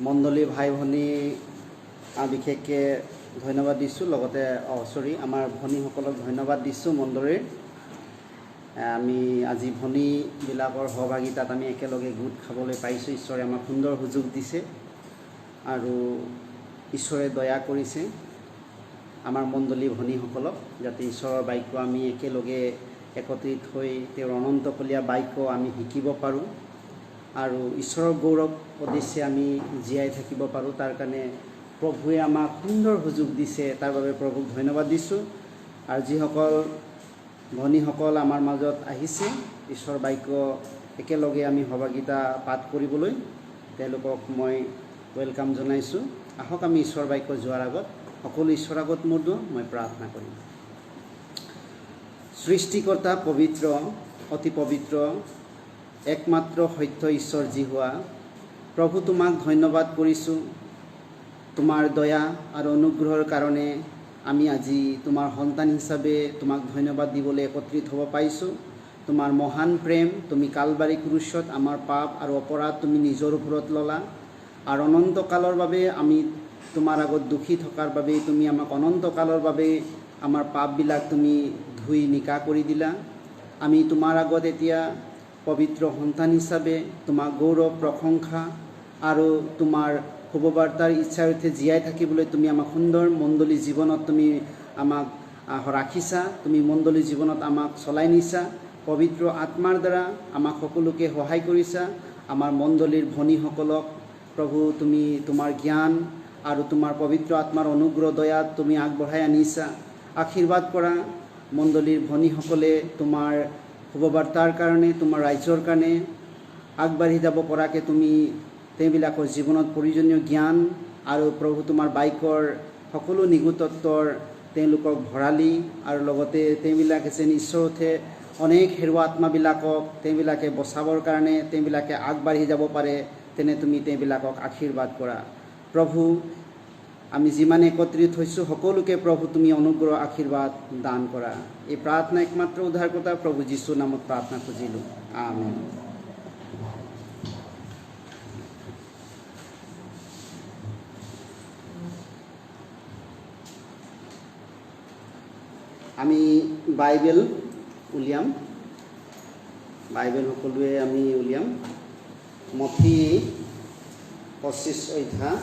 মণ্ডলী ভাই ভনী বিশেষকৈ ধন্যবাদ দিছোঁ। লগতে আমাৰ ভনীসকলক ধন্যবাদ দিছোঁ। মণ্ডলীৰ আমি আজি ভনীবিলাকৰ সহভাগিতাত আমি একেলগে গোট খাবলৈ পাইছোঁ। ঈশ্বৰে আমাক সুন্দৰ সুযোগ দিছে আৰু ঈশ্বৰে দয়া কৰিছে আমাৰ মণ্ডলী ভনীসকলক, যাতে ঈশ্বৰৰ বাক্য আমি একেলগে একত্ৰিত হৈ তেওঁৰ অনন্তকলীয়া বাক্য আমি শিকিব পাৰোঁ আৰু ঈশ্বৰৰ গৌৰৱ উদ্দেশ্যে আমি জীয়াই থাকিব পাৰোঁ। তাৰ কাৰণে প্ৰভুৱে আমাক সুন্দৰ সুযোগ দিছে, তাৰ বাবে প্ৰভুক ধন্যবাদ দিছোঁ। আৰু যিসকল ভনীসকল আমাৰ মাজত আহিছে ঈশ্বৰৰ বাক্য একেলগে আমি সহভাগিতা পাঠ কৰিবলৈ, তেওঁলোকক মই ৱেলকাম জনাইছোঁ। আহক আমি ঈশ্বৰৰ বাক্য যোৱাৰ আগত সকলো ঈশ্বৰৰ আগত মূৰ মই প্ৰাৰ্থনা কৰিম। সৃষ্টিকৰ্তা পবিত্ৰ, অতি পবিত্ৰ, একমাত্ৰ সত্য ঈশ্বৰ যি হোৱা প্ৰভু, তোমাক ধন্যবাদ কৰিছোঁ। তোমাৰ দয়া আৰু অনুগ্ৰহৰ কাৰণে আমি আজি তোমাৰ সন্তান হিচাপে তোমাক ধন্যবাদ দিবলৈ একত্ৰিত হ'ব পাৰিছোঁ। তোমাৰ মহান প্ৰেম, তুমি কালবাৰী ক্ৰুচত আমাৰ পাপ আৰু অপৰাধ তুমি নিজৰ ওপৰত ল'লা আৰু অনন্তকালৰ বাবে আমি তোমাৰ আগত দুখী থকাৰ বাবেই তুমি আমাক অনন্তকালৰ বাবে আমাৰ পাপবিলাক তুমি ধুই নিকা কৰি দিলা। আমি তোমাৰ আগত এতিয়া পবিত্ৰ সন্তান হিচাপে তোমাক গৌৰৱ, প্ৰশংসা আৰু তোমাৰ শুভবাৰ্তাৰ ইচ্ছাৰ্থে জীয়াই থাকিবলৈ তুমি আমাক সুন্দৰ মণ্ডলী জীৱনত তুমি আমাক ৰাখিছা। তুমি মণ্ডলী জীৱনত আমাক চলাই নিছা। পবিত্ৰ আত্মাৰ দ্বাৰা আমাক সকলোকে সহায় কৰিছা। আমাৰ মণ্ডলীৰ ভনীসকলক প্ৰভু তুমি তোমাৰ জ্ঞান আৰু তোমাৰ পবিত্ৰ আত্মাৰ অনুগ্ৰহ দয়াত তুমি আগবঢ়াই আনিছা। আশীৰ্বাদ কৰা মণ্ডলীৰ ভনীসকলে তোমাৰ শুভবাৰ্তাৰ কাৰণে, তোমাৰ ৰাজ্যৰ কাৰণে আগবাঢ়ি যাব পৰাকৈ তুমি তেওঁবিলাকৰ জীৱনত প্ৰয়োজনীয় জ্ঞান আৰু প্ৰভু তোমাৰ বাক্যৰ সকলো নিগুতত্বৰ তেওঁলোকক ভৰালি আৰু লগতে তেওঁবিলাকে যেন ঈশ্বৰতে অনেক হেৰুৱা আত্মাবিলাকক তেওঁবিলাকে বচাবৰ কাৰণে তেওঁবিলাকে আগবাঢ়ি যাব পাৰে, তেনে তুমি তেওঁবিলাকক আশীৰ্বাদ কৰা। প্ৰভু, আমি যিমান একত্ৰিত হৈছোঁ সকলোকে প্ৰভু তুমি অনুগ্ৰহ আশীৰ্বাদ দান কৰা। এই প্ৰাৰ্থনা একমাত্ৰ উদ্ধাৰকৰ্তা প্ৰভু যীশুৰ নামত প্ৰাৰ্থনা খুজিলোঁ। আমেন। আমি বাইবেল উলিয়াম, বাইবেল সকলোৱে আমি উলিয়াম। মথি 25 অধ্যায়,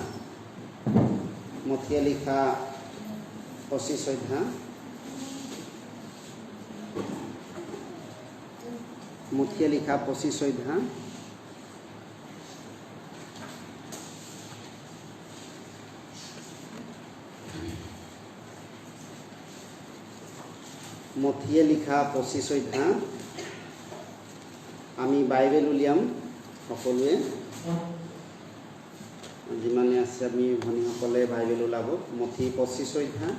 মথিয়ে লিখা 25 অধ্যায়, মথিয়ে লিখা 25 অধ্যায় মথিয়ে লিখা 25 অধ্যায় আমি বাইবেল উলিয়াম সকলোৱে, যিমানে আছে আমি ভনীসকলে বাইবেল ওলাব। মথি 25 অধ্যায়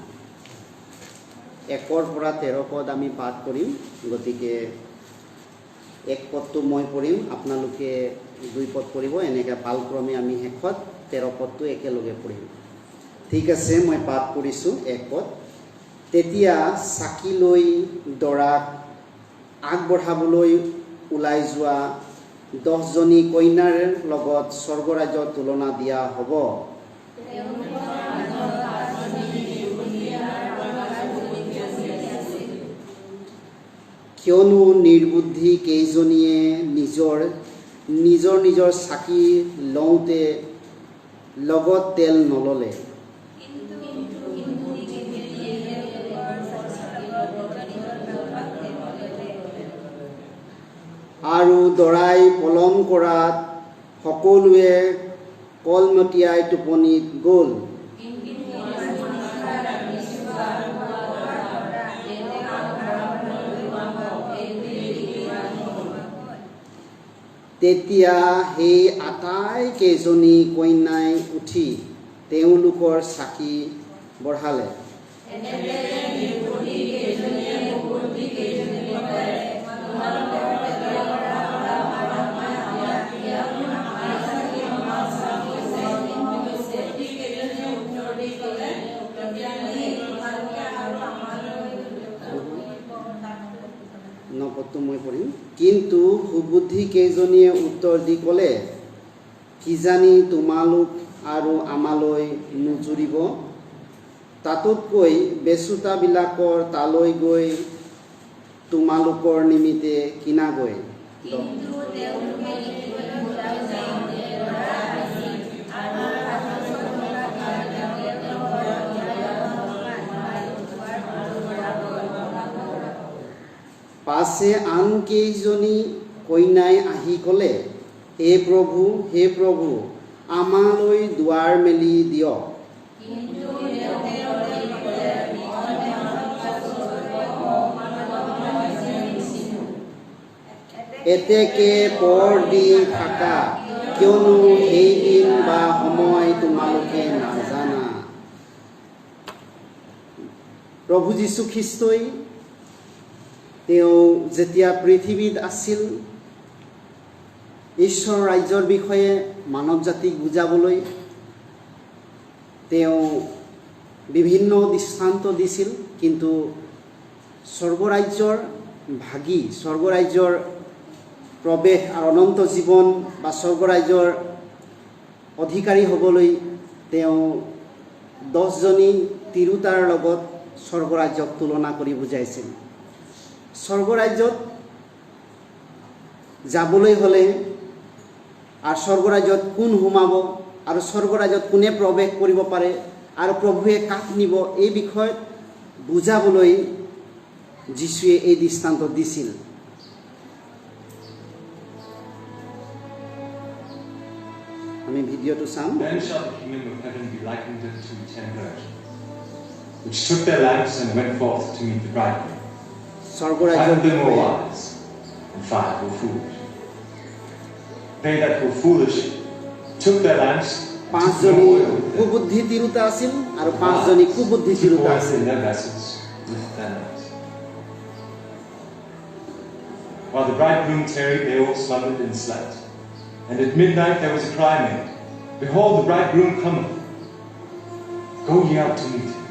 1 পৰা 13 পদ আমি পাঠ কৰিম। গতিকে 1 পদটো মই পঢ়িম, আপোনালোকে 2 পদ পঢ়িব। এনেকৈ পালক্ৰমে আমি শেষত 13 পদটো একেলগে পঢ়িম। ঠিক আছে, মই পাঠ কৰিছোঁ 1 পদ। তেতিয়া চাকি লৈ দৰাক আগবঢ়াবলৈ ওলাই যোৱা 10জনী কইনাৰ লগত স্বৰ্গৰাজ্যৰ তুলনা দিয়া হ'ব। কিয়নো নিৰ্বুদ্ধি কেইজনীয়ে নিজৰ চাকি লওঁতে লগত তেল নললে, আৰু দৰাই পলম কৰাত সকলোৱে কলমতীয়াই টোপনিত গ'ল। তেতিয়া সেই আটাইকেইজনী কন্যাই উঠি তেওঁলোকৰ চাকি বঢ়ালে। নপদটো মই পঢ়িম। কিন্তু সুবুদ্ধি কেইজনীয়ে উত্তৰ দি ক'লে, কিজানি তোমালোক আৰু আমালৈ নুজুৰিব। তাতোতকৈ বেচোঁতাবিলাকৰ তালৈ গৈ তোমালোকৰ নিমিত্তে কিনাগৈ। পাছে আন কেইজনী কন্যাই আহি ক'লে, হে প্ৰভু, আমালৈ দুৱাৰ মেলি দিয়ক। এতেকে পৰ দি থাকা, কিয়নো সেই দিন বা সময় তোমালোকে নাজানা। প্ৰভু যীশু খ্ৰীষ্টই তেওঁ যেতিয়া পৃথিৱীত আছিল, ঈশ্বৰ ৰাজ্যৰ বিষয়ে মানৱ জাতিক বুজাবলৈ তেওঁ বিভিন্ন দৃষ্টান্ত দিছিল। কিন্তু স্বৰ্গৰাজ্যৰ ভাগী, স্বৰ্গৰাজ্যৰ প্ৰৱেশ আৰু অনন্ত জীৱন বা স্বৰ্গৰাজ্যৰ অধিকাৰী হ'বলৈ তেওঁ 10জনী তিৰোতাৰ লগত স্বৰ্গৰাজ্যক তুলনা কৰি বুজাইছিল। স্বৰ্গৰাজ্যত যাবলৈ হ'লে আৰু স্বৰ্গৰাজ্যত কোন সোমাব আৰু স্বৰ্গৰাজ্যত কোনে প্ৰৱেশ কৰিব পাৰে আৰু প্ৰভুৱে কাক নিব, এই বিষয়ত বুজাবলৈ যীশুৱে এই দৃষ্টান্ত দিছিল। আমি ভিডিঅ'টো চাম। Then shall the kingdom of heaven be likened unto 10 virgins, which took their lamps and went forth to meet the bridegroom. 5 of them were wise, and 5 were foolish. They that were foolish took their lamps, পাঁচ জনী কুবুদ্ধি তিৰোতা আছিল আৰু 5 জনী কুবুদ্ধি তিৰোতা আছিল। in their vessels with their lamps. While the bridegroom tarried, they all slumbered and slept. And at midnight there was a cry made, Behold, the bridegroom cometh. Go ye out to meet him.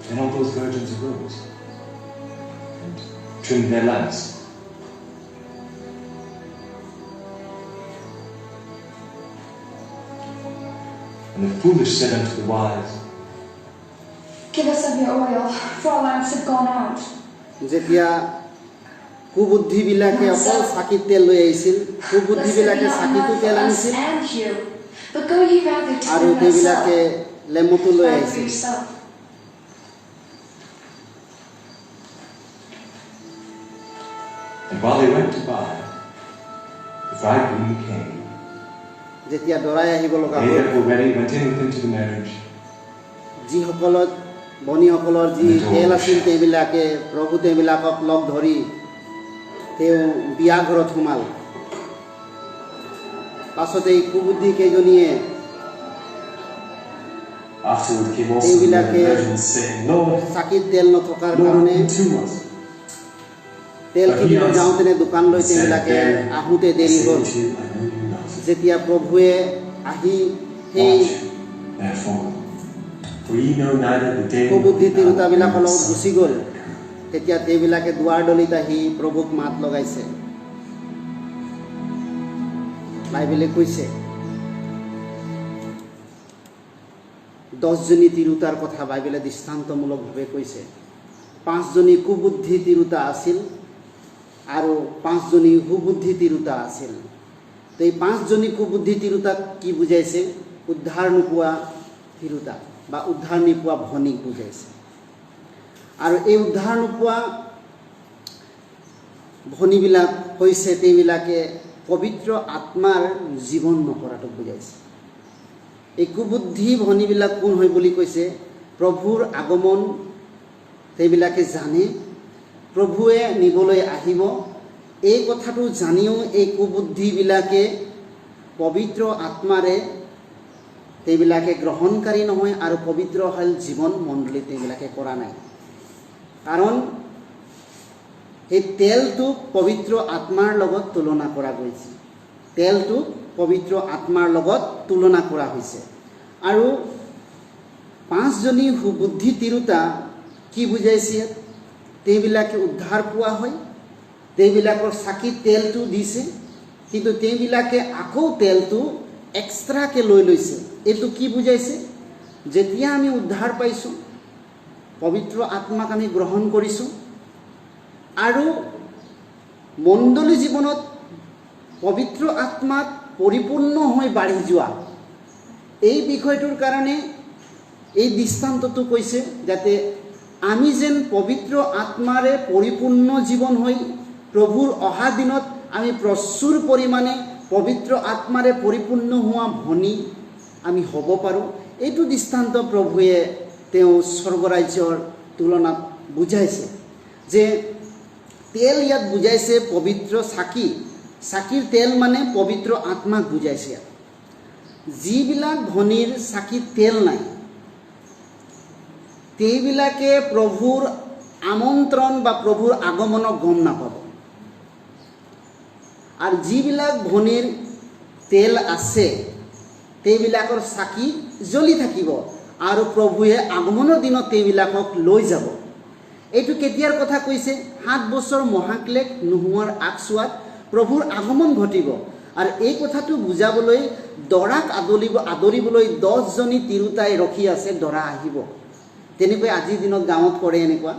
Then all those virgins arose and trimmed their lamps. And the foolish said unto the wise, Give us of your oil, for our lamps have gone out. যেতিয়া কুবুদ্ধিবিলাকে অকল চাকিত তেল লৈ আহিছিল, কুবুদ্ধিবিলাকে চাকিটো তেল আনিছিল আৰু সেইবিলাকে লেমুটো লৈ আহিছিল। And while they went to buy, the bridegroom came. যেতিয়া দৰাই আহিব লগা They হ'ল, that were ready went in with him to the marriage. যিসকলত বণীসকলৰ যি তেল আছিল তেওঁবিলাকে প্ৰভু তেওঁবিলাকক লগ ধৰি তেওঁ বিয়া ঘৰত সোমাল। পাছতে এই কুবুদ্ধি কেইজনীয়ে Afterward came also the এইবিলাকে virgins, saying, Lord, চাকিত তেল নথকাৰ Lord, কাৰণে to us. তেল কিনিব যাওঁতেনে দোকানলৈ তেওঁবিলাকে আহোঁতে দেৰি হ'ল। যেতিয়া প্ৰভুৱে আহি সেই Watch, therefore, for ye know neither the day কুবুদ্ধি nor the তিৰোতাবিলাকৰ hour লগত গুচি গ'ল। তেতিয়া তেওঁবিলাকে দুৱাৰ দলিত আহি প্ৰভুক মাত লগাইছে। বাইবেলে কৈছে 10জনী তিৰোতাৰ কথা বাইবেলে দৃষ্টান্তমূলকভাৱে কৈছে। 5জনী কুবুদ্ধি তিৰোতা আছিল আৰু 5জনী সুবুদ্ধি তিৰোতা আছিল। তো এই 5জনী কুবুদ্ধি তিৰোতাক কি বুজাইছে? উদ্ধাৰ নোপোৱা তিৰোতা বা উদ্ধাৰ নোপোৱা ভনীক বুজাইছে। আৰু এই উদ্ধাৰ নোপোৱা ভনীবিলাক হৈছে তেওঁবিলাকে পবিত্ৰ আত্মাৰ জীৱন নকৰাটোক বুজাইছে। এই কুবুদ্ধি ভনীবিলাক কোন হয় বুলি কৈছে? প্ৰভুৰ আগমন তেওঁবিলাকে জানে, প্ৰভুৱে নিবলৈ আহিব, এই কথাটো জানিও এই কুবুদ্ধিবিলাকে পবিত্ৰ আত্মাৰে তেওঁবিলাকে গ্ৰহণকাৰী নহয় আৰু পবিত্ৰ হল জীৱন মণ্ডলী তেওঁবিলাকে কৰা নাই। কাৰণ সেই তেলটো পবিত্ৰ আত্মাৰ লগত তুলনা কৰা গৈছে। তেলটো পবিত্ৰ আত্মাৰ লগত তুলনা কৰা হৈছে। আৰু 5জনী সুবুদ্ধি তিৰোতা কি বুজাইছে? তেওঁবিলাকে উদ্ধাৰ পোৱা হয়, তেওঁবিলাকৰ চাকিত তেলটো দিছে, কিন্তু তেওঁবিলাকে আকৌ তেলটো এক্সট্ৰাকৈ লৈ লৈছে। এইটো কি বুজাইছে? যেতিয়া আমি উদ্ধাৰ পাইছোঁ, পবিত্ৰ আত্মাক আমি গ্ৰহণ কৰিছোঁ আৰু মণ্ডলী জীৱনত পবিত্ৰ আত্মাত পৰিপূৰ্ণ হৈ বাঢ়ি যোৱা, এই বিষয়টোৰ কাৰণে এই দৃষ্টান্তটো কৈছে যাতে আমি যেন পবিত্ৰ আত্মাৰে পৰিপূৰ্ণ জীৱন হৈ প্ৰভুৰ অহা দিনত আমি প্ৰচুৰ পৰিমাণে পবিত্ৰ আত্মাৰে পৰিপূৰ্ণ হোৱা ভনী আমি হ'ব পাৰোঁ। এইটো দৃষ্টান্ত প্ৰভুৱে তেওঁ স্বৰ্গৰাজ্যৰ তুলনাত বুজাইছে যে তেল ইয়াত বুজাইছে পবিত্ৰ চাকি। চাকিৰ তেল মানে পবিত্ৰ আত্মাক বুজাইছে। যিবিলাক ধনীৰ চাকিত তেল নাই সেইবিলাকে প্ৰভুৰ আমন্ত্ৰণ বা প্ৰভুৰ আগমনক গম নাপাব। আৰু যিবিলাক ধনীৰ তেল আছে সেইবিলাকৰ চাকি জ্বলি থাকিব আৰু প্ৰভুৱে আগমনৰ দিনত সেইবিলাকক লৈ যাব। এইটো কেতিয়াৰ কথা কৈছে? 7 বছৰ মহাক্লেশ নোহোৱাৰ আগছোৱাত প্ৰভুৰ আগমন ঘটিব। আৰু এই কথাটো বুজাবলৈ দৰাক আদৰিবলৈ 10জনী তিৰোতাই ৰখি আছে, দৰা আহিব। তেনেকৈ আজিৰ দিনত গাঁৱত কৰে এনেকুৱা।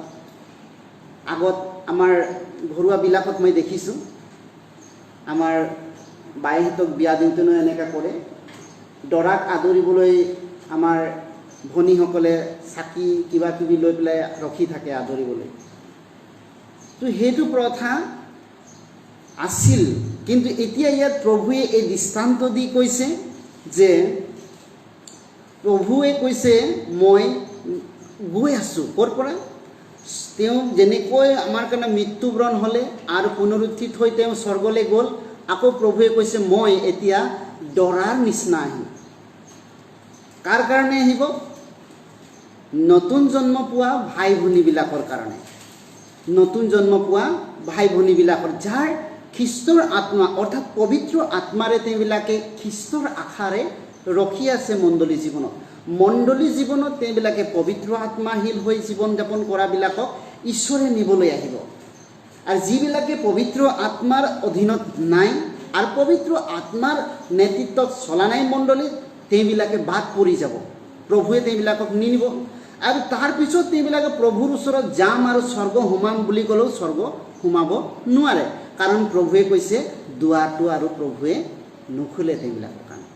আগত আমাৰ ঘৰুৱাবিলাকত মই দেখিছোঁ, আমাৰ বাইহঁতক বিয়া দিওঁতেনো এনেকৈ কৰে। দৰাক আদৰিবলৈ আমাৰ ভনীসকলে চাকি কিবা কিবি লৈ পেলাই ৰখি থাকে আদৰিবলৈ। তো সেইটো প্ৰথা আছিল, কিন্তু এতিয়া ইয়াত প্ৰভুৱে এই দৃষ্টান্ত দি কৈছে যে প্ৰভুৱে কৈছে মই গৈ আছোঁ। ক'ৰ পৰা? তেওঁ যেনেকৈ আমাৰ কাৰণে মৃত্যুবৰণ হ'লে আৰু পুনৰুত্থিত হৈ তেওঁ স্বৰ্গলৈ গ'ল, আকৌ প্ৰভুৱে কৈছে মই এতিয়া দৰাৰ নিচিনা আহিম। কাৰ কাৰণে আহিব? নতুন জন্ম পোৱা ভাই ভনীবিলাকৰ কাৰণে। নতুন জন্ম পোৱা ভাই ভনীবিলাকৰ যাৰ খ্ৰীষ্টৰ আত্মা অৰ্থাৎ পবিত্ৰ আত্মাৰে তেওঁবিলাকে খ্ৰীষ্টৰ আশাৰে ৰখি আছে মণ্ডলী জীৱনত। মণ্ডলী জীৱনত তেওঁবিলাকে পবিত্ৰ আত্মাশীল হৈ জীৱন যাপন কৰাবিলাকক ঈশ্বৰে নিবলৈ আহিব। আৰু যিবিলাকে পবিত্ৰ আত্মাৰ অধীনত নাই আৰু পবিত্ৰ আত্মাৰ নেতৃত্বত চলা নাই মণ্ডলীত, তেওঁবিলাকে বাদ পৰি যাব। প্ৰভুৱে তেওঁবিলাকক নিনিব। আৰু তাৰপিছত তেওঁবিলাকে প্ৰভুৰ ওচৰত যাম আৰু স্বৰ্গ সোমাম বুলি ক'লেও স্বৰ্গ সোমাব নোৱাৰে, কাৰণ প্ৰভুৱে কৈছে দুৱাৰটো আৰু প্ৰভুৱে নুখুলে তেওঁবিলাকৰ কাৰণে।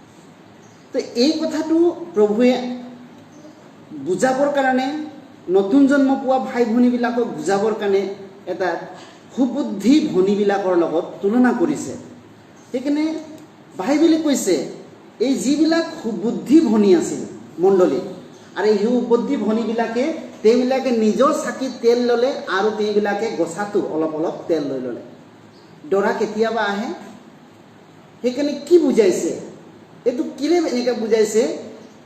তো এই কথাটো প্ৰভুৱে বুজাবৰ কাৰণে, নতুন জন্ম পোৱা ভাই ভনীবিলাকক বুজাবৰ কাৰণে এটা সুবুদ্ধি ভনীবিলাকৰ লগত তুলনা কৰিছে। সেইকাৰণে বাইবেলে কৈছে এই যিবিলাক সুবুদ্ধি ভনী আছিল মণ্ডলীত, আৰু এই সুবুদ্ধি ভনীবিলাকে তেওঁবিলাকে নিজৰ চাকিত তেল ল'লে আৰু তেওঁবিলাকে গছাটো অলপ অলপ তেল লৈ ল'লে। দৰা কেতিয়াবা আহে। সেইকাৰণে কি বুজাইছে? এইটো কিলে এনেকৈ বুজাইছে?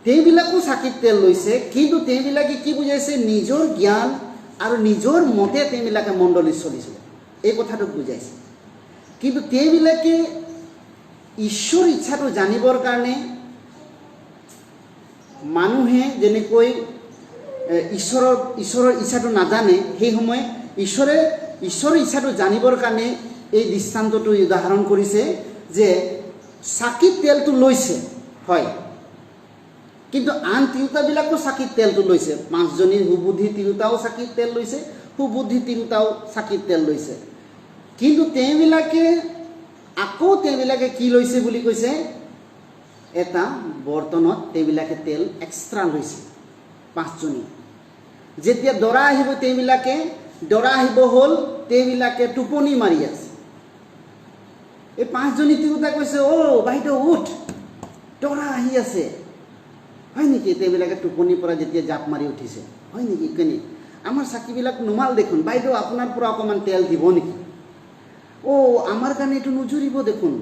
তেওঁবিলাকো চাকিত তেল লৈছে, কিন্তু তেওঁবিলাকে কি বুজাইছে? নিজৰ জ্ঞান আৰু নিজৰ মতে তেওঁবিলাকে মণ্ডলীত চলিছিলে, এই কথাটোক বুজাইছে। কিন্তু তেওঁবিলাকে ঈশ্বৰ ইচ্ছাটো জানিবৰ কাৰণে মানুহে যেনেকৈ ঈশ্বৰৰ ইচ্ছাটো নাজানে, সেই সময় ঈশ্বৰৰ ইচ্ছাটো জানিবৰ কাৰণে এই দৃষ্টান্তটো উদাহৰণ কৰিছে যে চাকিত তেলটো লৈছে হয়, কিন্তু আন তিৰোতাবিলাকো চাকিত তেলটো লৈছে। 5জনী সুবুদ্ধি তিৰোতাও চাকিত তেল লৈছে, সুবুদ্ধি তিৰোতাও চাকিত তেল লৈছে। কিন্তু তেওঁবিলাকে কি লৈছে বুলি কৈছে? এটা বৰ্তনত তেওঁবিলাকে তেল এক্সট্ৰা লৈছে 5জনী। যেতিয়া দৰা আহিব দৰা আহিব হ'ল, তেওঁবিলাকে টোপনি মাৰি আছে। এই 5জনী তিৰোতা কৈছে অ' বাইদেউ উঠ, দৰা আহি আছে। হয় নেকি? তেওঁবিলাকে টোপনিৰ পৰা যেতিয়া জাপ মাৰি উঠিছে, হয় নেকি? কেনে আমাৰ চাকিবিলাক নুমাল দেখোন, বাইদেউ আপোনাৰ পৰা অকণমান তেল দিব নেকি? অ' আমাৰ কাৰণে এইটো নুজুৰিব দেখোন,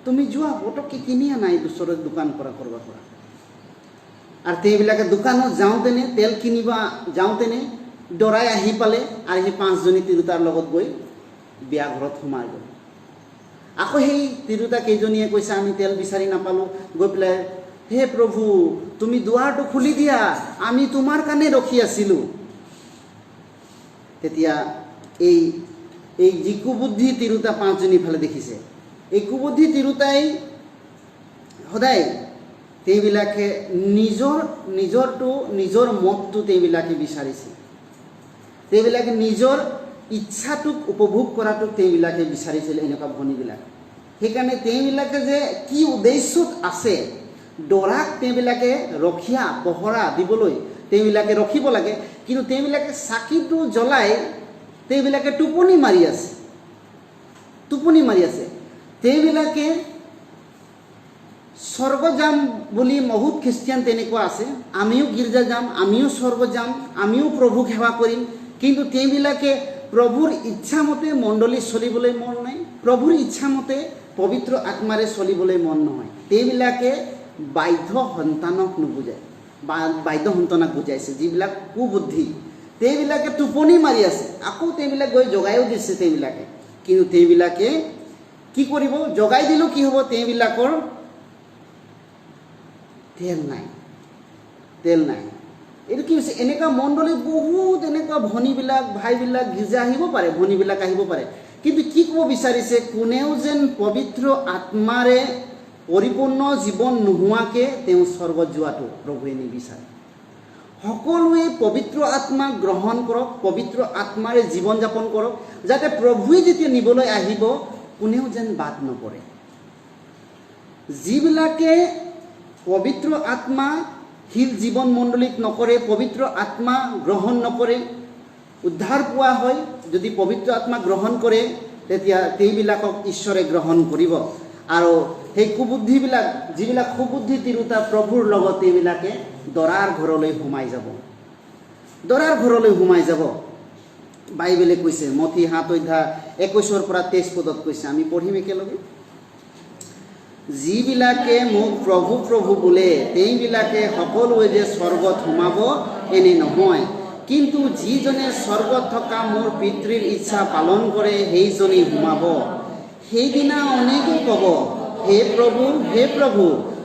তুমি যোৱা পটককৈ কিনি আনা এই ওচৰৰ দোকান পৰা কৰবাৰ পৰা। আৰু তেওঁবিলাকে দোকানত যাওঁতেনে তেল কিনিব যাওঁতেনে দৰাই আহি পালে আৰু সেই 5জনী তিৰোতাৰ লগত গৈ বিয়া ঘৰত সোমাই গ'ল। আকৌ সেই তিৰোতা কেইজনীয়ে কৈছে আমি তেল বিচাৰি নাপালোঁ, গৈ পেলাই হে প্ৰভু তুমি দুৱাৰটো খুলি দিয়া, আমি তোমাৰ কাৰণে ৰখি আছিলোঁ। তেতিয়া এই যি কুবুদ্ধি তিৰোতা 5জনী ফালে দেখিছে, এই কুবুদ্ধি তিৰোতাই সদায় তেওঁবিলাকে নিজৰ মতটো তেওঁবিলাকে বিচাৰিছিল। তেওঁবিলাকে নিজৰ ইচ্ছাটোক উপভোগ কৰাটোক তেওঁবিলাকে বিচাৰিছিল এনেকুৱা ভনীবিলাক। সেইকাৰণে তেওঁবিলাকে যে কি উদ্দেশ্যত আছে, দৰাক তেওঁবিলাকে ৰখীয়া পহৰা দিবলৈ তেওঁবিলাকে ৰখিব লাগে, কিন্তু তেওঁবিলাকে চাকিটো জ্বলাই তেওঁবিলাকে টোপনি মাৰি আছে। তেওঁবিলাকে স্বৰ্গ যাম বুলি বহুত খ্ৰীষ্টিয়ান তেনেকুৱা আছে, আমিও গীৰ্জা যাম, আমিও স্বৰ্গ যাম, আমিও প্ৰভুক সেৱা কৰিম, কিন্তু তেওঁবিলাকে প্ৰভুৰ ইচ্ছামতে মণ্ডলী চলিবলৈ মন নাই, প্ৰভুৰ ইচ্ছামতে পবিত্ৰ আত্মাৰে চলিবলৈ মন নহয়। তেওঁবিলাকে বাধ্য সন্তানক নুবুজায়, বাধ্য সন্তানক বুজাইছে যিবিলাক কুবুদ্ধি। তেওঁবিলাকে টোপনি মাৰি আছে, আকৌ তেওঁবিলাক গৈ জগাইও দিছে তেওঁবিলাকে, কিন্তু তেওঁবিলাকে কি কৰিব? জগাই দিলেও কি হ'ব? তেওঁবিলাকৰ তেল নাই। এইটো কি হৈছে? এনেকুৱা মণ্ডলীত বহুত এনেকুৱা ভনীবিলাক ভাইবিলাক গীৰ্জা আহিব পাৰে, ভনীবিলাক আহিব পাৰে, কিন্তু কি ক'ব বিচাৰিছে? কোনেও যেন পবিত্ৰ আত্মাৰে পৰিপূৰ্ণ জীৱন নোহোৱাকৈ তেওঁ স্বৰ্গত যোৱাটো প্ৰভুৱে নিবিচাৰে। সকলোৱে পবিত্ৰ আত্মাক গ্ৰহণ কৰক, পবিত্ৰ আত্মাৰে জীৱন যাপন কৰক, যাতে প্ৰভুৱে যেতিয়া নিবলৈ আহিব কোনেও যেন বাদ নপৰে। যিবিলাকে পবিত্ৰ আত্মাশীল জীৱন মণ্ডলীত নকৰে, পবিত্ৰ আত্মা গ্ৰহণ নকৰে, উদ্ধাৰ পোৱা হয়। যদি পবিত্ৰ আত্মা গ্ৰহণ কৰে তেতিয়া তেওঁবিলাকক ঈশ্বৰে গ্ৰহণ কৰিব, আৰু সেই কুবুদ্ধিবিলাক, যিবিলাক সুবুদ্ধি তিৰোতা প্ৰভুৰ লগত এইবিলাকে দৰাৰ ঘৰলৈ সোমাই যাব। বাইবেলে কৈছে, মথি 7:21-23 কৈছে, আমি পঢ়িম একেলগে। যিবিলাকে মোক প্ৰভু প্ৰভু বোলে তেওঁবিলাকে সকলোৱে যে স্বৰ্গত সোমাব এনে নহয়, কিন্তু যিজনে স্বৰ্গত থকা মোৰ পিতৃৰ ইচ্ছা পালন কৰে সেইজনী সোমাব। সেইদিনা অনেকে ক'ব, হে প্ৰভু,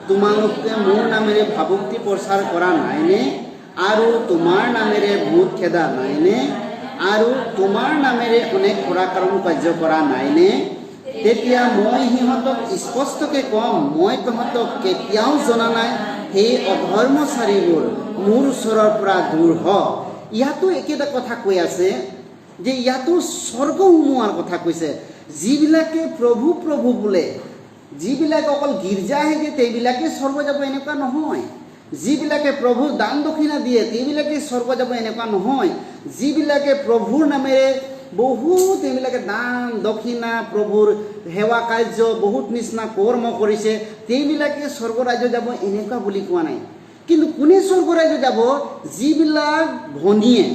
তোমালোকে মোৰ নামেৰে ভাবুক্তি প্ৰচাৰ কৰা নাইনে? আৰু তোমাৰ নামেৰে ভূত খেদা নাইনে? আৰু তোমাৰ নামেৰে অনেক পৰাক্ৰম কাৰ্য কৰা নাইনে? তেতিয়া মই সিহঁতক স্পষ্টকৈ ক'ম, মই তহঁতক কেতিয়াও জনা নাই, সেই অধৰ্মচাৰীবোৰ মোৰ ওচৰৰ পৰা দূৰ হ। ইয়াতো একেটা কথা কৈ আছে, যে ইয়াতো স্বৰ্গ সোমোৱাৰ কথা কৈছে। যিবিলাকে প্ৰভু প্ৰভু বোলে, যিবিলাকে অকল গীৰ্জা আহে যে তেওঁবিলাকে স্বৰ্গ যাব এনেকুৱা নহয়। যিবিলাকে প্ৰভুৰ দান দক্ষিণা দিয়ে তেওঁবিলাকে স্বৰ্গ যাব এনেকুৱা নহয়। যিবিলাকে প্ৰভুৰ নামেৰে বহুত এইবিলাকে দান দক্ষিণা, প্ৰভুৰ সেৱা কাৰ্য বহুত নিচিনা কৰ্ম কৰিছে, তেওঁবিলাকে স্বৰ্গ ৰাজ্য যাব এনেকুৱা বুলি কোৱা নাই। কিন্তু কোনে স্বৰ্গ ৰাজ্য যাব? যিবিলাক ভনীয়ে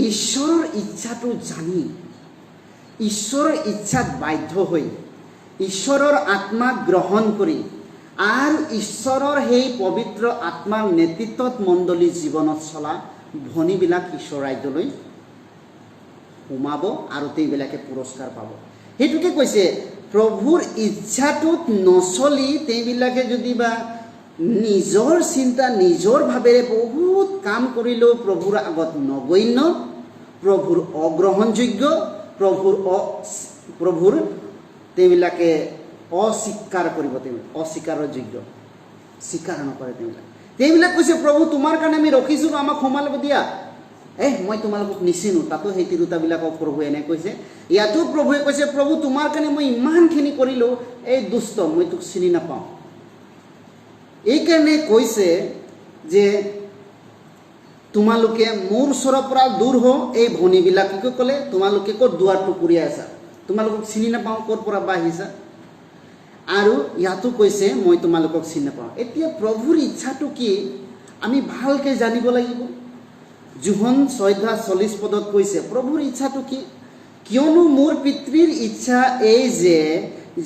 ঈশ্বৰৰ ইচ্ছাটো জানি, ঈশ্বৰৰ ইচ্ছাত বাধ্য হৈ, ঈশ্বৰৰ আত্মাক গ্ৰহণ কৰি, আৰু ঈশ্বৰৰ সেই পবিত্ৰ আত্মাৰ নেতৃত্বত মণ্ডলী জীৱনত চলা ভনীবিলাক ঈশ্বৰ ৰাজ্যলৈ সোমাব, আৰু তেওঁবিলাকে পুৰস্কাৰ পাব। সেইটোকে কৈছে, প্ৰভুৰ ইচ্ছাটোত নচলি তেওঁবিলাকে যদি বা নিজৰ চিন্তা, নিজৰ ভাৱেৰে বহুত কাম কৰিলেও প্ৰভুৰ আগত নগণ্য, প্ৰভুৰ অগ্ৰহণযোগ্য, প্ৰভুৰ তেওঁবিলাকে অস্বীকাৰ কৰিব, অস্বীকাৰৰ যোগ্য, স্বীকাৰ নকৰে তেওঁবিলাক কৈছে, প্ৰভু তোমাৰ কাৰণে আমি ৰখিছিলোঁ, আমাক সোমাব দিয়া। মই তোমালোকক নিচিনো। তাতো সেই তিৰোতাবিলাকক প্ৰভুৱে এনে কৈছে। ইয়াতো প্ৰভুৱে কৈছে, প্ৰভু তোমাৰ কাৰণে মই ইমানখিনি কৰিলোঁ, এই দুষ্ট, মই তোক চিনি নাপাওঁ। এইকাৰণে কৈছে যে তোমালোকে মোৰ ওচৰৰ পৰা দূৰ হ। এই ভনীবিলাককে ক'লে, তোমালোকে ক'ত দুৱাৰটো পুৰিয়াই আছা, তোমালোকক চিনি নাপাওঁ, ক'ৰ পৰা বা আহিছা। আৰু ইয়াতো কৈছে, মই তোমালোকক চিনি নাপাওঁ। এতিয়া প্ৰভুৰ ইচ্ছাটো কি আমি ভালকৈ জানিব লাগিব। যোহন 6:40 কৈছে, প্ৰভুৰ ইচ্ছাটো কি? কিয়নো মোৰ পিতৃৰ ইচ্ছা এই যে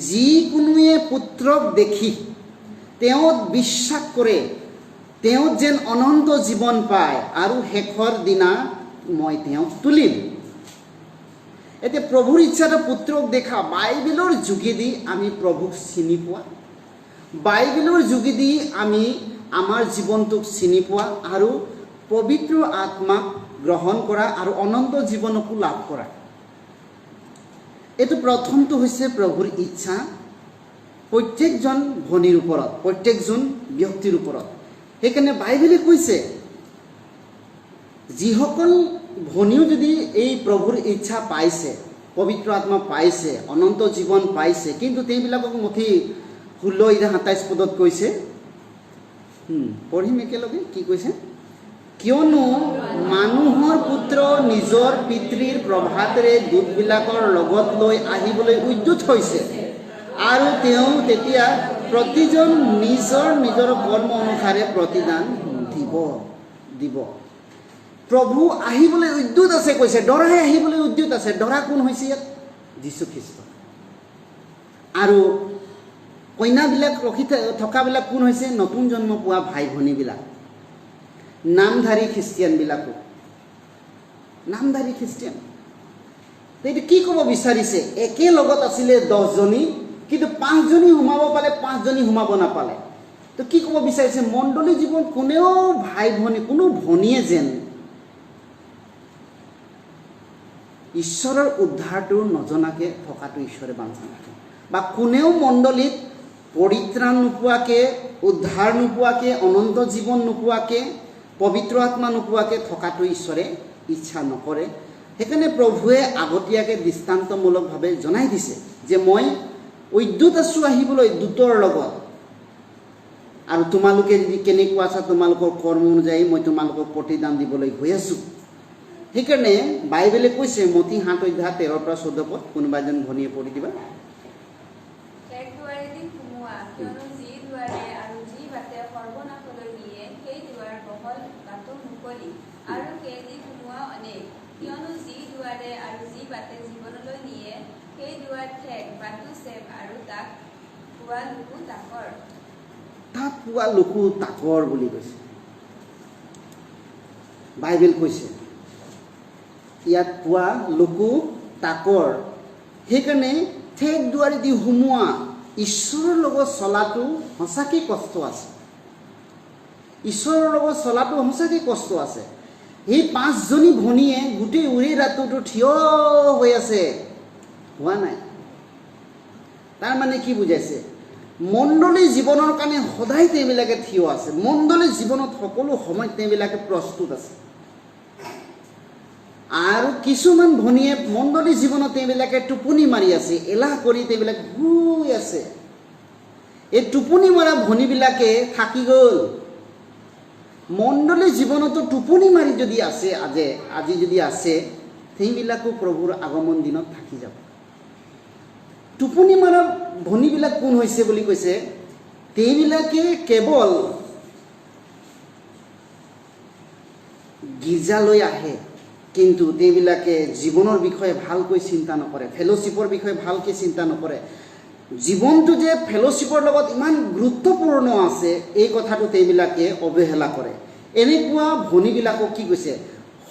যিকোনোৱে পুত্ৰক দেখি তেওঁত বিশ্বাস কৰে, তেওঁত যেন অনন্ত জীৱন পায়, আৰু শেষৰ দিনা মই তেওঁক তুলিম। এতিয়া প্ৰভুৰ ইচ্ছাটো পুত্ৰক দেখা। বাইবেলৰ যোগেদি আমি প্ৰভুক চিনি পোৱা, বাইবেলৰ যোগেদি আমি আমাৰ জীৱনটোক চিনি পোৱা, আৰু পবিত্ৰ আত্মাক গ্ৰহণ কৰা, আৰু অনন্ত জীৱনকো লাভ কৰা। এইটো প্ৰথমটো হৈছে প্ৰভুৰ ইচ্ছা। প্ৰত্যেকজন ভনীৰ ওপৰত, প্ৰত্যেকজন ব্যক্তিৰ ওপৰত। সেইকাৰণে বাইবেলে কৈছে যিসকল ভনীও যদি এই প্ৰভুৰ ইচ্ছা পাইছে, পবিত্ৰ আত্মা পাইছে, অনন্ত জীৱন পাইছে, কিন্তু তেওঁবিলাকক মঠি 16:27 পদত কৈছে, পঢ়িম একেলগে, কি কৈছে? কিয়নো মানুহৰ পুত্ৰ নিজৰ পিতৃৰ প্ৰভাতেৰে দূতবিলাকৰ লগত লৈ আহিবলৈ উদ্যত হৈছে, আৰু তেওঁ তেতিয়া প্ৰতিজন নিজৰ নিজৰ কৰ্ম অনুসাৰে প্ৰতিদান দিব। প্ৰভু আহিবলৈ উদ্যত আছে কৈছে, দৰাই আহিবলৈ উদ্যত আছে। দৰা কোন হৈছে ইয়াত? যীশুখ্ৰীষ্ট। আৰু কইনাবিলাক ৰখি থকাবিলাক কোন হৈছে? নতুন জন্ম পোৱা ভাই ভনীবিলাক, নামধাৰী খ্ৰীষ্টিয়ানবিলাকো, নামধাৰী খ্ৰীষ্টিয়ান। এইটো কি ক'ব বিচাৰিছে? একে লগত আছিলে 10 জনী, কিন্তু 5 জনী সোমাব পালে, 5 জনী সোমাব নাপালে। তো কি ক'ব বিচাৰিছে? মণ্ডলী জীৱন কোনেও ভাই ভনী, কোনো ভনীয়ে যেন ঈশ্বৰৰ উদ্ধাৰটো নজনাকৈ থকাটো ঈশ্বৰে বাঞ্ছা নাথাকে, বা কোনেও মণ্ডলীত পৰিত্ৰাণ নোপোৱাকৈ, উদ্ধাৰ নোপোৱাকৈ, অনন্ত জীৱন নোপোৱাকৈ, পবিত্ৰ আত্মা নোপোৱাকৈ থকাটো ঈশ্বৰে ইচ্ছা নকৰে। সেইকাৰণে প্ৰভুৱে আগতীয়াকৈ দৃষ্টান্তমূলকভাৱে জনাই দিছে যে মই উদ্যত আছোঁ আহিবলৈ দূতৰ লগত, আৰু তোমালোকে যদি কেনেকুৱা আছা তোমালোকৰ কৰ্ম অনুযায়ী মই তোমালোকক প্ৰতিদান দিবলৈ গৈ আছোঁ। সেইকাৰণে বাইবেলে কৈছে মতি 7:13-14 পদ, কোনোবা এজন ভনীয়ে পঢ়ি দিবা। এক দুৱাৰেদি সোমোৱা, কিয়নো যি দুৱাৰে আৰু যি বাটে সৰ্বনাশলৈ নিয়ে, সেই দুৱাৰ বহল, বাটো মুকলি, আৰু সেইদি সোমোৱা অনেক। কিয়নো যি দুৱাৰে আৰু যি বাটে জীৱনলৈ নিয়ে, সেই দুৱাৰ ঠেক, বাটো চেপ, আৰু তাক পোৱা লোকো তাকৰ। তাক পোৱা লোকো তাকৰ বুলি কৈছে বাইবেল কৈছে, ইয়াত পোৱা লোকো তাকৰ। সেইকাৰণে ঠেক দুৱাৰেদি সোমোৱা, ঈশ্বৰৰ লগত চলাটো সঁচাকৈ কষ্ট আছে। ঈশ্বৰৰ লগত চলাটো সঁচাকৈ কষ্ট আছে। সেই 5 জনী ভনীয়ে গোটেই উৰি ৰাতিটো থিয় হৈ আছে, হোৱা নাই। তাৰমানে কি বুজাইছে? মণ্ডলী জীৱনৰ কাৰণে সদায় তেওঁবিলাকে থিয় আছে। মণ্ডলী জীৱনত সকলো সময়ত তেওঁবিলাকে প্ৰস্তুত আছে। আৰু কিছুমান ভনীয়ে মণ্ডলী জীৱনত তেওঁবিলাকে টোপনি মাৰি আছে, এলাহ কৰি তেওঁবিলাক শুই আছে। এই টোপনি মৰা ভনীবিলাকে থাকি গ'ল। মণ্ডলী জীৱনতো টোপনি মাৰি যদি আছে, আজি যদি আছে, সেইবিলাকো প্ৰভুৰ আগমন দিনত থাকি যাব। টোপনি মৰা ভনীবিলাক কোন হৈছে বুলি কৈছে? তেওঁবিলাকে কেৱল গীৰ্জালৈ আহে, কিন্তু তেওঁবিলাকে জীৱনৰ বিষয়ে ভালকৈ চিন্তা নকৰে, ফেলোশ্বিপৰ বিষয়ে ভালকৈ চিন্তা নকৰে। জীৱনটো যে ফেলোশ্বিপৰ লগত ইমান গুৰুত্বপূৰ্ণ আছে, এই কথাটো তেওঁবিলাকে অৱহেলা কৰে। এনেকুৱা ভনীবিলাকক কি কৈছে?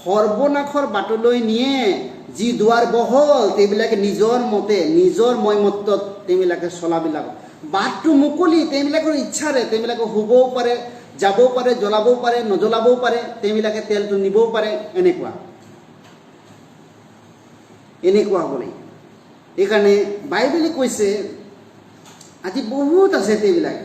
সৰ্বনাশৰ বাটলৈ নিয়ে, যি দুৱাৰ বহল, তেওঁবিলাকে নিজৰ মতে, নিজৰ মৈমত্বত তেওঁবিলাকে চলাবিলাক। বাটটো মুকলি, তেওঁবিলাকৰ ইচ্ছাৰে, তেওঁবিলাকে শুবও পাৰে, যাবও পাৰে, জ্বলাবও পাৰে, নজ্বলাবও পাৰে, তেওঁবিলাকে তেলটো নিবও পাৰে, এনেকুৱা হ'ব লাগিব। সেইকাৰণে বাইবেলে কৈছে আজি বহুত আছে তেওঁবিলাক,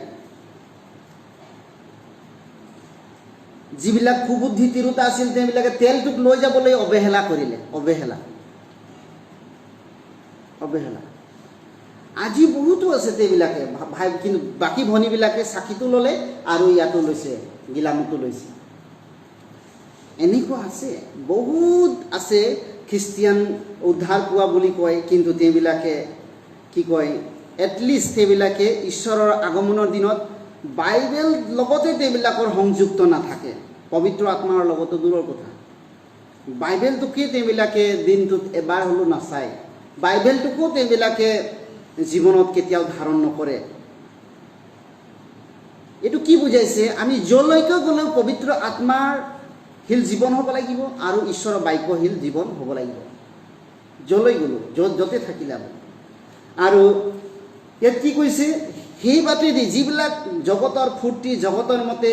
যিবিলাক কুবুদ্ধি তিৰোতা আছিল, তেওঁবিলাকে তেলটোক লৈ যাবলৈ অৱহেলা কৰিলে। অৱহেলা আজি বহুতো আছে তেওঁবিলাকে, কিন্তু বাকী ভনীবিলাকে চাকিটো ল'লে আৰু ইয়াতো লৈছে, গিলামতো লৈছে। এনেকুৱা আছে, বহুত আছে খ্ৰীষ্টিয়ান উদ্ধাৰ পোৱা বুলি কয়, কিন্তু তেওঁবিলাকে কি কয়? এটলিষ্ট তেওঁবিলাকে ঈশ্বৰৰ আগমনৰ দিনত বাইবেল লগতে তেওঁবিলাকৰ সংযুক্ত নাথাকে, পবিত্ৰ আত্মাৰ লগতো দূৰৰ কথা। বাইবেলটোকে তেওঁবিলাকে দিনটোত এবাৰ হ'লেও নাচায়, বাইবেলটোকো তেওঁবিলাকে জীৱনত কেতিয়াও ধাৰণ নকৰে। এইটো কি বুজাইছে? আমি যলৈকে গ'লেও পবিত্ৰ আত্মাৰ শিল জীৱন হ'ব লাগিব আৰু ঈশ্বৰৰ বাক্যশীল জীৱন হ'ব লাগিব। যলৈ গ'লোঁ, য'তে থাকিলে। আৰু ইয়াত কি কৈছে? সেই বাটেদি যিবিলাক জগতৰ ফূৰ্তি, জগতৰ মতে,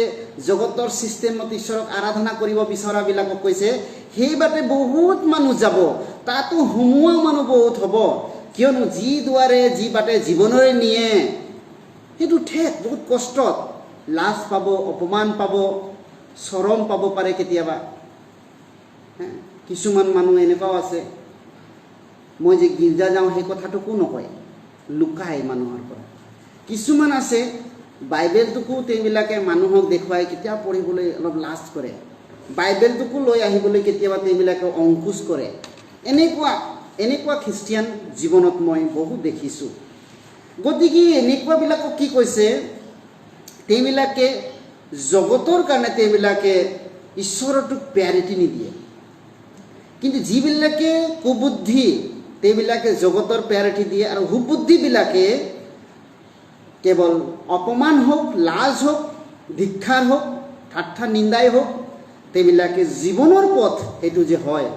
জগতৰ ছিষ্টেম মতে ঈশ্বৰক আৰাধনা কৰিব বিচৰাবিলাকক কৈছে সেই বাটে বহুত মানুহ যাব, তাতো সোমোৱা মানুহ বহুত হ'ব। কিয়নো যি দুৱাৰে, যি বাটে জীৱনৰে নিয়ে, সেইটো ঠেক বহুত কষ্টত লাজ পাব অপমান পাব চৰম পাব পাৰে কেতিয়াবা কিছুমান মানুহ এনেকুৱাও আছে মই যে গীৰ্জা যাওঁ সেই কথাটোকো নকয় লুকাই মানুহৰ পৰা কিছুমান আছে বাইবেলটোকো তেওঁবিলাকে মানুহক দেখুৱাই কেতিয়াবা পঢ়িবলৈ অলপ লাজ কৰে বাইবেলটোকো লৈ আহিবলৈ কেতিয়াবা তেওঁবিলাকে অংকুশ কৰে এনেকুৱা খ্ৰীষ্টিয়ান জীৱনত মই বহুত দেখিছোঁ গতিকে এনেকুৱাবিলাকক কি কৈছে তেওঁবিলাকে জগতৰ কাৰণে তেওঁবিলাকে ঈশ্বৰটোক প্ৰিয়ৰিটি নিদিয়ে কিন্তু যিবিলাকে কুবুদ্ধি তেওঁবিলাকে জগতৰ প্ৰিয়ৰিটি দিয়ে আৰু সুবুদ্ধিবিলাকে কেৱল অপমান হোক লাজ হোক ধিক্ষাৰ হোক ঠাট্টা নিন্দাই হোক তেওঁবিলাকে জীৱনৰ পথ সেইটো যে হয়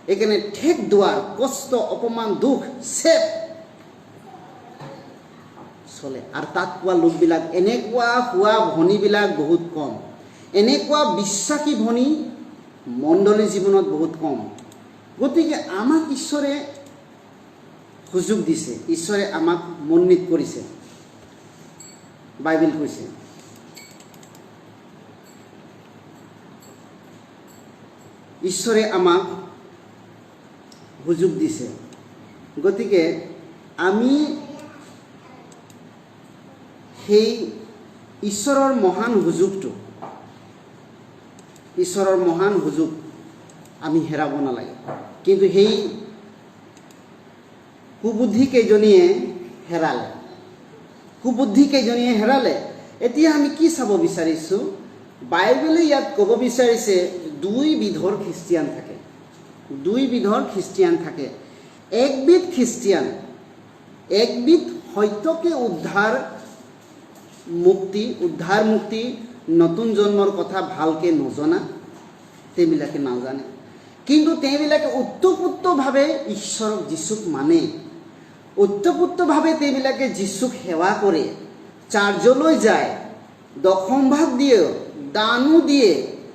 এইকাৰণে ঠেক দুৱাৰ কষ্ট অপমান দুখ চেপ চলে আৰু তাত পোৱা লোকবিলাক এনেকুৱা হোৱা ভনীবিলাক বহুত কম এনেকুৱা বিশ্বাসী ভনী মণ্ডলী জীৱনত বহুত কম গতিকে আমাক ঈশ্বৰে সুযোগ দিছে ঈশ্বৰে আমাক মনোনীত কৰিছে বাইবেল কৈছে ঈশ্বৰে আমাক সুযোগ দিছে গতিকে আমি সেই ঈশ্বৰৰ মহান সুযোগ আমি হেৰাব নালাগে কিন্তু সেই কুবুদ্ধি কেইজনীয়ে হেৰালে এতিয়া আমি কি চাব বিচাৰিছোঁ বাইবেলে ইয়াত ক'ব বিচাৰিছে দুই বিধৰ খ্ৰীষ্টিয়ান থাকে একবিধ খ্ৰীষ্টিয়ান একবিধ সত্যকে উদ্ধাৰ মুক্তি নতুন জন্মৰ কথা ভালকে নজনা তেওঁবিলাকে নাজানে কিন্তু তেওঁবিলাকে উত্তপ্ৰোতভাৱে ঈশ্বৰক যীশুক মানে উত্তপ্ৰোতভাৱে তেওঁবিলাকে যীশুক সেৱা কৰে চাৰ্চলৈ যায় দশম ভাগ দিয়ে দানো দিয়ে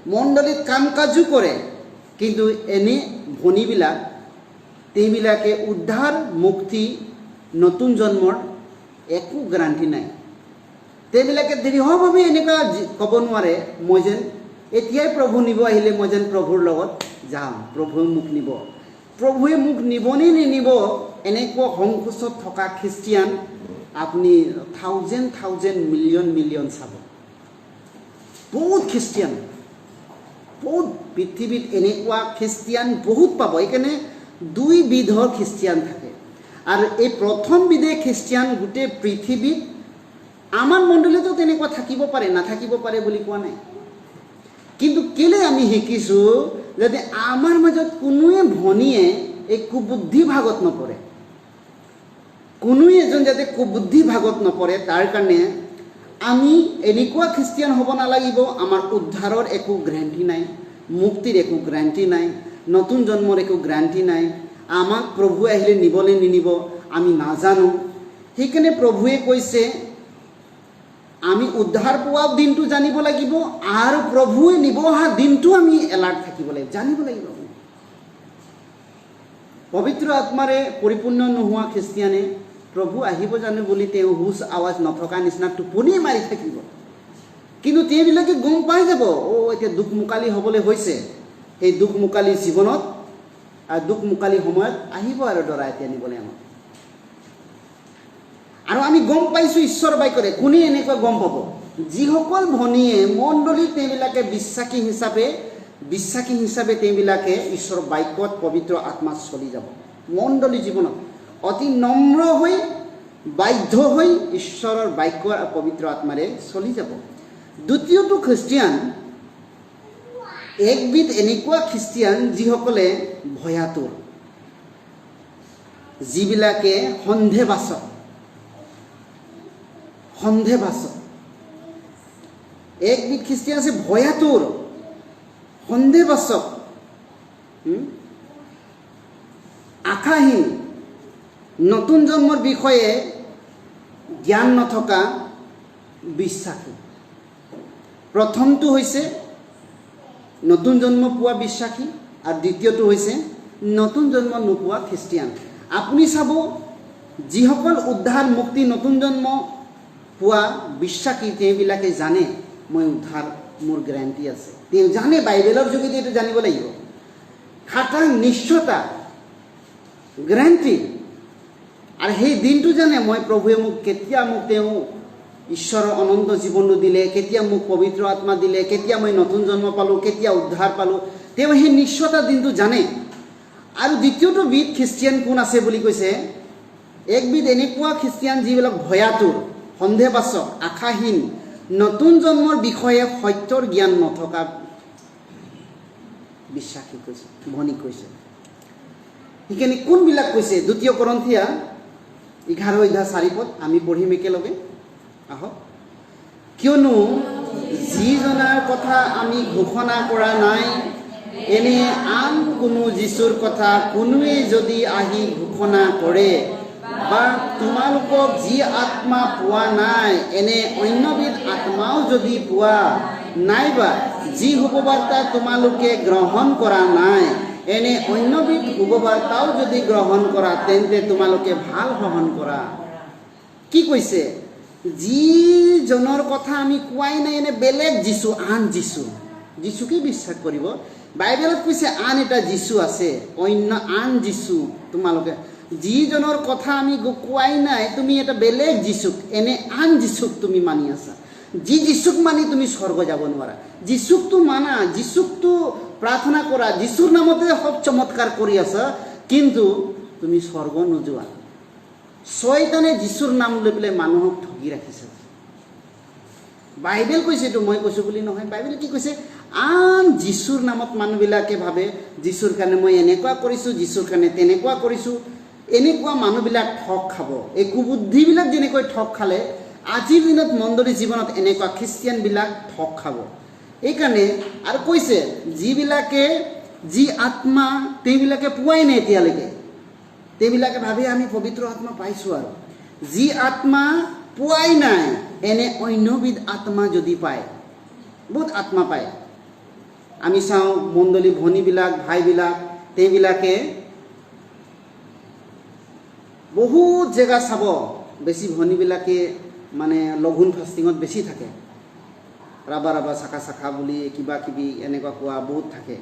মণ্ডলীত কাম কাজো কৰে কিন্তু এনে ভনীবিলাক তেওঁবিলাকে উদ্ধাৰ মুক্তি নতুন জন্মৰ একো গ্যাৰাণ্টি নাই তেওঁবিলাকে দৃঢ়ভাৱে এনেকুৱা ক'ব নোৱাৰে মই যেন এতিয়াই প্ৰভু নিব আহিলে মই যেন প্ৰভুৰ লগত যাম প্ৰভুৱে মোক নিবনে নিনিব এনেকুৱা সংকোচত থকা খ্ৰীষ্টিয়ান আপুনি থাউজেণ্ড মিলিয়ন চাব বহুত খ্ৰীষ্টিয়ান বহুত পৃথিৱীত এনেকুৱা খ্ৰীষ্টিয়ান বহুত পাব এইকাৰণে দুই বিধৰ খ্ৰীষ্টিয়ান থাকে আৰু এই প্ৰথম বিধে খ্ৰীষ্টিয়ান গোটেই পৃথিৱীত আমাৰ মণ্ডলীতো তেনেকুৱা থাকিব পাৰে নাথাকিব পাৰে বুলি কোৱা নাই কিন্তু কেলে আমি শিকিছোঁ যাতে আমাৰ মাজত কোনোৱে ভনীয়ে এই কুবুদ্ধি ভাগত নপৰে কোনোৱে এজন যাতে কুবুদ্ধি ভাগত নপৰে তাৰ কাৰণে আমি এনেকুৱা খ্ৰীষ্টিয়ান হ'ব নালাগিব আমাৰ উদ্ধাৰৰ একো গ্যাৰাণ্টি নাই মুক্তিৰ একো গ্যাৰাণ্টি নাই নতুন জন্মৰ একো গ্যাৰাণ্টি নাই আমাক প্ৰভুৱে আহিলে নিবলে নিনিব আমি নাজানো সেইকাৰণে প্ৰভুৱে কৈছে আমি উদ্ধাৰ পোৱা দিনটো জানিব লাগিব আৰু প্ৰভুৱে নিব অহা দিনটো আমি এলাৰ্ট থাকিব লাগিব জানিব লাগিব পবিত্ৰ আত্মাৰে পৰিপূৰ্ণ নোহোৱা খ্ৰীষ্টিয়ানে প্ৰভু আহিব জানো বুলি তেওঁ হুচ আৱাজ নথকা নিচিনা টোপনি মাৰি থাকিব কিন্তু তেওঁবিলাকে গম পাই যাব এতিয়া দুখ মুকালি হ'বলৈ হৈছে সেই দুখ মুকালি জীৱনত আৰু দুখ মুকালি সময়ত আহিব আৰু দৰা এতিয়া নিবলৈ আমাক আৰু আমি গম পাইছোঁ ঈশ্বৰ বাক্যৰে কোনে এনেকুৱা গম পাব যিসকল ভনীয়ে মণ্ডলীত তেওঁবিলাকে বিশ্বাসী হিচাপে তেওঁবিলাকে ঈশ্বৰৰ বাক্যত পবিত্ৰ আত্মাত চলি যাব মণ্ডলী জীৱনত অতি নম্ৰ হৈ বাধ্য হৈ ঈশ্বৰৰ বাক্য আৰু পবিত্ৰ আত্মাৰে চলি যাব দ্বিতীয়টো খ্ৰীষ্টিয়ান একবিধ এনেকুৱা খ্ৰীষ্টিয়ান যিসকলে ভয়াতুৰ যিবিলাকে সন্দেহবাচক একবিধ খ্ৰীষ্টিয়ান আছে ভয়াতুৰ সন্দেহবাচক আশাহীন নতুন জন্মৰ বিষয়ে জ্ঞান নথকা বিশ্বাসী প্ৰথমটো হৈছে নতুন জন্ম পোৱা বিশ্বাসী আৰু দ্বিতীয়টো হৈছে নতুন জন্ম নোপোৱা খ্ৰীষ্টিয়ান আপুনি চাব যিসকল উদ্ধাৰ মুক্তি নতুন জন্ম পোৱা বিশ্বাসী তেওঁবিলাকে জানে মই উদ্ধাৰ মোৰ গ্যাৰাণ্টি আছে। তেওঁ জানে, বাইবেলৰ যোগেদি এইটো জানিব লাগিব। খাটাং নিশ্চয়তা, গ্যাৰাণ্টি। আৰু সেই দিনটো জানে মই প্ৰভুৱে মোক কেতিয়া মোক তেওঁ ঈশ্বৰৰ অনন্ত জীৱনটো দিলে, কেতিয়া মোক পবিত্ৰ আত্মা দিলে, কেতিয়া মই নতুন জন্ম পালোঁ, কেতিয়া উদ্ধাৰ পালোঁ, তেওঁ সেই নিশ্চয়তা দিনটো জানে। আৰু দ্বিতীয়টো বিধ খ্ৰীষ্টিয়ান কোন আছে বুলি কৈছে, একবিধ এনেকুৱা খ্ৰীষ্টিয়ান যিবিলাক ভয়াতুৰ, সন্দেহবাচক, আশাহীন, নতুন জন্মৰ বিষয়ে সত্যৰ জ্ঞান নথকা বিশ্বাসী কৈছে, ভনিক কৈছে। সেইখিনি কোনবিলাক কৈছে? 2 কৰিন্থিয়া 11:4 আমি পঢ়িম একেলগে, আহক। কিয়নো যিজনাৰ কথা আমি ঘোষণা কৰা নাই, এনে আন কোনো যীশুৰ কথা কোনোৱে যদি আহি ঘোষণা কৰে, বা তোমালোকক যি আত্মা পোৱা নাই, এনে অন্যবিধ আত্মাও যদি পোৱা, নাইবা যি শুভবাৰ্তা তোমালোকে গ্ৰহণ কৰা নাই, এনে অন্যবিধ শুভবাৰ্তাও যদি গ্ৰহণ কৰা, তেন্তে তোমালোকে ভাল গ্ৰহণ কৰা। কি কৈছে? যিজনৰ কথা আমি কোৱাই নাই, এনে বেলেগ যীশু, আন যীশু, যীশুকে বিশ্বাস কৰিব। বাইবেলত কৈছে আন এটা যীশু আছে, অন্য আন যীশু। তোমালোকে যিজনৰ কথা আমি কোৱাই নাই, তুমি এটা বেলেগ যীশুক, এনে আন যীশুক তুমি মানি আছা। যি যীশুক মানি তুমি স্বৰ্গ যাব নোৱাৰা। যীশুকটো মানা, যীশুকটো প্ৰাৰ্থনা কৰা, যীশুৰ নামতে সব চমৎকাৰ কৰি আছা, কিন্তু তুমি স্বৰ্গ নোযোৱা। শয়তানে যীশুৰ নাম লৈ পেলাই মানুহক ঠগি ৰাখিছে। বাইবেল কৈছে, এইটো মই কৈছোঁ বুলি নহয়। বাইবেল কি কৈছে? আন যীশুৰ নামত মানুহবিলাকে ভাবে যীশুৰ কাৰণে মই এনেকুৱা কৰিছোঁ, যীশুৰ কাৰণে তেনেকুৱা কৰিছোঁ। এনেকুৱা মানুহবিলাক ঠগ খাব। এই কুবুদ্ধিবিলাক যেনেকৈ ঠগ খালে, আজিৰ দিনত মণ্ডলী জীৱনত এনেকুৱা খ্ৰীষ্টিয়ানবিলাক ঠগ খাব। এইকাৰণে আৰু কৈছে যিবিলাকে যি আত্মা তেওঁবিলাকে পোৱাই নাই এতিয়ালৈকে, তেওঁবিলাকে ভাবে আমি পবিত্ৰ আত্মা পাইছোঁ। আৰু যি আত্মা পোৱাই নাই, এনে অন্যবিধ আত্মা যদি পায়, বহুত আত্মা পায়। আমি চাওঁ মণ্ডলী ভনীবিলাক, ভাইবিলাক, তেওঁবিলাকে বহুত জেগা চাব। বেছি ভনীবিলাকে মানে লঘোণ ফাষ্টিঙত বেছি থাকে। ৰাবা ৰাবা চাকা চাকা বুলি কিবা কিবি এনেকুৱা কোৱা বহুত থাকে।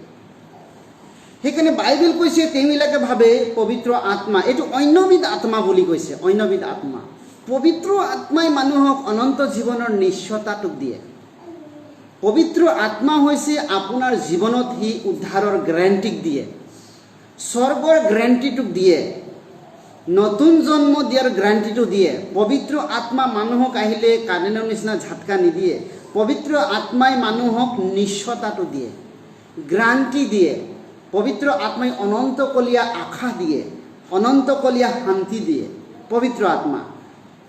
সেইকাৰণে বাইবেল কৈছে তেওঁবিলাকে ভাবে পবিত্ৰ আত্মা, এইটো অন্যবিধ আত্মা বুলি কৈছে। অন্যবিধ আত্মা, পবিত্ৰ আত্মাই মানুহক অনন্ত জীৱনৰ নিশ্চয়তাটোক দিয়ে। পবিত্ৰ আত্মা হৈছে আপোনাৰ জীৱনত সি উদ্ধাৰৰ গ্যাৰাণ্টিক দিয়ে, স্বৰ্গৰ গ্যাৰাণ্টিটোক দিয়ে, নতুন জন্ম দিয়াৰ গ্যাৰাণ্টিটো দিয়ে। পবিত্ৰ আত্মা মানুহক আহিলে কাৰেণ্টৰ নিচিনা ঝাটকা নিদিয়ে। পবিত্ৰ আত্মাই মানুহক নিশ্চয়তাটো দিয়ে, গ্যাৰাণ্টি দিয়ে। পবিত্ৰ আত্মাই অনন্তকলীয়া আশা দিয়ে, অনন্তকলীয়া শান্তি দিয়ে। পবিত্ৰ আত্মা,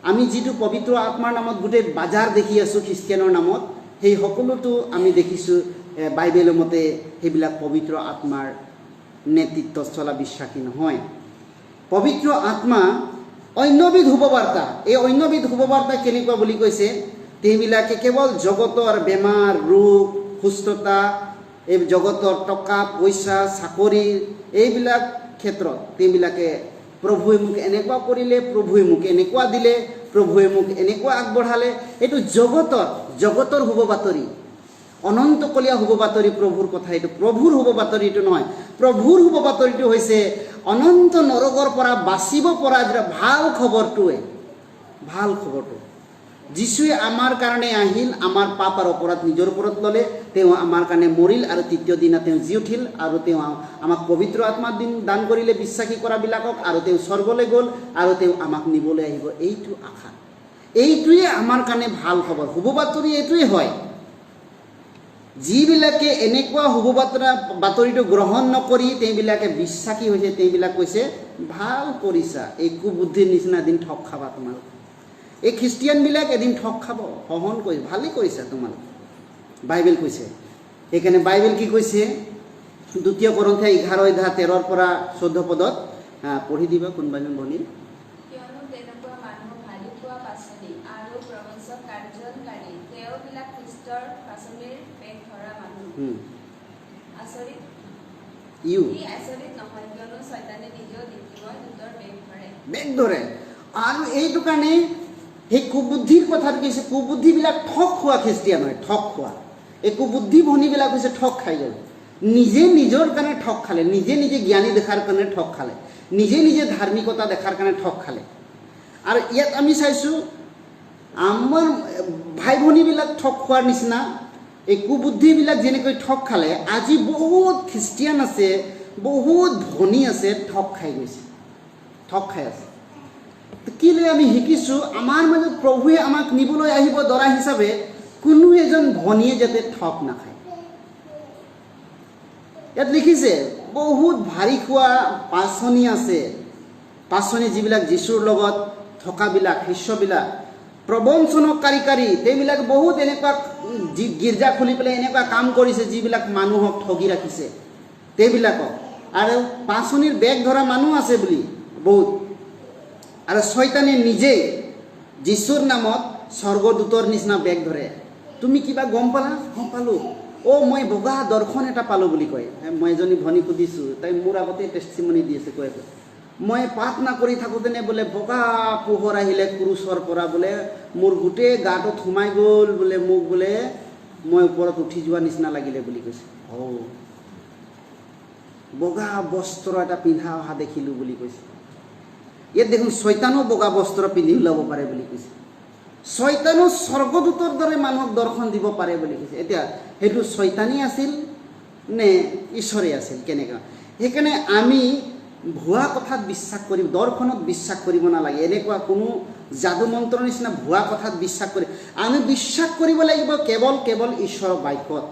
আমি যিটো পবিত্ৰ আত্মাৰ নামত গোটেই বাজাৰ দেখি আছোঁ খ্ৰীষ্টিয়ানৰ নামত, সেই সকলোটো আমি দেখিছোঁ বাইবেলৰ মতে সেইবিলাক পবিত্ৰ আত্মাৰ নেতৃত্বত চলা বিশ্বাসী নহয়। পবিত্ৰ আত্মা অন্যবিধ শুভবাৰ্তা। এই অন্যবিধ শুভবাৰ্তা কেনেকুৱা বুলি কৈছে? তেওঁবিলাকে কেৱল জগতৰ বেমাৰ, ৰোগ, সুস্থতা, এই জগতৰ টকা পইচা, চাকৰি, এইবিলাক ক্ষেত্ৰত তেওঁবিলাকে প্ৰভুৱে মোক এনেকুৱা কৰিলে, প্ৰভুৱে মোক এনেকুৱা দিলে, প্ৰভুৱে মোক এনেকুৱা আগবঢ়ালে, এইটো জগতৰ শুভ বাতৰি, অনন্তকলীয়া শুভ বাতৰি প্ৰভুৰ কথা। এইটো প্ৰভুৰ শুভ বাতৰিটো নহয়। প্ৰভুৰ শুভ বাতৰিটো হৈছে অনন্ত নৰকৰ পৰা বাচিব পৰা ভাল খবৰটোৱে, ভাল খবৰটো। যীশুৱে আমাৰ কাৰণে আহিল, আমাৰ পাপ আৰু অপৰাধ নিজৰ ওপৰত ল'লে, তেওঁ আমাৰ কাৰণে মৰিল আৰু তৃতীয় দিনা তেওঁ জি উঠিল, আৰু তেওঁ আমাক পবিত্ৰ আত্মা দান কৰিলে বিশ্বাসী কৰাবিলাকক, আৰু তেওঁ স্বৰ্গলৈ গ'ল, আৰু তেওঁ আমাক নিবলৈ আহিব। এইটো আশা, এইটোৱে আমাৰ কাৰণে ভাল খবৰ। শুভ বাতৰি এইটোৱে হয়। যিবিলাকে এনেকুৱা শুভ বাতৰিটো গ্ৰহণ নকৰি তেওঁবিলাকে বিশ্বাসী হৈছে, তেওঁবিলাক কৈছে ভাল কৰিছা, এই কুবুদ্ধিৰ নিচিনা এদিন ঠগ খাবা তোমালোক। এই খ্ৰীষ্টিয়ানবিলাক এদিন ঠগ খাব, সহন কৰি ভালেই কৰিছা তোমালোক, বাইবেল কৈছে। সেইকাৰণে বাইবেল কি কৈছে? 2 কৰিন্থিয়া 11:13-14 পঢ়ি দিবা কোনোবাজন ভনী। কিয়নো তেনেকুৱা মানুহ ভালি পোৱা পাচলি আৰু প্ৰবঞ্চক কাৰ্যকাৰী, তেওঁবিলাক খ্ৰীষ্টৰ পাচলিৰ পেট ধৰা মানুহ। আচৰিত নহয়, কিয়নো শয়তানে নিজেও দেখিব দূতৰ বেগ ধৰে। আৰু এইটো কাৰণে সেই কুবুদ্ধিৰ কথাটো কৈছে, কুবুদ্ধিবিলাক ঠগ খোৱা খ্ৰীষ্টিয়ান হয়, ঠগ খোৱা। এই কুবুদ্ধি ভনীবিলাক হৈছে ঠগ খাই গ'ল। নিজে নিজৰ কাৰণে ঠগ খালে, নিজে নিজে জ্ঞানী দেখাৰ কাৰণে ঠগ খালে, নিজে নিজে ধাৰ্মিকতা দেখাৰ কাৰণে ঠগ খালে। আৰু ইয়াত আমি চাইছোঁ আমাৰ ভাই ভনীবিলাক ঠগ খোৱাৰ নিচিনা এই কুবুদ্ধিবিলাক যেনেকৈ ঠগ খালে, আজি বহুত খ্ৰীষ্টিয়ান আছে, বহুত ধনী আছে, ঠগ খাই গৈছে, ঠগ খাই আছে। কেলে আমি শিকিছোঁ আমাৰ মাজত প্ৰভুৱে আমাক নিবলৈ আহিব দৰা হিচাপে, কোনো এজন ধনীয়ে যাতে ঠগ নাখায়। ইয়াত লিখিছে বহুত ভাৰী খোৱা পাচনি আছে, পাচনি যিবিলাক যীশুৰ লগত থকাবিলাক শিষ্যবিলাক, প্ৰবঞ্চনকাৰী তেওঁবিলাক বহুত এনেকুৱা গীৰ্জা খুলি পেলাই এনেকুৱা কাম কৰিছে যিবিলাক মানুহক ঠগি ৰাখিছে তেওঁবিলাকক। আৰু পাচনিৰ বেগ ধৰা মানুহ আছে বুলি বহুত। আৰু শয়তানে নিজেই যীশুৰ নামত স্বৰ্গদূতৰ নিচিনা বেগ ধৰে। তুমি কিবা গম পালা? গম পালোঁ। মই বগা দৰ্শন এটা পালোঁ বুলি কয়। মই এজনী ভনী সুধিছোঁ, তাই মোৰ আগতে টেষ্টিমনি দি আছে, কৈ মই প্ৰাৰ্থনা কৰি থাকোঁতেনে বোলে বগা পোহৰ আহিলে ক্ৰুচৰ পৰা, বোলে মোৰ গোটেই গাটোত সোমাই গ'ল, বোলে মোক বোলে মই ওপৰত উঠি যোৱা নিচিনা লাগিলে বুলি কৈছে। বগা বস্ত্ৰ এটা পিন্ধা অহা দেখিলোঁ বুলি কৈছে। ইয়াত দেখোন শয়তানো বগা বস্ত্ৰ পিন্ধি ওলাব পাৰে বুলি কৈছে। শয়তানো স্বৰ্গদূতৰ দৰে মানুহক দৰ্শন দিব পাৰে বুলি কৈছে। এতিয়া সেইটো শয়তানী আছিল নে ঈশ্বৰে আছিল, কেনেকুৱা? সেইকাৰণে আমি ভুৱা কথাত বিশ্বাস কৰিব, দৰ্শনত বিশ্বাস কৰিব নালাগে। এনেকুৱা কোনো যাদু মন্ত্ৰৰ নিচিনা ভুৱা কথাত বিশ্বাস কৰি আমি বিশ্বাস কৰিব লাগিব কেৱল ঈশ্বৰৰ বাক্যত।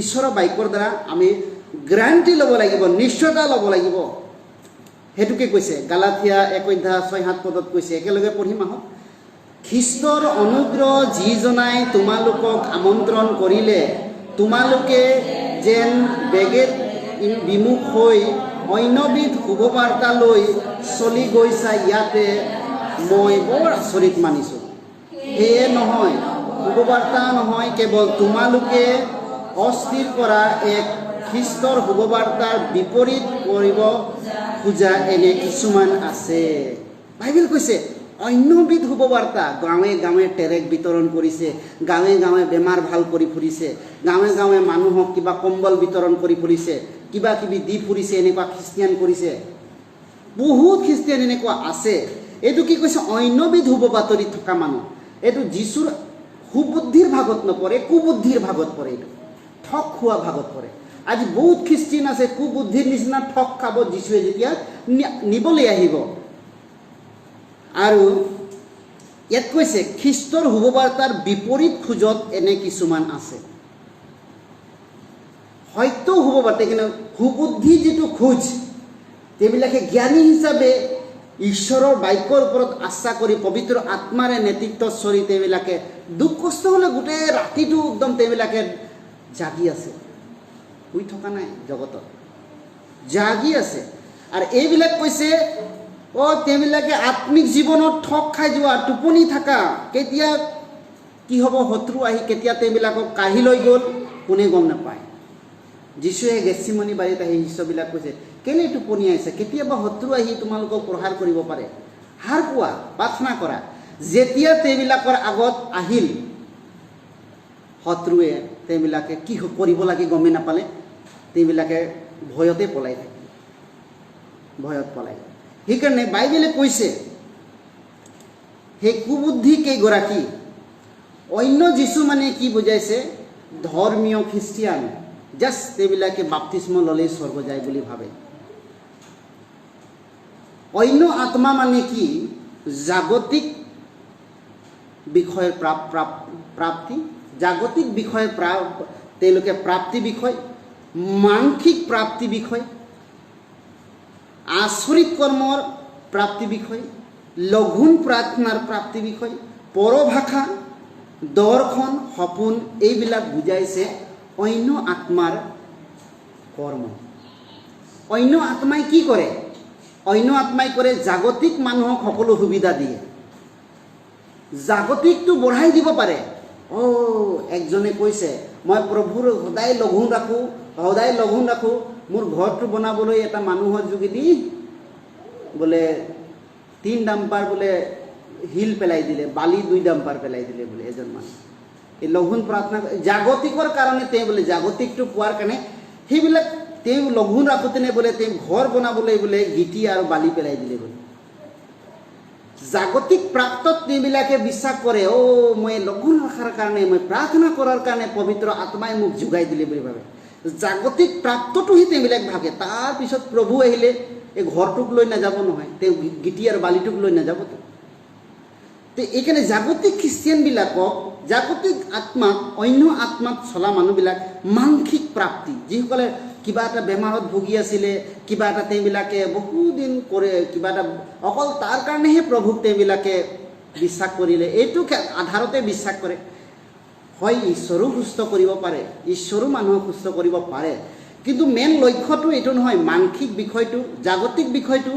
ঈশ্বৰৰ বাক্যৰ দ্বাৰা আমি গ্যাৰাণ্টি ল'ব লাগিব, নিশ্চয়তা ল'ব লাগিব। সেইটোকে কৈছে গালাথিয়া 1:6-7 কৈছে, একেলগে পঢ়িম আহক। খ্ৰীষ্টৰ অনুগ্ৰহ যিজনাই তোমালোকক আমন্ত্ৰণ কৰিলে, তোমালোকে যেন বেগেত বিমুখ হৈ অন্যবিধ শুভবাৰ্তা লৈ চলি গৈছা, ইয়াতে মই বৰ আচৰিত মানিছোঁ। সেয়ে নহয়, শুভবাৰ্তা নহয়, কেৱল তোমালোকে অস্থিৰ কৰা এক খ্ৰীষ্টৰ শুভবাৰ্তাৰ বিপৰীত কৰিব খোজা এনে কিছুমান আছে। বাইবেল কৈছে অন্যবিধ শুভবাৰ্তা। গাঁৱে গাঁৱে টেৰেক বিতৰণ কৰিছে, গাঁৱে গাঁৱে বেমাৰ ভাল কৰি ফুৰিছে, গাঁৱে গাঁৱে মানুহক কিবা কম্বল বিতৰণ কৰি ফুৰিছে, কিবা কিবি দি ফুৰিছে, এনেকুৱা খ্ৰীষ্টিয়ান কৰিছে। বহুত খ্ৰীষ্টিয়ান এনেকুৱা আছে। এইটো কি কৈছে? অন্যবিধ শুভ বাতৰি থকা মানুহ। এইটো যীশুৰ সুবুদ্ধিৰ ভাগত নপৰে, কুবুদ্ধিৰ ভাগত পৰে, এইটো ঠগ খোৱা ভাগত পৰে। আজি বহুত খ্ৰীষ্টিয়ান আছে কুবুদ্ধিৰ নিচিনা ঠগ খাব যীশুৱে যেতিয়া নিবলৈ আহিব। আৰু ইয়াত কৈছে খ্ৰীষ্টৰ শুভবাৰ্তাৰ বিপৰীত খোজত এনে কিছুমান আছে। হয়তো শুভবাৰ্তা, কিন্তু সুবুদ্ধি যিটো খোজ, তেওঁবিলাকে জ্ঞানী হিচাপে ঈশ্বৰৰ বাক্যৰ ওপৰত আস্থা কৰি পবিত্ৰ আত্মাৰে নেতৃত্বত চলি তেওঁবিলাকে দুখ কষ্ট হ'লে গোটেই ৰাতিটো একদম তেওঁবিলাকে জাগি আছে, শুই থকা নাই, জগতত জাগি আছে। আৰু এইবিলাক কৈছে তেওঁবিলাকে আত্মিক জীৱনত ঠগ খাই যোৱা, টোপনি থকা, কেতিয়া কি হ'ব, শত্ৰু আহি কেতিয়া তেওঁবিলাকক কাঢ়ি লৈ গ'ল কোনে গম নাপায়। যীশুৱে গেছিমনি বাৰীত আহি শিষ্যবিলাক কৈছে কেলে টোপনি আহিছে, কেতিয়াবা শত্ৰু আহি তোমালোকক প্ৰহাৰ কৰিব পাৰে, হাৰ পোৱা, প্ৰাৰ্থনা কৰা। যেতিয়া তেওঁবিলাকৰ আগত আহিল শত্ৰুৱে, তেওঁবিলাকে কি কৰিব লাগে গমেই নাপালে, তেওঁবিলাকে ভয়তে পলাই থাকে, ভয়ত পলাই। সেইকাৰণে বাইবেলে কৈছে সেই কুবুদ্ধি কেইগৰাকী, অন্য যীশু মানে কি বুজাইছে? ধৰ্মীয় খ্ৰীষ্টিয়ান, জাষ্ট তেওঁবিলাকে বাপ্তিস্ম ল'লেই স্বৰ্গ যায় বুলি ভাবে। অন্য আত্মা মানে কি? জাগতিক বিষয়ৰ প্ৰাপ্তি, জাগতিক বিষয়ৰ তেওঁলোকে প্ৰাপ্তি বিষয়, মানসিক প্ৰাপ্তি বিষয়, আচৰিত কৰ্মৰ প্ৰাপ্তি বিষয়, লঘুণ প্ৰাৰ্থনাৰ প্ৰাপ্তি বিষয়, পৰভাষা, দৰ্শন, সপোন, এইবিলাক বুজাইছে অন্য আত্মাৰ কৰ্ম। অন্য আত্মাই কি কৰে? অন্য আত্মাই কৰে জাগতিক মানুহক সকলো সুবিধা দিয়ে, জাগতিকটো বঢ়াই দিব পাৰে। একজনে কৈছে মই প্ৰভুৰ সদায় লঘোণ ৰাখোঁ, মোৰ ঘৰটো বনাবলৈ এটা মানুহৰ যোগেদি বোলে 3 ডাম্পাৰ বোলে শিল পেলাই দিলে, বালি 2 ডাম্পাৰ পেলাই দিলে বোলে এজন মানুহ। এই লঘোণ প্ৰাৰ্থনা জাগতিকৰ কাৰণে তেওঁ বোলে জাগতিকটো পোৱাৰ কাৰণে সেইবিলাক তেওঁ লঘোণ ৰাখোঁতেনে বোলে তেওঁ ঘৰ বনাবলৈ বোলে গিটি আৰু বালি পেলাই দিলে বোলে। জাগতিক প্ৰাপ্তত তেওঁবিলাকে বিশ্বাস কৰে, মই লঘোণ ৰখাৰ কাৰণে, মই প্ৰাৰ্থনা কৰাৰ কাৰণে পবিত্ৰ আত্মাই মোক যোগাই দিলে বুলি ভাবে। জাগতিক প্ৰাপ্তটোহে তেওঁবিলাক ভাবে। তাৰপিছত প্ৰভু আহিলে এই ঘৰটোক লৈ নাযাব নহয়, তেওঁ গিটি আৰু বালিটোক লৈ নাযাবতো। তো এইকাৰণে জাগতিক খ্ৰীষ্টিয়ানবিলাকক, জাগতিক আত্মাক, অন্য আত্মাত চলা মানুহবিলাক মানসিক প্ৰাপ্তি, যিসকলে কিবা এটা বেমাৰত ভুগি আছিলে, কিবা এটা তেওঁবিলাকে বহুদিন কৰে, কিবা এটা অকল তাৰ কাৰণেহে প্ৰভুক তেওঁবিলাকে বিশ্বাস কৰিলে, এইটো আধাৰতে বিশ্বাস কৰে। হয়, ঈশ্বৰো সুস্থ কৰিব পাৰে, ঈশ্বৰো মানুহক সুস্থ কৰিব পাৰে, কিন্তু মেইন লক্ষ্যটো এইটো নহয়। মানসিক বিষয়টো, জাগতিক বিষয়টো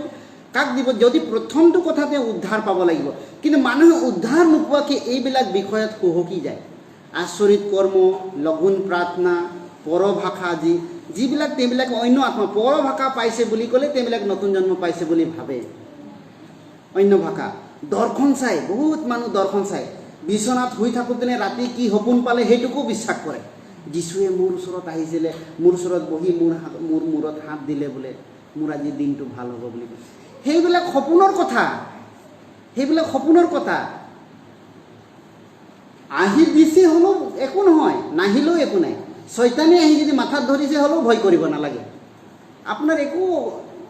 কাক দিব? যদি প্ৰথমটো কথা তেওঁ উদ্ধাৰ পাব লাগিব, কিন্তু মানুহে উদ্ধাৰ নোপোৱাকৈ এইবিলাক বিষয়ত সুহকি যায়। আচৰিত কৰ্ম, লঘোণ প্ৰাৰ্থনা, পৰভাষা, যিবিলাক তেওঁবিলাক অন্য আত্মা, পৰভাষা পাইছে বুলি ক'লে তেওঁবিলাক নতুন জন্ম পাইছে বুলি ভাবে। অন্য ভাষা, দৰ্শন চাই, বহুত মানুহ দৰ্শন চাই, বিচনাত শুই থাকোঁতেনে ৰাতি কি সপোন পালে সেইটোকো বিশ্বাস কৰে। যীশুৱে মোৰ ওচৰত আহিছিলে, মোৰ ওচৰত বহি মোৰ মূৰত হাত দিলে বোলে, মোৰ আজি দিনটো ভাল হ'ব বুলি কৈছে। সেইবিলাক সপোনৰ কথা, সেইবিলাক সপোনৰ কথা। আহি দিছে হ'লেও একো নহয়, নাহিলেও একো নাই। শয়তানে আহি যদি মাথাত ধৰিছে হ'লেও ভয় কৰিব নালাগে, আপোনাৰ একো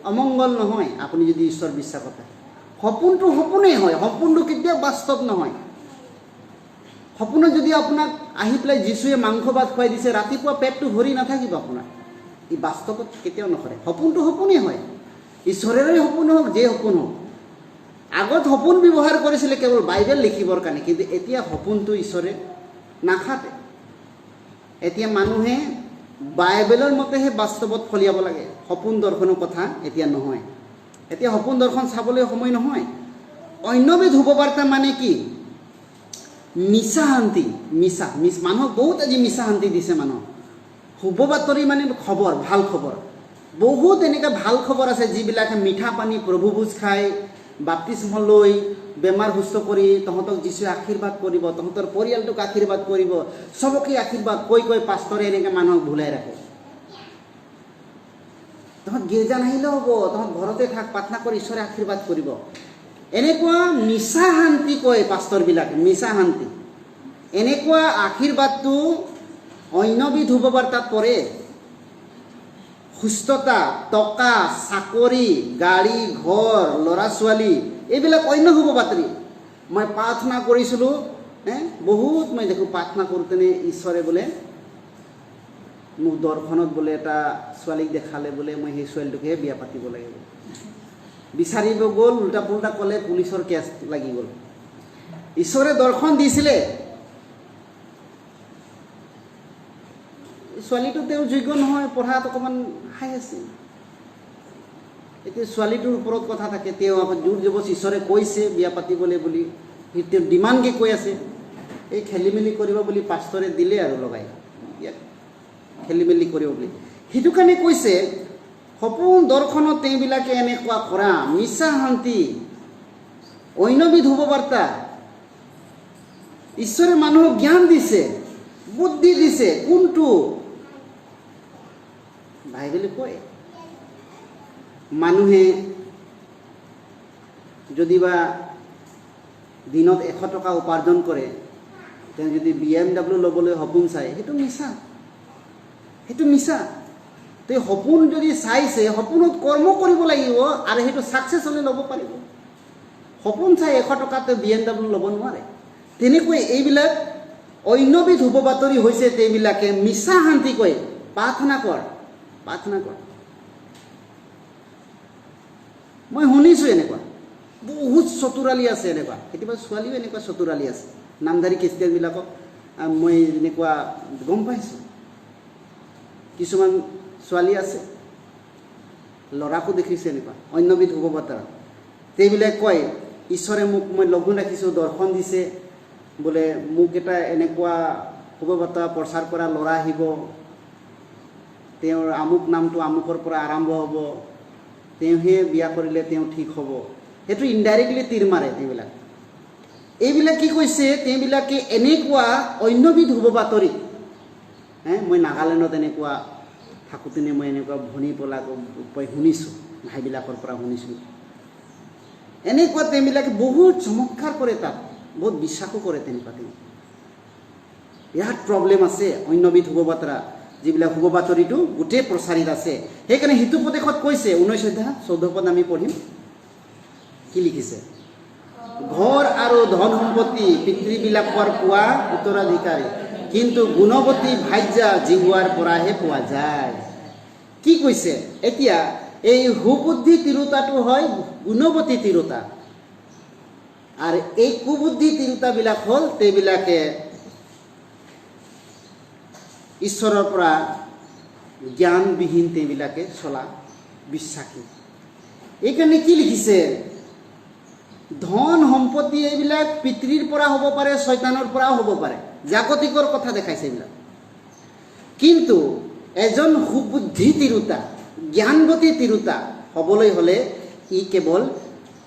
অমংগল নহয় আপুনি যদি ঈশ্বৰ বিশ্বাসত থাকে। সপোনটো সপোনেই হয়, সপোনটো কেতিয়াও বাস্তৱ নহয়। সপোনত যদি আপোনাক আহি পেলাই যীশুৱে মাংস ভাত খুৱাই দিছে, ৰাতিপুৱা পেটটো ভৰি নাথাকিব আপোনাৰ, ই বাস্তৱত কেতিয়াও নকৰে। সপোনটো সপোনেই হয়, ঈশ্বৰেৰে সপোন হওক, যে সপোন হওক। আগত সপোন ব্যৱহাৰ কৰিছিলে কেৱল বাইবেল লিখিবৰ কাৰণে, কিন্তু এতিয়া সপোনটো ঈশ্বৰে নাখাতে। এতিয়া মানুহে বাইবেলৰ মতেহে বাস্তৱত ফলিয়াব লাগে। সপোন দৰ্শনৰ কথা এতিয়া নহয়, এতিয়া সপোন দৰ্শন চাবলৈ সময় নহয়। অন্যবিধ শুভবাৰ্তা মানে কি? মিছা শান্তি, মানুহক বহুত আজি মিছা শান্তি দিছে মানুহক। শুভ বাতৰি মানে খবৰ, ভাল খবৰ। বহুত এনেকুৱা ভাল খবৰ আছে যিবিলাকে মিঠা পানী প্ৰভু ভোজ খায়, বাপ্তিস্ম লৈ বেমাৰ সুস্থ কৰি তহঁতক যীশুৱে আশীৰ্বাদ কৰিব, তহঁতৰ পৰিয়ালটোক আশীৰ্বাদ কৰিব, চবকে আশীৰ্বাদ কৈ পাষ্টৰে এনেকৈ মানুহক ভুলাই ৰাখে। তহঁত গীৰ্জা নাহিলেও হ'ব, তহঁত ঘৰতে থাক, প্ৰাৰ্থনা কৰি ঈশ্বৰে আশীৰ্বাদ কৰিব। এনেকুৱা মিছা শান্তি কয় পাষ্টৰবিলাকে, মিছা শান্তি। এনেকুৱা আশীৰ্বাদটো অন্যবিধ শুভবাৰ্তাত পৰে। সুস্থতা, টকা, চাকৰি, গাড়ী, ঘৰ, ল'ৰা ছোৱালী, এইবিলাক অন্য শুভ বাতৰি। মই প্ৰাৰ্থনা কৰিছিলোঁ, বহুত মই দেখোঁ প্ৰাৰ্থনা কৰোঁতেনে ঈশ্বৰে বোলে মোক দৰ্শনত বোলে এটা ছোৱালীক দেখালে বোলে, মই সেই ছোৱালীটোকহে বিয়া পাতিব লাগিব। বিচাৰিব গ'ল, উল্টা পুল্টা ক'লে, পুলিচৰ কেছ লাগি গ'ল। ঈশ্বৰে দৰ্শন দিছিলে, ছোৱালীটো তেওঁ যোগ্য নহয়, পঢ়াত অকণমান হাই আছে। এতিয়া ছোৱালীটোৰ ওপৰত কথা থাকে, তেওঁ আকৌ জোৰ জবৰদস্তি ঈশ্বৰে কৈছে বিয়া পাতিবলৈ বুলি, তেওঁ ডিমাণ্ডকে কৈ আছে। এই খেলি মেলি কৰিব বুলি পাষ্টৰে দিলে আৰু লগাই, ইয়াক খেলি মেলি কৰিব বুলি। সেইটো কাৰণে কৈছে সপোন দৰ্শনত তেওঁবিলাকে এনেকুৱা কৰা, মিছা শান্তি, অন্যবিধ শুভবাৰ্তা। ঈশ্বৰে মানুহক জ্ঞান দিছে, বুদ্ধি দিছে, কোনটো বাইবেলে কয়। মানুহে যদিবা দিনত 100 টকা উপাৰ্জন কৰে, তেওঁ যদি BMW ল'বলৈ সপোন চায়, সেইটো মিছা, সেইটো মিছা। তেওঁ সপোন যদি চাইছে, সপোনত কৰ্ম কৰিব লাগিব আৰু সেইটো ছাকচেছ হ'লে ল'ব পাৰিব। সপোন চাই 100 টকাতে BMW ল'ব নোৱাৰে। তেনেকৈ এইবিলাক অন্যবিধ শুভ বাতৰি হৈছে, তেওঁবিলাকে মিছা শান্তি কয়। প্ৰাৰ্থনা কৰ, প্ৰাৰ্থনা কৰ। মই শুনিছোঁ এনেকুৱা বহুত চতুৰালি আছে, এনেকুৱা কেতিয়াবা ছোৱালীও এনেকুৱা চতুৰালি আছে। নামধাৰী খ্ৰীষ্টিয়ানবিলাকক মই এনেকুৱা গম পাইছোঁ। কিছুমান ছোৱালী আছে, ল'ৰাকো দেখিছোঁ এনেকুৱা অন্যবিধ শুভবাৰ্তা। তেওঁবিলাক কয় ঈশ্বৰে মোক, মই লঘোণ ৰাখিছোঁ, দৰ্শন দিছে বোলে, মোক এটা এনেকুৱা শুভবাৰ্তা প্ৰচাৰ কৰা ল'ৰা আহিব, তেওঁৰ আমুক নামটো আমুকৰ পৰা আৰম্ভ হ'ব, তেওঁহে বিয়া কৰিলে তেওঁ ঠিক হ'ব। সেইটো ইনডাইৰেক্টলি তীৰ মাৰে তেওঁবিলাক। এইবিলাক কি কৈছে তেওঁবিলাকে এনেকুৱা অন্যবিধ হ'ব বাতৰি মই নাগালেণ্ডত এনেকুৱা থাকোঁতেনে মই এনেকুৱা ভনী পলাক শুনিছোঁ ভাইবিলাকৰ পৰা শুনিছোঁ এনেকুৱা তেওঁবিলাকে বহুত চমৎকাৰ কৰে তাত বহুত বিশ্বাসো কৰে তেনেকুৱা ইয়াত প্ৰব্লেম আছে অন্যবিধ শুভ বাতৰা যিবিলাক শুভ বাতৰিটো গোটেই প্ৰচাৰিত আছে সেইকাৰণে হিতু প্ৰদেশত কৈছে 19 অধ্যায় 14 পদ আমি পঢ়িম কি লিখিছে ঘৰ আৰু ধন সম্পত্তি পিতৃবিলাকৰ পোৱা উত্তৰাধিকাৰী কিন্তু গুণৱতী ভাৰ্যা জিহুৱাৰ পৰাহে পোৱা যায় কি কৈছে এতিয়া এই সুবুদ্ধি তিৰোতাটো হয় গুণৱতী তিৰোতা আৰু এই কুবুদ্ধি তিৰোতাবিলাক হ'ল তেওঁবিলাকে ঈশ্বৰৰ পৰা জ্ঞানবিহীন তেওঁবিলাকে চলা বিশ্বাসী এইকাৰণে কি লিখিছে ধন সম্পত্তি এইবিলাক পিতৃৰ পৰা হ'ব পাৰে শয়তানৰ পৰাও হ'ব পাৰে জাগতিকৰ কথা দেখাইছে এইবিলাক কিন্তু এজন সুবুদ্ধি তিৰোতা জ্ঞানৱতী তিৰোতা হ'বলৈ হ'লে ই কেৱল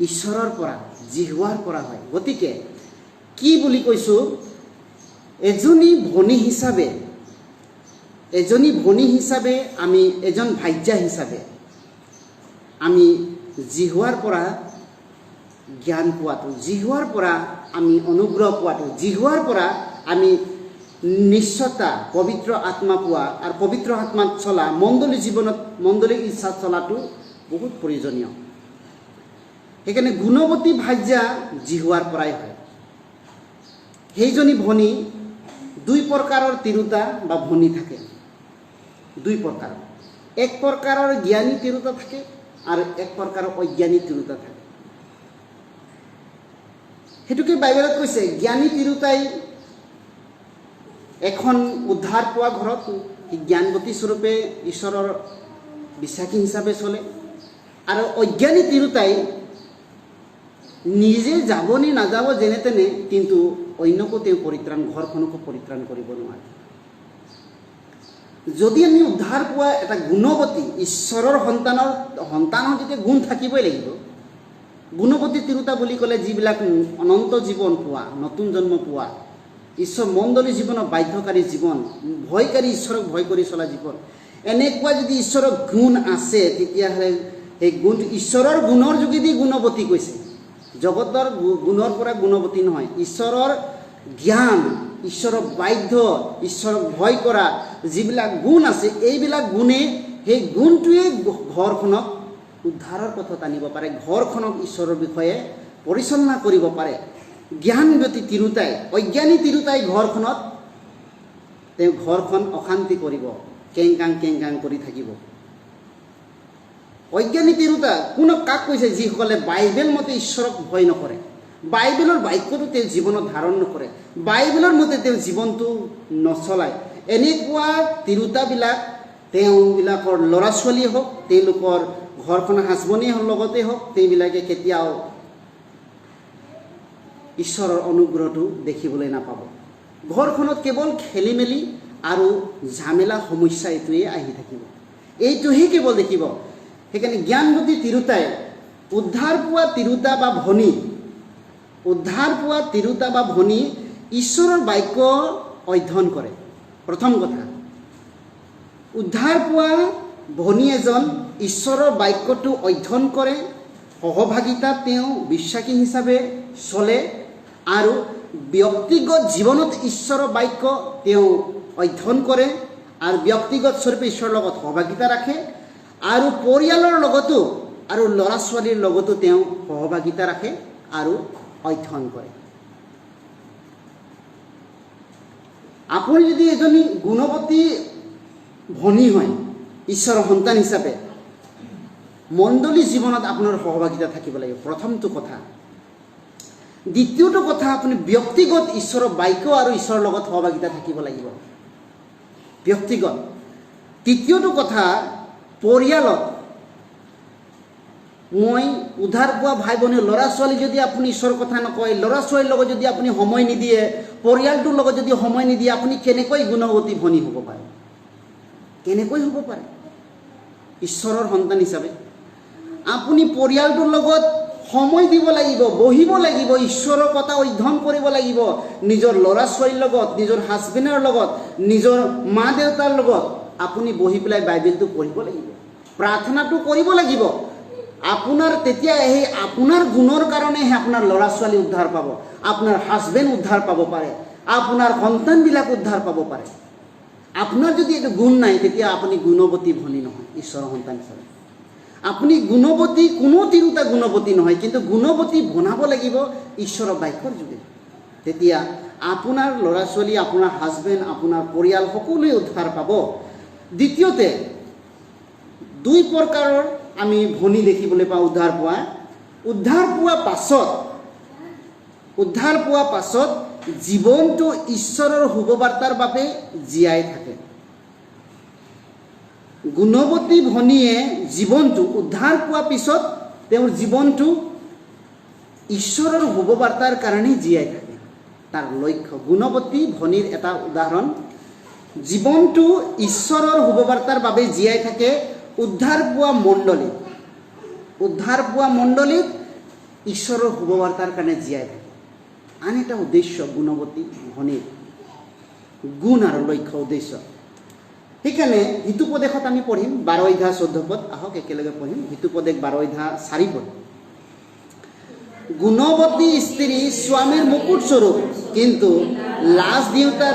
ঈশ্বৰৰ পৰা জিহুৱাৰ পৰা হয় গতিকে কি বুলি কৈছোঁ এজনী ভনী হিচাপে আমি এজন ভাৰ্যা হিচাপে আমি জিহুৱাৰ পৰা জ্ঞান পোৱাটো জিহুৱাৰ পৰা আমি অনুগ্ৰহ পোৱাটো জিহুৱাৰ পৰা আমি নিশ্চয়তা পবিত্ৰ আত্মা পোৱা আৰু পবিত্ৰ আত্মাত চলা মণ্ডলী জীৱনত মণ্ডলীৰ ইচ্ছাত চলাটো বহুত প্ৰয়োজনীয় সেইকাৰণে গুণৱতী ভাৰ্যা জিহুৱাৰ পৰাই হয় সেইজনী ভনী দুই প্ৰকাৰৰ তিৰোতা বা ভনী থাকে দুই প্ৰকাৰৰ এক প্ৰকাৰৰ জ্ঞানী তিৰোতা থাকে আৰু এক প্ৰকাৰৰ অজ্ঞানী তিৰোতা থাকে সেইটোকে বাইবেলত কৈছে জ্ঞানী তিৰোতাই এখন উদ্ধাৰ পোৱা ঘৰত জ্ঞানৱতী স্বৰূপে ঈশ্বৰৰ বিশ্বাসী হিচাপে চলে আৰু অজ্ঞানী তিৰোতাই নিজে যাব নে নাযাব যেনে তেনে কিন্তু অন্যকো তেওঁ পৰিত্ৰাণ ঘৰখনকো পৰিত্ৰাণ কৰিব নোৱাৰে যদি আমি উদ্ধাৰ পোৱা এটা গুণৱতী ঈশ্বৰৰ সন্তানৰ যেতিয়া গুণ থাকিবই লাগিব গুণৱতী তিৰোতা বুলি ক'লে যিবিলাক অনন্ত জীৱন পোৱা নতুন জন্ম পোৱা ঈশ্বৰ মণ্ডলী জীৱনৰ বাধ্যকাৰী জীৱন ভয়কাৰী ঈশ্বৰক ভয় কৰি চলা জীৱন এনেকুৱা যদি ঈশ্বৰৰ গুণ আছে তেতিয়াহ'লে সেই গুণ ঈশ্বৰৰ গুণৰ যোগেদি গুণৱতী কৈছে জগতৰ গুণৰ পৰা গুণৱতী নহয় ঈশ্বৰৰ জ্ঞান ঈশ্বৰৰ বাধ্য ঈশ্বৰক ভয় কৰা যিবিলাক গুণ আছে এইবিলাক গুণে সেই গুণটোৱে ঘৰখনক উদ্ধাৰৰ পথত আনিব পাৰে ঘৰখনক ঈশ্বৰৰ বিষয়ে পৰিচালনা কৰিব পাৰে জ্ঞানৱতী তিৰোতাই অজ্ঞানী তিৰোতাই ঘৰখনত তেওঁ ঘৰখন অশান্তি কৰিব কেংকাং কৰি থাকিব অজ্ঞানী তিৰোতা কোনো কাক কৈছে যিসকলে বাইবেল মতে ঈশ্বৰক ভয় নকৰে বাইবেলৰ বাক্যটো তেওঁ জীৱনত ধাৰণ নকৰে বাইবেলৰ মতে তেওঁ জীৱনটো নচলায় এনেকুৱা তিৰোতাবিলাক তেওঁবিলাকৰ ল'ৰা ছোৱালীয়ে হওক তেওঁলোকৰ ঘৰখনৰ হাজবনীৰ লগতে হওক তেওঁবিলাকে কেতিয়াও ঈশ্বৰৰ অনুগ্ৰহটো দেখিবলৈ নাপাব ঘৰখনত কেৱল খেলি মেলি আৰু ঝামেলা সমস্যা এইটোৱে আহি থাকিব এইটোহে কেৱল দেখিব সেইকাৰণে জ্ঞানৱতী তিৰোতাই উদ্ধাৰ পোৱা তিৰোতা বা ভনী ঈশ্বৰৰ বাক্য অধ্যয়ন কৰে প্ৰথম কথা উদ্ধাৰ পোৱা ভনী এজন ঈশ্বৰৰ বাক্যটো অধ্যয়ন কৰে সহভাগিতা তেওঁ বিশ্বাসী হিচাপে চলে আৰু ব্যক্তিগত জীৱনত ঈশ্বৰৰ বাক্য তেওঁ অধ্যয়ন কৰে আৰু ব্যক্তিগত স্বৰূপে ঈশ্বৰৰ লগত সহভাগিতা ৰাখে আৰু পৰিয়ালৰ লগতো আৰু ল'ৰা ছোৱালীৰ লগতো তেওঁ সহভাগিতা ৰাখে আৰু অধ্যয়ন কৰে আপুনি যদি এজনী গুণৱতী ভনী হয় ঈশ্বৰৰ সন্তান হিচাপে মণ্ডলী জীৱনত আপোনাৰ সহভাগিতা থাকিব লাগিব প্ৰথমটো কথা দ্বিতীয়টো কথা আপুনি ব্যক্তিগত ঈশ্বৰৰ বাক্য আৰু ঈশ্বৰৰ লগত সহভাগিতা থাকিব লাগিব ব্যক্তিগত তৃতীয়টো কথা পৰিয়ালত মই উদ্ধাৰ পোৱা ভাই ভনী ল'ৰা ছোৱালী যদি আপুনি ঈশ্বৰৰ কথা নকয় ল'ৰা ছোৱালীৰ লগত যদি আপুনি সময় নিদিয়ে পৰিয়ালটোৰ লগত যদি সময় নিদিয়ে আপুনি কেনেকৈ গুণৱতী ভনী হ'ব পাৰে কেনেকৈ হ'ব পাৰে ঈশ্বৰৰ সন্তান হিচাপে আপুনি পৰিয়ালটোৰ লগত সময় দিব লাগিব, বহিব লাগিব, ঈশ্বৰৰ কথা অধ্যয়ন কৰিব লাগিব, নিজৰ ল'ৰা ছোৱালীৰ লগত, নিজৰ হাজবেণ্ডৰ লগত, নিজৰ মা দেউতাৰ লগত আপুনি বহি পেলাই বাইবেলটো পঢ়িব লাগিব, প্ৰাৰ্থনাটো কৰিব লাগিব। আপোনাৰ তেতিয়া সেই আপোনাৰ গুণৰ কাৰণেহে আপোনাৰ ল'ৰা ছোৱালী উদ্ধাৰ পাব, আপোনাৰ হাজবেণ্ড উদ্ধাৰ পাব পাৰে, আপোনাৰ সন্তানবিলাক উদ্ধাৰ পাব পাৰে। আপোনাৰ যদি এইটো গুণ নাই তেতিয়া আপুনি গুণৱতী ভনী নহয় ঈশ্বৰৰ সন্তান হিচাপে। আপুনি গুণৱতী, কোনো তিৰোতা গুণৱতী নহয়, কিন্তু গুণৱতী বনাব লাগিব ঈশ্বৰৰ বাক্যৰ যোগে। তেতিয়া আপোনাৰ ল'ৰা ছোৱালী, আপোনাৰ হাজবেণ্ড, আপোনাৰ পৰিয়াল সকলোৱে উদ্ধাৰ পাব। দ্বিতীয়তে 2 প্ৰকাৰৰ আমি ভনী দেখিবলৈ পাওঁ উদ্ধাৰ পোৱা। উদ্ধাৰ পোৱা পাছত জীৱনটো ঈশ্বৰৰ শুভবাৰ্তাৰ বাবে জীয়াই থাকে। গুণৱতী ভনীয়ে জীৱনটো উদ্ধাৰ পোৱাৰ পিছত তেওঁৰ জীৱনটো ঈশ্বৰৰ শুভবাৰ্তাৰ কাৰণে জীয়াই থাকে। তাৰ লক্ষ্য গুণৱতী ভনীৰ এটা উদাহৰণ, জীৱনটো ঈশ্বৰৰ শুভবাৰ্তাৰ বাবে জীয়াই থাকে। উদ্ধাৰ পোৱা মণ্ডলীত ঈশ্বৰৰ শুভবাৰ্তাৰ কাৰণে জীয়াই থাকে। আন এটা উদ্দেশ্য গুণৱতী ভনীৰ গুণ আৰু লক্ষ্য উদ্দেশ্য। সেইকাৰণে হিতুপদেশত আমি পঢ়িম 12 অধ্যায় 14 পদ। আহক একেলগে পঢ়িম হিতুপদেশ 12 অধ্যায় 4 পদ। গুণৱতী স্ত্ৰী স্বামীৰ মুকুট স্বৰূপ, কিন্তু লাজ দিওঁতা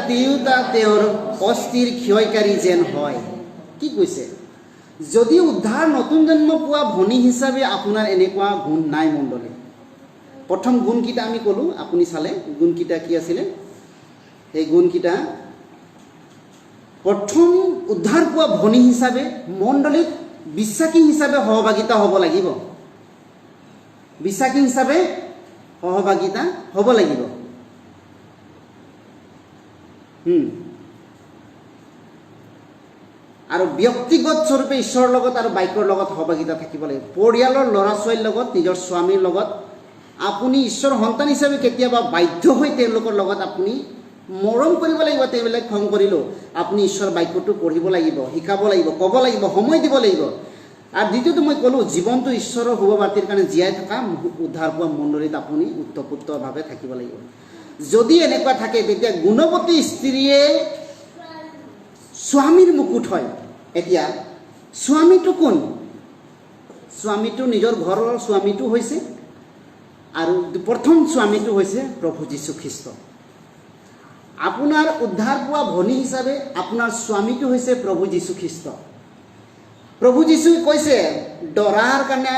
তেওঁৰ অস্থিৰ ক্ষয়কাৰী যেন হয়। কি কৈছে? যদি উদ্ধাৰ নতুন জন্ম পোৱা ভনী হিচাপে আপোনাৰ এনেকুৱা গুণ নাই মণ্ডলী। প্ৰথম গুণকেইটা আমি ক'লোঁ, আপুনি চালে গুণকেইটা কি আছিলে? সেই গুণকেইটা প্ৰথম উদ্ধাৰ পোৱা ভনী হিচাপে মণ্ডলীত বিশ্বাসী হিচাপে সহভাগিতা হ'ব লাগিব। বিশ্বাসী হিচাপে সহভাগিতা হ'ব লাগিব। আৰু ব্যক্তিগত স্বৰূপে ঈশ্বৰৰ লগত আৰু বাক্যৰ লগত সহভাগিতা থাকিব লাগিব। পৰিয়ালৰ ল'ৰা ছোৱালীৰ লগত, নিজৰ স্বামীৰ লগত আপুনি ঈশ্বৰ সন্তান হিচাপে কেতিয়াবা বাধ্য হৈ তেওঁলোকৰ লগত আপুনি মৰম কৰিব লাগিব। তেওঁবিলাক খং কৰিলেও আপুনি ঈশ্বৰৰ বাক্যটো পঢ়িব লাগিব, শিকাব লাগিব, ক'ব লাগিব, সময় দিব লাগিব। আৰু দ্বিতীয়টো মই ক'লোঁ, জীৱনটো ঈশ্বৰৰ শুভবাৰ্তাৰ কাৰণে জীয়াই থকা উদ্ধাৰ পোৱা মণ্ডলীত আপুনি উত্তপ্ৰোতভাৱে থাকিব লাগিব। যদি এনেকুৱা থাকে তেতিয়া গুণৱতী স্ত্ৰীয়ে স্বামীৰ মুকুট হয়। এতিয়া স্বামীটো কোন? স্বামীটো নিজৰ ঘৰৰ স্বামীটো হৈছে, আৰু প্ৰথম স্বামীটো হৈছে প্ৰভু যীশুখ্ৰীষ্ট। আপোনাৰ উদ্ধাৰ পোৱা ভনী হিচাপে আপোনাৰ স্বামীটো হৈছে প্ৰভু যীশুখ্ৰীষ্ট। প্ৰভু যীশুৱে কৈছে দৰাৰ কাৰণে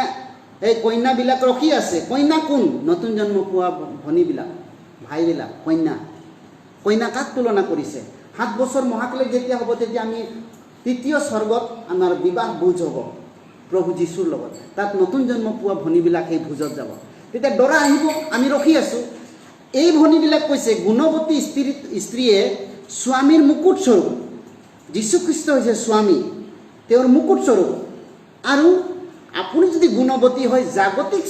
এই কন্যাবিলাক ৰখি আছে। কন্যা কোন? নতুন জন্ম পোৱা ভনীবিলাক, ভাইবিলাক। কন্যা কাক তুলনা কৰিছে? 7 বছৰ মহাক্লেশ যেতিয়া হ'ব তেতিয়া আমি তৃতীয় স্বৰ্গত আমাৰ বিবাহ ভোজ হ'ব প্ৰভু যীশুৰ লগত। তাত নতুন জন্ম পোৱা ভনীবিলাক সেই ভোজত যাব। তেতিয়া দৰা আহিব, আমি ৰখি আছোঁ। এই ভনীবিলাক কৈছে গুণৱতী স্ত্ৰীয়ে স্বামীৰ মুকুট স্বৰূপ। যীশুখ্ৰীষ্ট হৈছে স্বামী, তেওঁৰ মুকুট স্বৰূপ। আৰু আপুনি যদি গুণৱতী হয়, জাগতিক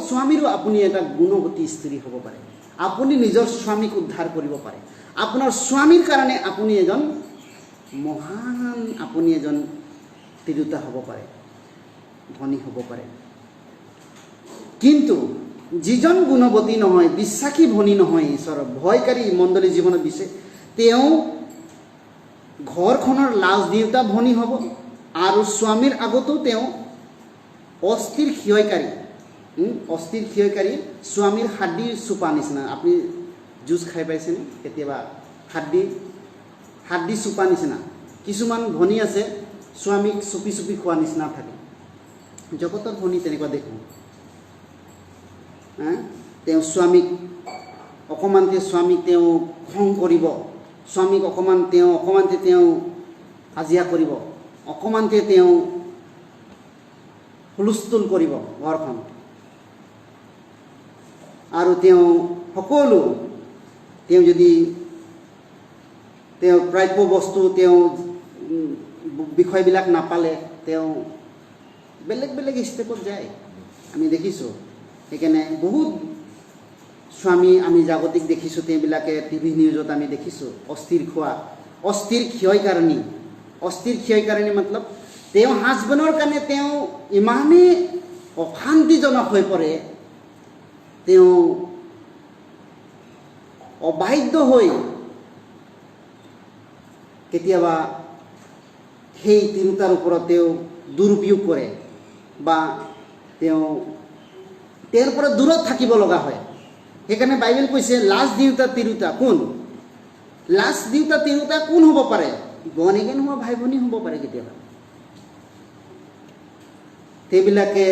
স্বামীৰো আপুনি এটা গুণৱতী স্ত্ৰী হ'ব পাৰে। আপুনি নিজৰ স্বামীক উদ্ধাৰ কৰিব পাৰে। আপোনাৰ স্বামীৰ কাৰণে আপুনি এজন মহান তিৰোতা হ'ব পাৰে, ধনী হ'ব পাৰে। কিন্তু যিজন গুণৱতী নহয়, বিশ্বাসী ভনী নহয়, ঈশ্বৰৰ ভয়কাৰী মণ্ডলী জীৱনত দিছে, তেওঁ ঘৰখনৰ লাজ দিওঁতা ভনী হ'ব। আৰু স্বামীৰ আগতো তেওঁ অস্থিৰ ক্ষয়কাৰী স্বামীৰ হাড্ডিৰ চোপা নিচিনা। আপুনি জুচ খাই পাইছেনে কেতিয়াবা? হাড্ডি চোপা নিচিনা। কিছুমান ভনী আছে স্বামীক চুপি খোৱা নিচিনা থাকে। জগতৰ ভনী তেনেকুৱা দেখোঁ। তেওঁ স্বামীক তেওঁ খং কৰিব, স্বামীক অকণমানতে তেওঁ কাজিয়া কৰিব, অকণমানতে তেওঁ হুলস্থুল কৰিব ঘৰখন। আৰু তেওঁ যদি তেওঁ প্ৰাপ্য বস্তু বিষয়বিলাক নাপালে তেওঁ বেলেগ ষ্টেপত যায়, আমি দেখিছোঁ। সেইকাৰণে বহুত স্বামী আমি জাগতিক দেখিছোঁ, তেওঁবিলাকে টিভি নিউজত আমি দেখিছোঁ অস্থিৰ ক্ষয়কাৰিণী মতলব তেওঁ হাজবেণ্ডৰ কাৰণে তেওঁ ইমানেই অশান্তিজনক হৈ পৰে, তেওঁ অবাধ্য হৈ কেতিয়াবা সেই তিৰোতাৰ ওপৰত তেওঁ দুৰুপয়োগ কৰে বা তেওঁৰ পৰা দূৰত থাকিব লগা হয়। সেইকাৰণে বাইবেল কৈছে লাজ দিওঁতা তিৰোতা কোন? লাজ দিওঁতা তিৰোতা কোন হ'ব পাৰে? বন এগেন হোৱা ভাই ভনী হ'ব পাৰে কেতিয়াবা। সেইবিলাকে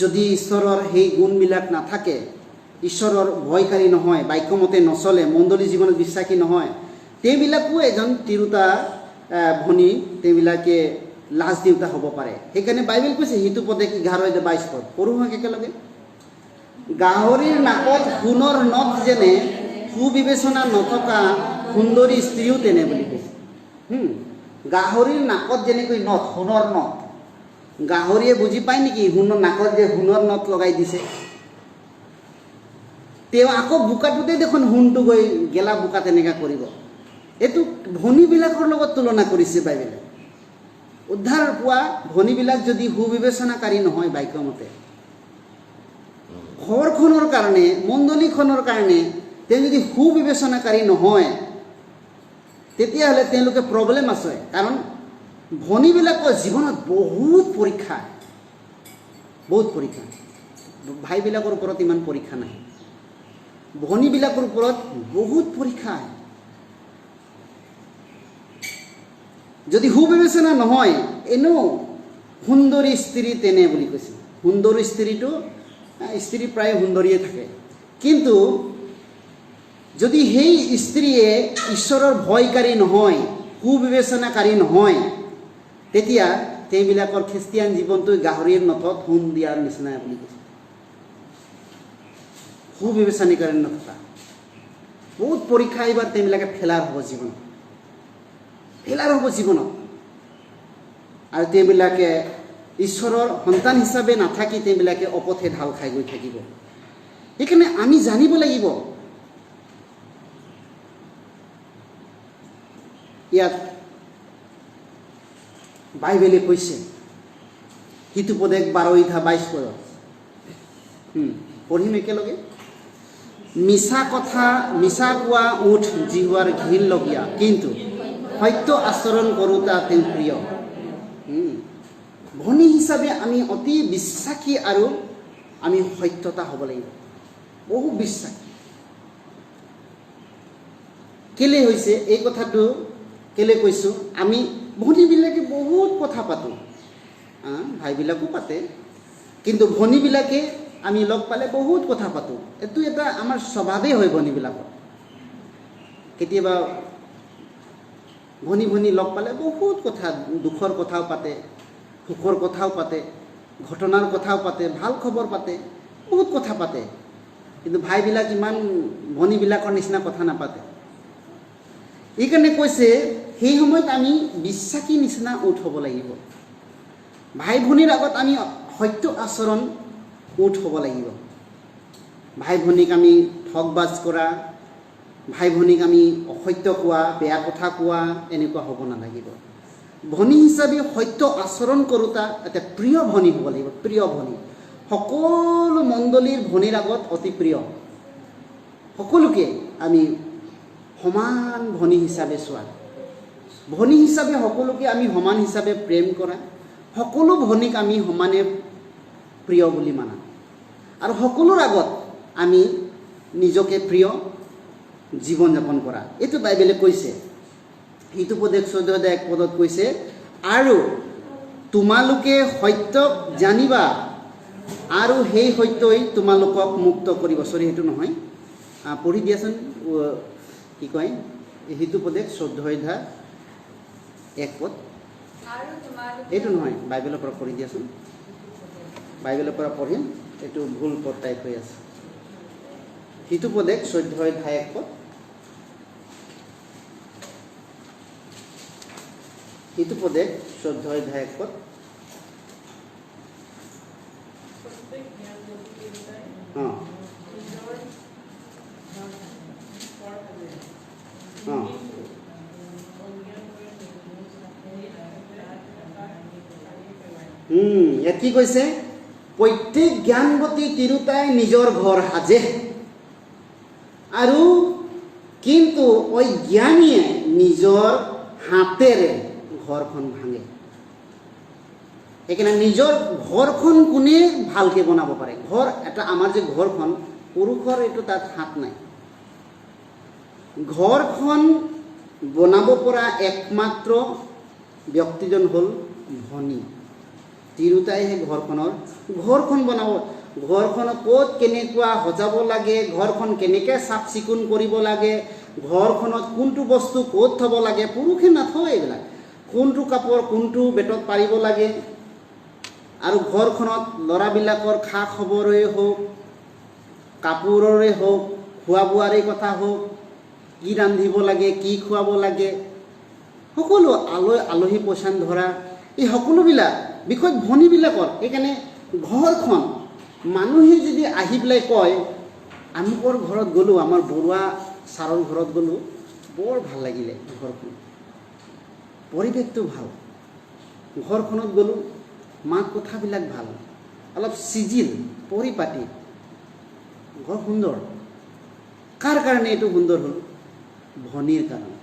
যদি ঈশ্বৰৰ সেই গুণবিলাক নাথাকে, ঈশ্বৰৰ ভয়কাৰী নহয়, বাক্যমতে নচলে, মণ্ডলী জীৱনত বিশ্বাসী নহয়, তেওঁবিলাকো এজন তিৰোতা ভনী, তেওঁবিলাকে লাজ দিওঁতা হ'ব পাৰে। সেইকাৰণে বাইবেল কৈছে হিতুপদেশ 11:22 পদ পঢ়ো একেলগে। গাহৰিৰ নাকত সোণৰ নথ যেনে সুবিবেচনা নথকা সুন্দৰী স্ত্ৰীও তেনে বুলি কৈছে। গাহৰিৰ নাকত যেনেকৈ নথ, সোণৰ নথ, গাহৰিয়ে বুজি পায় নেকি সোণৰ নাকত যে সোণৰ নথ লগাই দিছে? তেওঁ আকৌ বোকাটোতে দেখোন সোণটো গৈ গেলা বোকা তেনেকৈ কৰিব। এইটো ভনীবিলাকৰ লগত তুলনা কৰিছে বাইবেলে। উদ্ধাৰ পোৱা ভনীবিলাক যদি সুবিবেচনাকাৰী নহয় বাক্যমতে, ঘৰখনৰ কাৰণে, মণ্ডলীখনৰ কাৰণে তেওঁ যদি সুবিবেচনাকাৰী নহয়, তেতিয়াহ'লে তেওঁলোকে প্ৰব্লেম আছে। কাৰণ ভনীবিলাকৰ জীৱনত বহুত পৰীক্ষা, বহুত পৰীক্ষা। ভাইবিলাকৰ ওপৰত ইমান পৰীক্ষা নাই, ভনীবিলাকৰ ওপৰত বহুত পৰীক্ষা। যদি সুবিবেচনা নহয়, এনেও সুন্দৰী স্ত্ৰী তেনে বুলি কৈছে। সুন্দৰী স্ত্ৰীটো, স্ত্ৰী প্ৰায় সুন্দৰীয়ে থাকে, কিন্তু যদি সেই স্ত্ৰীয়ে ঈশ্বৰৰ ভয়কাৰী নহয়, সুবিবেচনাকাৰী নহয়, তেতিয়া তেওঁবিলাকৰ খ্ৰীষ্টিয়ান জীৱনটো গাহৰিৰ নথত সোণ দিয়াৰ নিচিনা বুলি কৈছে। সুবিবেচনাকাৰী নথকা বহুত পৰীক্ষা এইবাৰ তেওঁবিলাকে ফেলাৰ হ'ব জীৱনত, ফেলাৰ হ'ব জীৱনত। আৰু তেওঁবিলাকে ঈশ্বৰৰ সন্তান হিচাপে নাথাকি তেওঁবিলাকে অপথে ঢাল খাই গৈ থাকিব। সেইকাৰণে আমি জানিব লাগিব, ইয়াত বাইবেলে কৈছে হিতুপদেশ 12:22 পদত, পঢ়িম একেলগে। মিছা কথা, মিছা কোৱা উঠ জিহুৱাৰ ঘিণ লগীয়া, কিন্তু সত্য আচৰণ কৰোঁতা তেওঁ প্ৰিয়। ভনী হিচাপে আমি অতি বিশ্বাসী আৰু আমি সত্যতা হ'ব লাগিব, বহু বিশ্বাসী। কেলে হৈছে এই কথাটো কেলে কৈছোঁ? আমি ভনীবিলাকে বহুত কথা পাতোঁ, ভাইবিলাকো পাতে, কিন্তু ভনীবিলাকে আমি লগ পালে বহুত কথা পাতোঁ। এইটো এটা আমাৰ স্বভাৱেই হয় ভনীবিলাকৰ। কেতিয়াবা ভনী লগ পালে বহুত কথা, দুখৰ কথাও পাতে, সুখৰ কথাও পাতে, ঘটনাৰ কথাও পাতে, ভাল খবৰ পাতে, বহুত কথা পাতে। কিন্তু ভাইবিলাক ইমান ভনীবিলাকৰ নিচিনা কথা নাপাতে। এইকাৰণে কৈছে সেই সময়ত আমি বিশ্বাসী নিচিনা উঠ হ'ব লাগিব। ভাই ভনীৰ আগত আমি সত্য আচৰণ উঠ হ'ব লাগিব। ভাই ভনীক আমি ঠগবাজ কৰা, ভাই ভনীক আমি অসত্য কোৱা, বেয়া কথা কোৱা, এনেকুৱা হ'ব নালাগিব। ভনী হিচাপে সত্য আচৰণ কৰোঁতা এটা প্ৰিয় ভনী হ'ব লাগিব, প্ৰিয় ভনী। সকলো মণ্ডলীৰ ভনীৰ আগত অতি প্ৰিয়, সকলোকে আমি সমান ভনী হিচাপে চোৱা, ভনী হিচাপে সকলোকে আমি সমান হিচাপে প্ৰেম কৰা, সকলো ভনীক আমি সমানে প্ৰিয় বুলি মানা, আৰু সকলোৰ আগত আমি নিজকে প্ৰিয় জীৱন যাপন কৰা। এইটো বাইবেলে কৈছে। হিতুপদেশ 14:1 পদত কৈছে, আৰু তোমালোকে সত্যক জানিবা আৰু সেই সত্যই তোমালোকক মুক্ত কৰিব। চৰি, সেইটো নহয়, পঢ়ি দিয়াচোন। কি কয়? হিতুপদেশ 14:1 পদ। এইটো নহয়, বাইবেলৰ পৰা পঢ়ি দিয়াচোন। বাইবেলৰ পৰা পঢ়িম, এইটো ভুল পদ টাইপ হৈ আছে। হিতুপদেশ 14:1 পদ। হিতুপদেশ 14:1 পদ। ইয়াত কি কৈছে? প্ৰত্যেক জ্ঞানৱতী তিৰোতাই নিজৰ ঘৰ সাজে, আৰু কিন্তু অজ্ঞানীয়ে নিজৰ হাতেৰে ঘৰখন ভাঙে। সেইকাৰণে নিজৰ ঘৰখন কোনে ভালকৈ বনাব পাৰে? ঘৰ এটা, আমাৰ যে ঘৰখন, পুৰুষৰ এইটো তাত হাত নাই। ঘৰখন বনাব পৰা একমাত্ৰ ব্যক্তিজন হ'ল ভনী। তিৰোতাইহে ঘৰখন বনাব। ঘৰখনত ক'ত কেনেকুৱা সজাব লাগে, ঘৰখন কেনেকৈ চাফ চিকুণ কৰিব লাগে, ঘৰখনত কোনটো বস্তু ক'ত থ'ব লাগে, পুৰুষে নথয় এইবিলাক। কোনটো কাপোৰ কোনটো বেটত পাৰিব লাগে, আৰু ঘৰখনত ল'ৰাবিলাকৰ খা খবৰেই হওক, কাপোৰৰে হওক, খোৱা বোৱাৰে কথা হওক, কি ৰান্ধিব লাগে, কি খুৱাব লাগে, সকলো আলহী পছন্দ ধৰা, এই সকলোবিলাক বিষয়ত ভনীবিলাকৰ। সেইকাৰণে ঘৰখন মানুহে যদি আহি পেলাই কয়, আমুকৰ ঘৰত গ'লোঁ, আমাৰ বৰুৱা ছাৰৰ ঘৰত গ'লোঁ, বৰ ভাল লাগিলে, ঘৰখন পৰিৱেশটো ভাল, ঘৰখনত গ'লোঁ, মাত কথাবিলাক ভাল, অলপ চিজিল পৰিপাটি, ঘৰ সুন্দৰ। কাৰ কাৰণে এইটো সুন্দৰ হ'ল? ভনীৰ কাৰণে।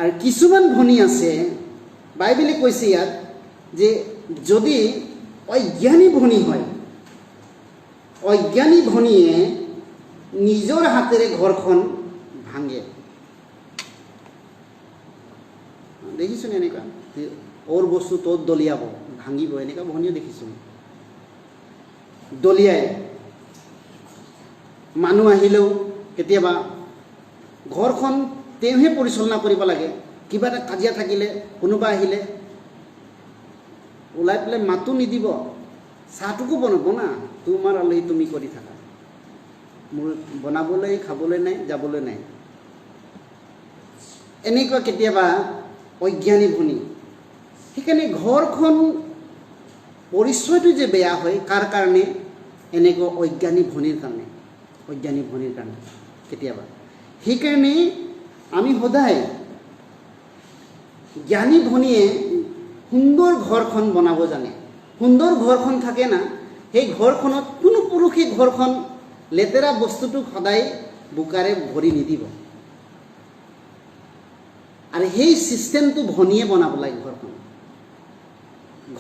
আৰু কিছুমান ভনী আছে, বাইবেলে কৈছে ইয়াত যে যদি অজ্ঞানী ভনী হয়, অজ্ঞানী ভনীয়ে নিজৰ হাতেৰে ঘৰখন ভাঙে। দেখিছোনে এনেকুৱা? ওৰ বস্তু ত'ত দলিয়াব, ভাঙিব, এনেকুৱা ভনীও দেখিছোঁ। দলিয়াই মানুহ আহিলেও কেতিয়াবা ঘৰখন তেওঁহে পৰিচালনা কৰিব লাগে। কিবা এটা কাজিয়া থাকিলে, কোনোবা আহিলে ওলাই পেলাই মাতো নিদিব, চাহটোকো বনাব না, তোমাৰ আলহী তুমি কৰি থাকা, মোৰ বনাবলৈ খাবলৈ নাই, যাবলৈ নাই। এনেকুৱা কেতিয়াবা অজ্ঞানী ভনী। সেইকাৰণে ঘৰখন পৰিচয়টো যে বেয়া হয়, কাৰ কাৰণে? এনেকুৱা অজ্ঞানী ভনীৰ কাৰণে, অজ্ঞানী ভনীৰ কাৰণে কেতিয়াবা। সেইকাৰণে আমি সদায় জ্ঞানী ভনীয়ে সুন্দৰ ঘৰখন বনাব জানে। সুন্দৰ ঘৰখন থাকে না, সেই ঘৰখনত কোনো পুৰুষে ঘৰখন লেতেৰা বস্তুটোক সদায় বোকাৰে ভৰি নিদিব। আৰু সেই চিষ্টেমটো ভনীয়ে বনাব লাগে ঘৰখন।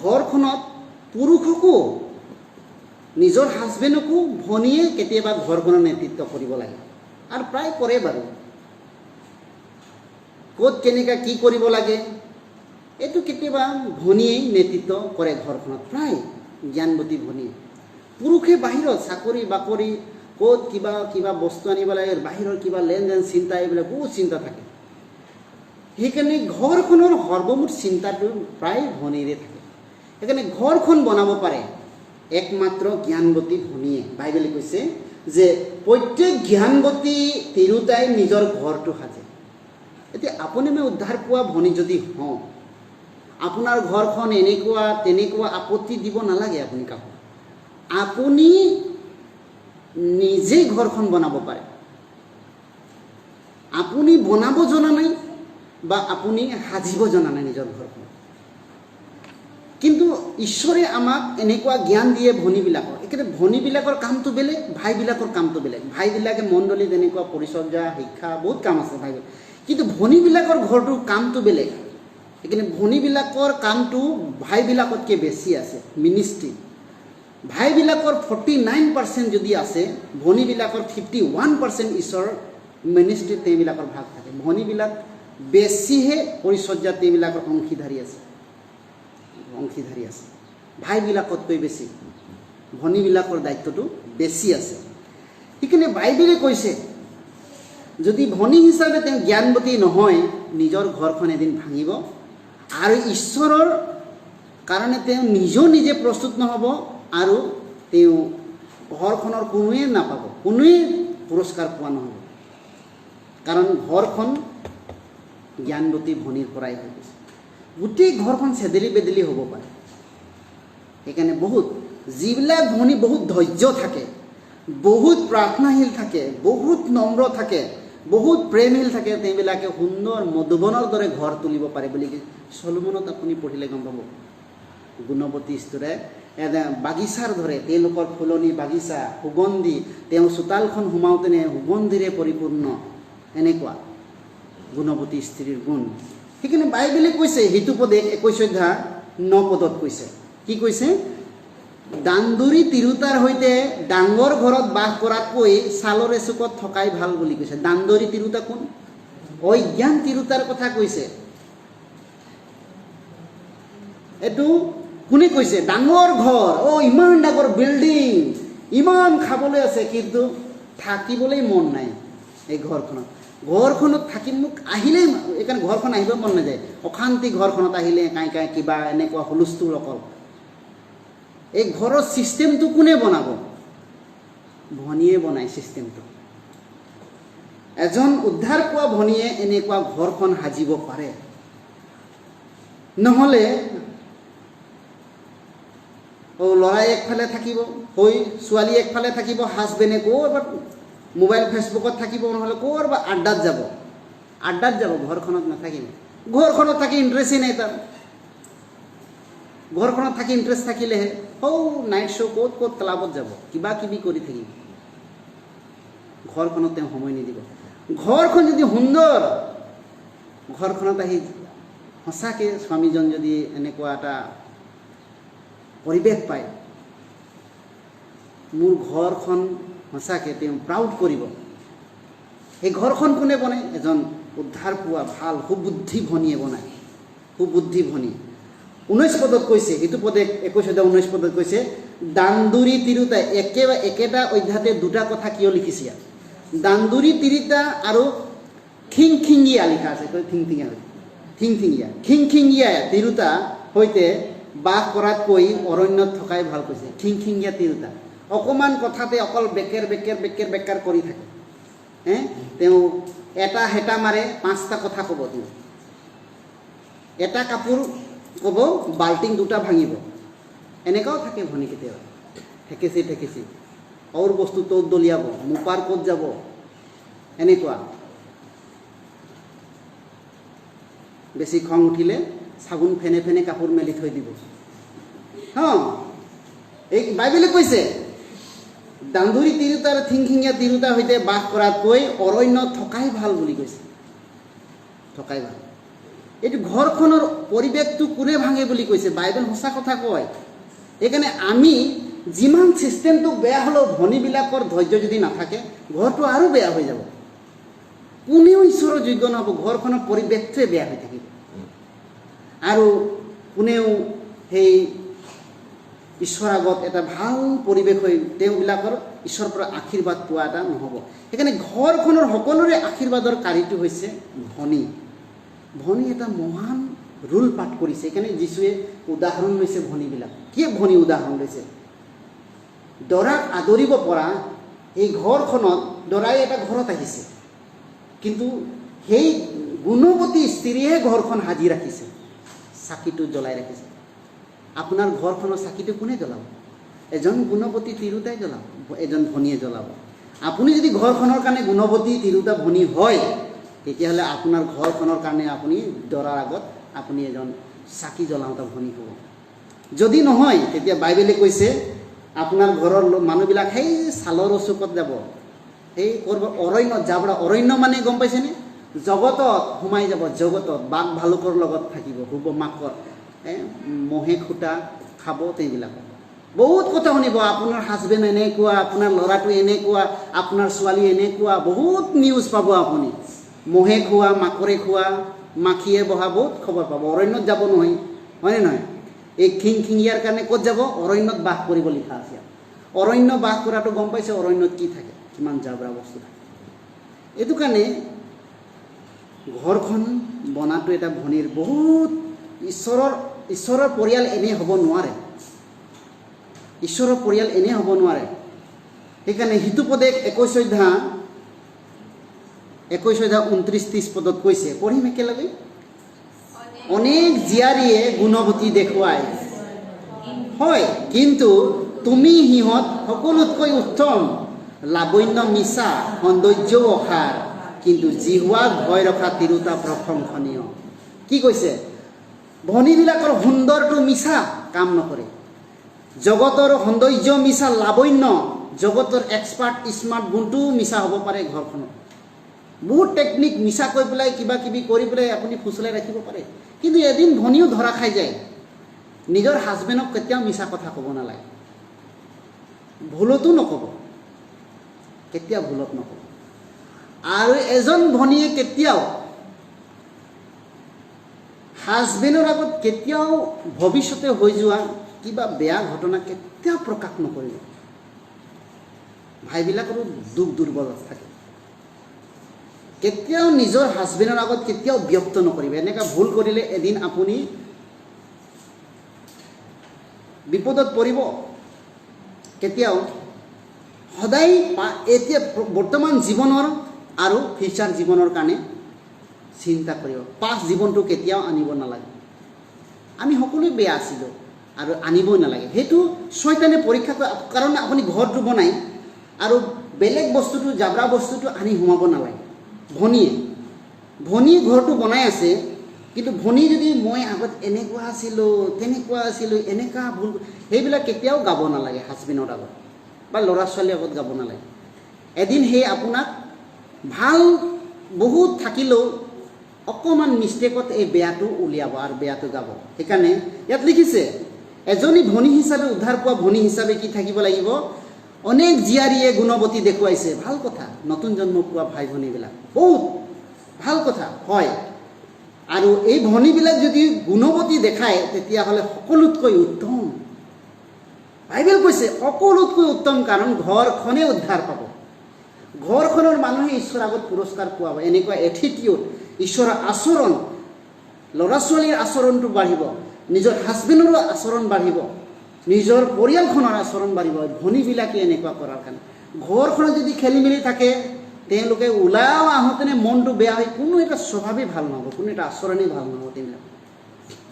ঘৰখনত পুৰুষকো, নিজৰ হাজবেণ্ডকো ভনীয়ে কেতিয়াবা ঘৰখনৰ নেতৃত্ব কৰিব লাগে, আৰু প্ৰায় কৰে বাৰু। ক'ত কেনেকৈ কি কৰিব লাগে, এইটো কেতিয়াবা ভনীয়েই নেতৃত্ব কৰে ঘৰখনত, প্ৰায় জ্ঞানৱতী ভনীয়ে। পুৰুষে বাহিৰত চাকৰি বাকৰি, ক'ত কিবা কিবা বস্তু আনিব লাগে, বাহিৰৰ কিবা লেনদেন চিন্তা, এইবিলাক বহুত চিন্তা থাকে। সেইকাৰণে ঘৰখনৰ সৰ্বমুঠ চিন্তাটো প্ৰায় ভনীৰে থাকে। সেইকাৰণে ঘৰখন বনাব পাৰে একমাত্ৰ জ্ঞানৱতী ভনীয়ে। বাইবেলে কৈছে যে প্ৰত্যেক জ্ঞানৱতী তিৰোতাই নিজৰ ঘৰটো সাজে। এতিয়া আপুনি মই উদ্ধাৰ পোৱা ভনী যদি হওঁ, আপোনাৰ ঘৰখন এনেকুৱা তেনেকুৱা আপত্তি দিব নালাগে আপুনি কাকো। আপুনি নিজে ঘৰখন বনাব পাৰে। আপুনি বনাব জনা নাই বা আপুনি সাজিব জনা নাই নিজৰ ঘৰখন, কিন্তু ঈশ্বৰে আমাক এনেকুৱা জ্ঞান দিয়ে ভনীবিলাকৰ। একেবাৰে ভনীবিলাকৰ কামটো বেলেগ, ভাইবিলাকৰ কামটো বেলেগ। ভাইবিলাকে মণ্ডলীত এনেকুৱা পৰিচৰ্যা, শিক্ষা, বহুত কাম আছে ভাইবিলাক, কিন্তু ভনীবিলাকৰ ঘৰটোৰ কামটো বেলেগ। সেইকাৰণে ভনীবিলাকৰ কামটো ভাইবিলাকতকৈ বেছি আছে। মিনিষ্ট্ৰি ভাইবিলাকৰ 49% যদি আছে, ভনীবিলাকৰ 51% ঈশ্বৰৰ মিনিষ্ট্ৰিত তেওঁবিলাকৰ ভাগ থাকে। ভনীবিলাক বেছিহে পৰিচৰ্যাত তেওঁবিলাকৰ অংশীদাৰী আছে। ভাইবিলাকতকৈ বেছি ভনীবিলাকৰ দায়িত্বটো বেছি আছে। সেইকাৰণে বাইবেলে কৈছে যদি ভনী হিচাপে তেওঁ জ্ঞানৱতী নহয়, নিজৰ ঘৰখন এদিন ভাঙিব, আৰু ঈশ্বৰৰ কাৰণে তেওঁ নিজে প্ৰস্তুত নহ'ব, আৰু তেওঁ ঘৰখনৰ কোনোৱে নাপাব, কোনোৱে পুৰস্কাৰ পোৱা নহ'ব। কাৰণ ঘৰখন জ্ঞানৱতী ভনীৰ পৰাই হৈ গৈছে। গোটেই ঘৰখন চেদেলি বেদেলি হ'ব পাৰে। সেইকাৰণে যিবিলাক ভনী বহুত ধৈৰ্য থাকে, বহুত প্ৰাৰ্থনাশীল থাকে, বহুত নম্ৰ থাকে, বহুত প্ৰেমশীল থাকে, তেওঁবিলাকে সুন্দৰ মধুবনৰ দৰে ঘৰ তুলিব পাৰে বুলি চলোমনত আপুনি পঢ়িলে গম পাব। গুণৱতী স্ত্ৰীয়ে বাগিচাৰ ধৰে তেওঁলোকৰ ফুলনি বাগিচা সুগন্ধি তেওঁ চোতালখন সোমাওঁতেনে সুগন্ধিৰে পৰিপূৰ্ণ এনেকুৱা গুণৱতী স্ত্ৰীৰ গুণ সেইকাৰণে বাইবেলে কৈছে হিতুপদেশ 21 অধ্যায় 9 পদত কৈছে কি কৈছে দান্দুৰী তিৰোতাৰ সৈতে ডাঙৰ ঘৰত বাস কৰাতকৈ ছালৰ এচুকত থকাই ভাল বুলি কৈছে দান্দুৰী তিৰোতা কোন অজ্ঞান তিৰোতাৰ কথা কৈছে এইটো কোনে কৈছে ডাঙৰ ঘৰ ইমান ডাঙৰ বিল্ডিং ইমান খাবলৈ আছে কিন্তু থাকিবলৈ মন নাই এই ঘৰখনত থাকি মোক আহিলেই এইকাৰণে ঘৰখন আহিব মন নাযায় অশান্তি ঘৰখনত আহিলে কাই কিবা এনেকুৱা হুলস্থুল অকল এই ঘৰৰ চিষ্টেমটো কোনে বনাব ভনীয়ে বনাই চিষ্টেমটো এজন উদ্ধাৰ পোৱা ভনীয়ে এনেকুৱা ঘৰখন সাজিব পাৰে নহ'লে ল'ৰাই একফালে থাকিব ছোৱালী একফালে থাকিব হাজবেণ্ডে ক'ৰবাত মোবাইল ফেচবুকত থাকিব নহ'লে ক'ৰবাত আড্ডাত যাব ঘৰখনত নাথাকিব ঘৰখনত থাকি ইণ্টাৰেষ্টেই নাই তাৰ ঘৰখনত থাকি ইণ্টাৰেষ্ট থাকিলেহে নাইট শ্ব' ক'ত ক্লাবত যাব কিবা কিবি কৰি থাকিব ঘৰখনত তেওঁ সময় নিদিব ঘৰখন যদি সুন্দৰ ঘৰখনত আহি সঁচাকৈ স্বামীজন যদি এনেকুৱা এটা পৰিৱেশ পায় মোৰ ঘৰখন সঁচাকৈ তেওঁ প্ৰাউড কৰিব এই ঘৰখন কোনে বনায় এজন উদ্ধাৰ পোৱা ভাল সুবুদ্ধি ভনীয়ে বনায় সুবুদ্ধি ভনী 19 পদত কৈছে হিতুপদেশ 21 অধ্যায় 19 পদত কৈছে দান্দুৰী তিৰোতাই একেটা অধ্যায়তে দুটা কথা কিয় লিখিছে ইয়াত দান্দুৰী তিৰোতা আৰু খিংখিঙীয়া লিখা আছে খিংখিঙীয়া তিৰোতা সৈতে বাস কৰাতকৈ অৰণ্যত থকাই ভাল কৈছে খিংখিঙীয়া তিৰোতা অকণমান কথাতে অকল বেকেৰ কৰি থাকে তেওঁ এটা হেতা মাৰে 5টা কথা ক'ব তেওঁ এটা কাপোৰ ক'ব বাল্টিং 2টা ভাঙিব এনেকুৱাও থাকে ভনী কেতিয়াবা ঠেকেচি আৰু বস্তু ত'ত দলিয়াব মোপাৰ ক'ত যাব এনেকুৱা বেছি খং উঠিলে চাবোন ফেনে কাপোৰ মেলি থৈ দিব এই বাইবেলে কৈছে দান্দুৰী তিৰোতা আৰু খিংখিঙীয়া তিৰোতাৰ সৈতে বাস কৰাতকৈ অৰণ্যত থকাই ভাল বুলি কৈছে থকাই ভাল এইটো ঘৰখনৰ পৰিৱেশটো কোনে ভাঙে বুলি কৈছে বাইবেল সঁচা কথা কয় সেইকাৰণে আমি যিমান ছিষ্টেমটো বেয়া হ'লেও ভনীবিলাকৰ ধৈৰ্য যদি নাথাকে ঘৰটো আৰু বেয়া হৈ যাব কোনেও ঈশ্বৰৰ যোগ্য নহ'ব ঘৰখনৰ পৰিৱেশটোৱে বেয়া হৈ থাকিব আৰু কোনেও সেই ঈশ্বৰৰ আগত এটা ভাল পৰিৱেশ হৈ তেওঁবিলাকৰ ঈশ্বৰৰ পৰা আশীৰ্বাদ পোৱা এটা নহ'ব সেইকাৰণে ঘৰখনৰ সকলোৰে আশীৰ্বাদৰ কাৰীটো হৈছে ভনী এটা মহান ৰোল পাঠ কৰিছে সেইকাৰণে যীশুৱে উদাহৰণ লৈছে ভনীবিলাক কি ভনী উদাহৰণ লৈছে দৰাক আদৰিব পৰা এই ঘৰখনত দৰাই এটা ঘৰত আহিছে কিন্তু সেই গুণৱতী স্ত্ৰীয়ে ঘৰখন সাজি ৰাখিছে চাকিটো জ্বলাই ৰাখিছে আপোনাৰ ঘৰখনৰ চাকিটো কোনে জ্বলাব এজন গুণৱতী তিৰোতাই জ্বলাব এজন ভনীয়ে জ্বলাব আপুনি যদি ঘৰখনৰ কাৰণে গুণৱতী তিৰোতা ভনী হয় তেতিয়াহ'লে আপোনাৰ ঘৰখনৰ কাৰণে আপুনি দৰাৰ আগত আপুনি এজন চাকি জ্বলাওঁতা ভনী হ'ব যদি নহয় তেতিয়া বাইবেলে কৈছে আপোনাৰ ঘৰৰ মানুহবিলাক সেই ছালৰ চুকত যাব সেই ক'ৰবাত অৰণ্যত যাব অৰণ্য মানে গম পাইছেনে জগতত সোমাই যাব জগতত বাঘ ভালুকৰ লগত থাকিব শুব মাকৰ মহে খুটা খাব তেওঁবিলাক বহুত কথা শুনিব আপোনাৰ হাজবেণ্ড এনেকুৱা আপোনাৰ ল'ৰাটো এনেকুৱা আপোনাৰ ছোৱালী এনেকুৱা বহুত নিউজ পাব আপুনি মহে খোৱা মাকৰে খোৱা মাখিয়ে বহা বহুত খবৰ পাব অৰণ্যত যাব নহয় হয়নে নহয় এই খিংখিঙীয়াৰ কাৰণে ক'ত যাব অৰণ্যত বাস কৰিব লিখা আছে অৰণ্য বাস কৰাটো গম পাইছে অৰণ্যত কি থাকে কিমান জাবৰা বস্তু থাকে এইটো কাৰণে ঘৰখন বনাটো এটা ভনীৰ বহুত ঈশ্বৰৰ পৰিয়াল এনে হ'ব নোৱাৰে ঈশ্বৰৰ পৰিয়াল এনে হ'ব নোৱাৰে সেইকাৰণে হিতুপদেশ 21 অধ্যায় 29-30 পদত কৈছে পঢ়িম একেলগে অনেক জীয়াৰীয়ে গুণৱতী দেখুৱায় হয় কিন্তু তুমি সিহঁত সকলোতকৈ উত্তম লাৱণ্য মিছা সৌন্দৰ্যও অসাৰ কিন্তু জিহুৱাক ভয় ৰখা তিৰোতা প্ৰশংসনীয় কি কৈছে ভনীবিলাকৰ সুন্দৰটো মিছা কাম নকৰে, জগতৰ সৌন্দৰ্য মিছা, লাৱণ্য জগতৰ এক্সপাৰ্ট স্মাৰ্ট গুণটোও মিছা হ'ব পাৰে ঘৰখনত। বহুত টেকনিক মিছা কৈ পেলাই কিবা কিবি কৰি পেলাই আপুনি ফুচলাই ৰাখিব পাৰে, কিন্তু এদিন ভনীও ধৰা খাই যায়। নিজৰ হাজবেণ্ডক কেতিয়াও মিছা কথা ক'ব নালাগে, ভুলতো নক'ব, কেতিয়াও ভুলত নক'ব। আৰু এজন ভনীয়ে কেতিয়াও হাজবেণ্ডৰ আগত কেতিয়াও ভৱিষ্যতে হৈ যোৱা কিবা বেয়া ঘটনা কেতিয়াও প্ৰকাশ নকৰিব। ভাইবিলাকৰো দুখ দুৰ্বলতা থাকে, কেতিয়াও নিজৰ হাজবেণ্ডৰ আগত কেতিয়াও ব্যক্ত নকৰিব। এনেকুৱা ভুল কৰিলে এদিন আপুনি বিপদত পৰিব। কেতিয়াও সদায় এতিয়া বৰ্তমান জীৱনৰ আৰু ফিউচাৰ জীৱনৰ কাৰণে চিন্তা কৰিব, পাষ্ট জীৱনটো কেতিয়াও আনিব নালাগে। আমি সকলোৱে বেয়া আছিলোঁ আৰু আনিবই নালাগে, সেইটো শয়তানে পৰীক্ষা কৰে। কাৰণ আপুনি ঘৰটো বনাই আৰু বেলেগ বস্তুটো জাবৰা বস্তুটো আনি সোমাব নালাগে। ভনীয়ে ঘৰটো বনাই আছে, কিন্তু ভনী যদি মই আগত এনেকুৱা আছিলোঁ তেনেকুৱা আছিলোঁ এনেকুৱা ভুল, সেইবিলাক কেতিয়াও গাব নালাগে হাজবেণ্ডৰ আগত বা ল'ৰা ছোৱালীৰ আগত গাব নালাগে। এদিন সেই আপোনাক ভাল বহুত থাকিলেও অকণমান মিষ্টেকত এই বেয়াটো উলিয়াব আৰু বেয়াটো গাব। সেইকাৰণে ইয়াত লিখিছে, এজনী ভনী হিচাপে উদ্ধাৰ পোৱা ভনী হিচাপে কি থাকিব লাগিব? অনেক জীয়াৰীয়ে গুণৱতী দেখুৱাইছে, ভাল কথা। নতুন জন্ম পোৱা ভাই ভনীবিলাক বহুত ভাল কথা হয়, আৰু এই ভনীবিলাক যদি গুণৱতী দেখায় তেতিয়াহ'লে সকলোতকৈ উত্তম। বাইবেল কৈছে সকলোতকৈ উত্তম, কাৰণ ঘৰখনে উদ্ধাৰ পাব, ঘৰখনৰ মানুহে ঈশ্বৰৰ আগত পুৰস্কাৰ পোৱাব। এনেকুৱা এটিটিউড, ঈশ্বৰৰ আচৰণ, ল'ৰা ছোৱালীৰ আচৰণটো বাঢ়িব, নিজৰ হাজবেণ্ডৰো আচৰণ বাঢ়িব, নিজৰ পৰিয়ালখনৰ আচৰণ বাঢ়িব ভনীবিলাকে এনেকুৱা কৰাৰ কাৰণে। ঘৰখনত যদি খেলি মেলি থাকে, তেওঁলোকে ওলাই আহোঁতেনে মনটো বেয়া হয়, কোনো এটা স্বভাৱেই ভাল নহ'ব, কোনো এটা আচৰণেই ভাল নহ'ব, তেওঁবিলাক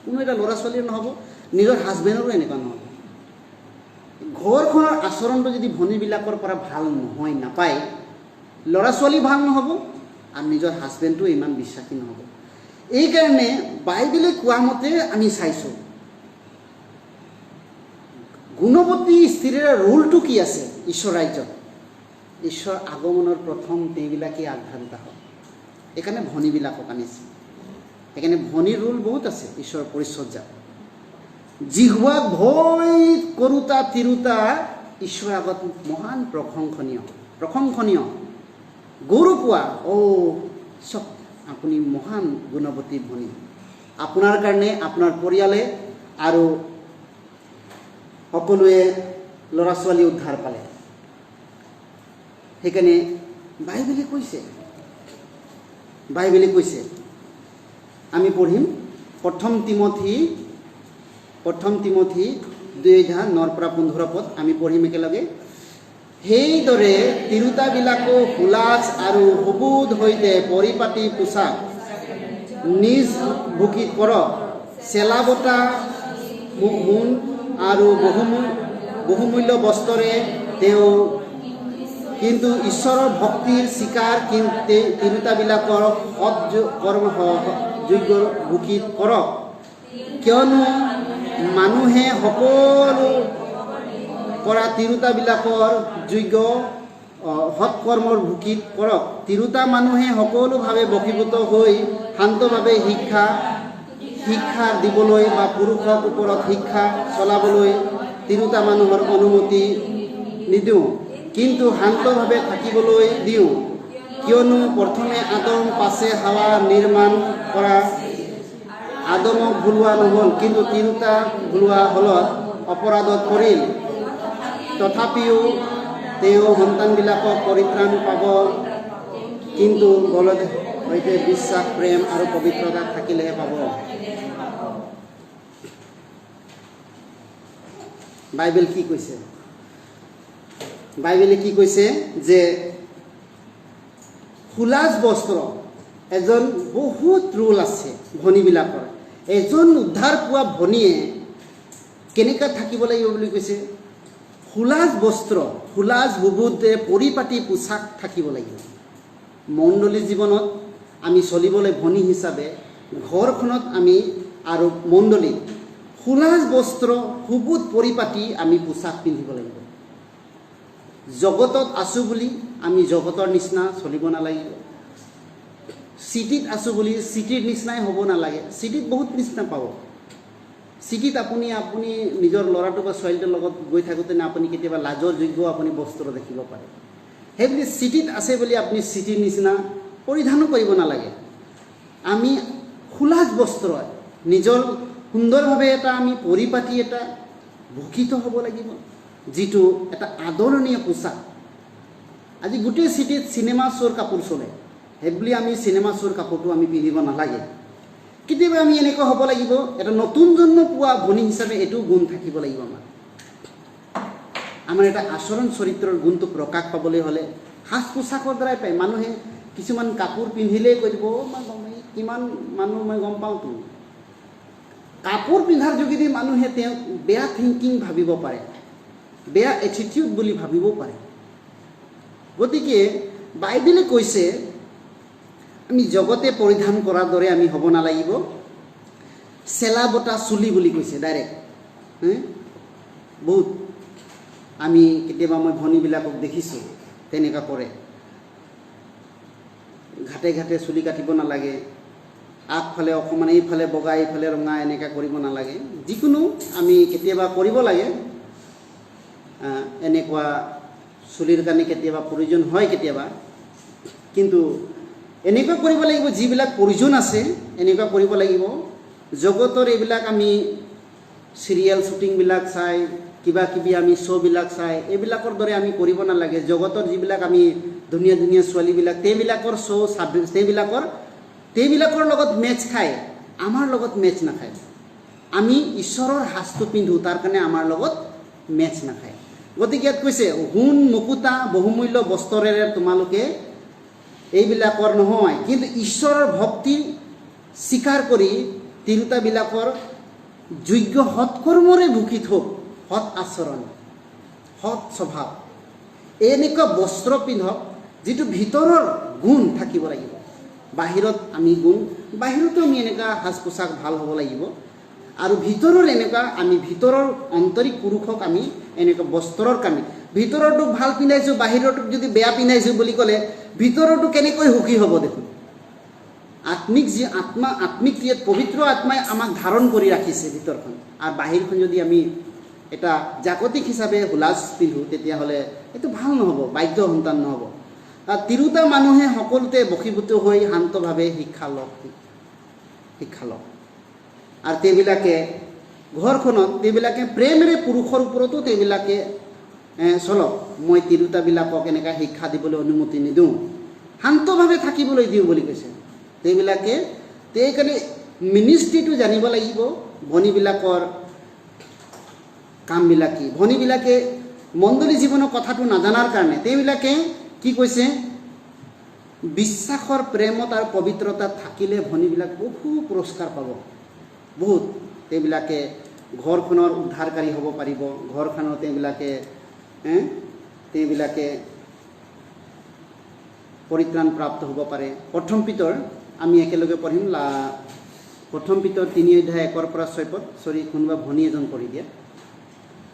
কোনো এটা ল'ৰা ছোৱালীৰ নহ'ব, নিজৰ হাজবেণ্ডৰো এনেকুৱা নহ'ব। ঘৰখনৰ আচৰণটো যদি ভনীবিলাকৰ পৰা ভাল নহয় নাপায়, ল'ৰা ছোৱালী ভাল নহ'ব আৰু নিজৰ হাজবেণ্ডটো ইমান বিশ্বাসী নহ'ব। এইকাৰণে বাইবেলে কোৱা মতে আমি চাইছোঁ গুণৱতী স্ত্ৰীৰ ৰোলটো কি আছে ঈশ্বৰ ৰাজ্যত। ঈশ্বৰ আগমনৰ প্ৰথম তেওঁবিলাকেই আগধাৰিতা হয়, সেইকাৰণে ভনীবিলাকক আনিছে। সেইকাৰণে ভনীৰ ৰোল বহুত আছে ঈশ্বৰৰ পৰিচৰ্যা। জিহুৱাক ভয় কৰোঁতা তিৰোতা ঈশ্বৰৰ আগত মহান প্ৰশংসনীয় গৌৰৱ পোৱা। চব আপুনি মহান গুণৱতী ভনী, আপোনাৰ কাৰণে আপোনাৰ পৰিয়ালে আৰু সকলোৱে ল'ৰা ছোৱালী উদ্ধাৰ পালে। সেইকাৰণে বাইবেলে কৈছে আমি পঢ়িম প্ৰথম তিমথী 2:9-15 আমি পঢ়িম একেলগে। সেইদৰে তিৰোতাবিলাকো হুলাচ আৰু সুবোধ সৈতে পৰিপাটি পোছাক নিজ ভুকিত কৰক, চেলা বটা মোন আৰু বহুমূল্য বস্ত্ৰৰে তেওঁ কিন্তু ঈশ্বৰৰ ভক্তিৰ স্বীকাৰ তিৰোতাবিলাকৰ সৎকৰ্মযোগ্য ভুকিত কৰক, কিয়নো মানুহে সকলো কৰা তিৰোতাবিলাকৰ যোগ্য সৎকৰ্মৰ ভুকিত কৰক। তিৰোতা মানুহে সকলোভাৱে বশীভূত হৈ শান্তভাৱে শিক্ষা দিবলৈ বা পুৰুষৰ ওপৰত শিক্ষা চলাবলৈ তিৰোতা মানুহৰ অনুমতি নিদিওঁ, কিন্তু শান্তভাৱে থাকিবলৈ দিওঁ, কিয়নো প্ৰথমে আদম পাছে হাৱা নিৰ্মাণ কৰা। আদমক ভুলোৱা নহ'ল, কিন্তু তিৰোতা ভুলোৱা হ'লত অপৰাধত পৰিল। তথাপিও তেওঁ সন্তানবিলাকক পৰিত্ৰাণ পাব, কিন্তু বলদ সৈতে বিশ্বাস প্ৰেম আৰু পবিত্ৰতা থাকিলেহে পাব। বাইবেলে কি কৈছে যে হুলাচ বস্ত্ৰ এজন বহুত ৰোল আছে ভনীবিলাকৰ। এজন উদ্ধাৰ পোৱা ভনীয়ে কেনেকৈ থাকিব লাগিব বুলি কৈছে? হুলাচ বস্ত্ৰ, হুলাচ সুবোধে পৰিপাটি পোছাক থাকিব লাগিব। মণ্ডলী জীৱনত আমি চলিবলৈ ভনী হিচাপে ঘৰখনত আমি আৰু মণ্ডলী সুলাজ বস্ত্ৰ সুবুত পৰিপাটি আমি পোছাক পিন্ধিব লাগিব। জগতত আছোঁ বুলি আমি জগতৰ নিচিনা চলিব নালাগিব। চিটিত আছোঁ বুলি চিটিৰ নিচিনাই হ'ব নালাগে। চিটিত বহুত নিচিনা পাব। চিটিত আপুনি নিজৰ ল'ৰাটো বা ছোৱালীটোৰ লগত গৈ থাকোঁতে আপুনি কেতিয়াবা লাজৰ যোগ্য আপুনি বস্ত্ৰ দেখিব পাৰে। সেইবুলি চিটিত আছে বুলি আপুনি চিটিৰ নিচিনা পৰিধানো কৰিব নালাগে। আমি সুলাজ বস্ত্ৰ নিজৰ সুন্দৰভাৱে এটা আমি পৰিপাটি এটা ভূষিত হ'ব লাগিব, যিটো এটা আদৰণীয় পোছাক। আজি গোটেই চিটিত চিনেমা শ্ব'ৰ কাপোৰ চলে, সেইবুলি আমি চিনেমা শ্ব'ৰ কাপোৰটো আমি পিন্ধিব নালাগে। কেতিয়াবা আমি এনেকুৱা হ'ব লাগিব, এটা নতুন জন্ম পোৱা ভনী হিচাপে এইটো গুণ থাকিব লাগিব। আমাৰ এটা আচৰণ চৰিত্ৰৰ গুণটো প্ৰকাশ পাবলৈ হ'লে সাজ পোছাকৰ দ্বাৰাই পায়। মানুহে কিছুমান কাপোৰ পিন্ধিলেই কৈ দিব, কিমান মানুহ মই গম পাওঁতো। কাপোৰ পিন্ধাৰ যোগেদি মানুহে তেওঁক বেয়া থিংকিং ভাবিব পাৰে, বেয়া এটিটিউড বুলি ভাবিব পাৰে। গতিকে বাইবেলে কৈছে আমি জগতে পৰিধান কৰাৰ দৰে আমি হ'ব নালাগিব। চেলা বটা চুলি বুলি কৈছে ডাইৰেক্ট। বহুত আমি কেতিয়াবা মই ভনীবিলাকক দেখিছোঁ তেনেকুৱা কৰে। ঘাটে ঘাটে চুলি কাটিব নালাগে, আগফালে অকণমান এইফালে বগা এইফালে ৰঙা এনেকুৱা কৰিব নালাগে। যিকোনো আমি কেতিয়াবা কৰিব লাগে, এনেকুৱা চুলিৰ কাৰণে কেতিয়াবা প্ৰয়োজন হয় কেতিয়াবা, কিন্তু এনেকুৱা কৰিব লাগিব যিবিলাক প্ৰয়োজন আছে এনেকুৱা কৰিব লাগিব। জগতৰ এইবিলাক আমি চিৰিয়েল শ্বুটিংবিলাক চাই কিবা কিবি আমি শ্ব'বিলাক চাই এইবিলাকৰ দৰে আমি কৰিব নালাগে। জগতৰ যিবিলাক আমি ধুনীয়া ধুনীয়া ছোৱালীবিলাক তেওঁবিলাকৰ শ্ব' তেওঁবিলাকৰ লগত মেচ খায়, আমাৰ লগত মেচ নাখায়। আমি ঈশ্বৰৰ সাজটো পিন্ধোঁ, তাৰ কাৰণে আমাৰ লগত মেচ নাখায়। গতিকে ইয়াত কৈছে সোণ মুকুতা বহুমূল্য বস্ত্ৰৰে তোমালোকে এইবিলাকৰ নহয়, কিন্তু ঈশ্বৰৰ ভক্তি স্বীকাৰ কৰি তিৰোতাবিলাকৰ যোগ্য সৎকৰ্মৰে ভূষিত হোক, সৎ আচৰণ সৎ স্বভাৱ এনেকুৱা বস্ত্ৰ পিন্ধক যিটো ভিতৰৰ গুণ থাকিব লাগিব। বাহিৰত আমি গুণ, বাহিৰতো আমি এনেকুৱা সাজ পোছাক ভাল হ'ব লাগিব, আৰু ভিতৰৰ এনেকুৱা আমি ভিতৰৰ আন্তৰিক পুৰুষক আমি এনেকুৱা বস্ত্ৰৰ কাৰণে ভিতৰতো ভাল পিন্ধাইছোঁ বাহিৰতো যদি বেয়া পিন্ধাইছোঁ বুলি ক'লে ভিতৰতো কেনেকৈ সুখী হ'ব দেখোন। আত্মিক যি আত্মিক ক্ৰিয়াত পবিত্ৰ আত্মাই আমাক ধাৰণ কৰি ৰাখিছে ভিতৰখন, আৰু বাহিৰখন যদি আমি এটা জাগতিক হিচাপে হুলাজ পিন্ধোঁ তেতিয়াহ'লে এইটো ভাল নহ'ব, বাধ্য সন্তান নহ'ব। তিৰোতা মানুহে সকলোতে বশীভূত হৈ শান্তভাৱে শিক্ষা লওক। আৰু তেওঁবিলাকে ঘৰখনত তেওঁবিলাকে প্ৰেমেৰে পুৰুষৰ ওপৰতো তেওঁবিলাকে চলক। মই তিৰোতাবিলাকক এনেকৈ শিক্ষা দিবলৈ অনুমতি নিদিওঁ, শান্তভাৱে থাকিবলৈ দিওঁ বুলি কৈছে। তেওঁবিলাকে সেইকাৰণে মিনিষ্ট্ৰিটো জানিব লাগিব। ভনীবিলাকৰ কামবিলাক কি, ভনীবিলাকে মণ্ডলী জীৱনৰ কথাটো নাজানাৰ কাৰণে তেওঁবিলাকে কি কৈছে, বিশ্বাসৰ প্ৰেমত আৰু পবিত্ৰতাত থাকিলে ভনীবিলাক বহু পুৰস্কাৰ পাব। বহুত তেওঁবিলাকে ঘৰখনৰ উদ্ধাৰকাৰী হ'ব পাৰিব, ঘৰখনৰ তেওঁবিলাকে পৰিত্ৰাণ প্ৰাপ্ত হ'ব পাৰে। প্ৰথম পিতৰ আমি একেলগে পঢ়িম, প্ৰথম পিতৰ 3:1-6। কোনোবা ভনী এজন পঢ়ি দিয়ে।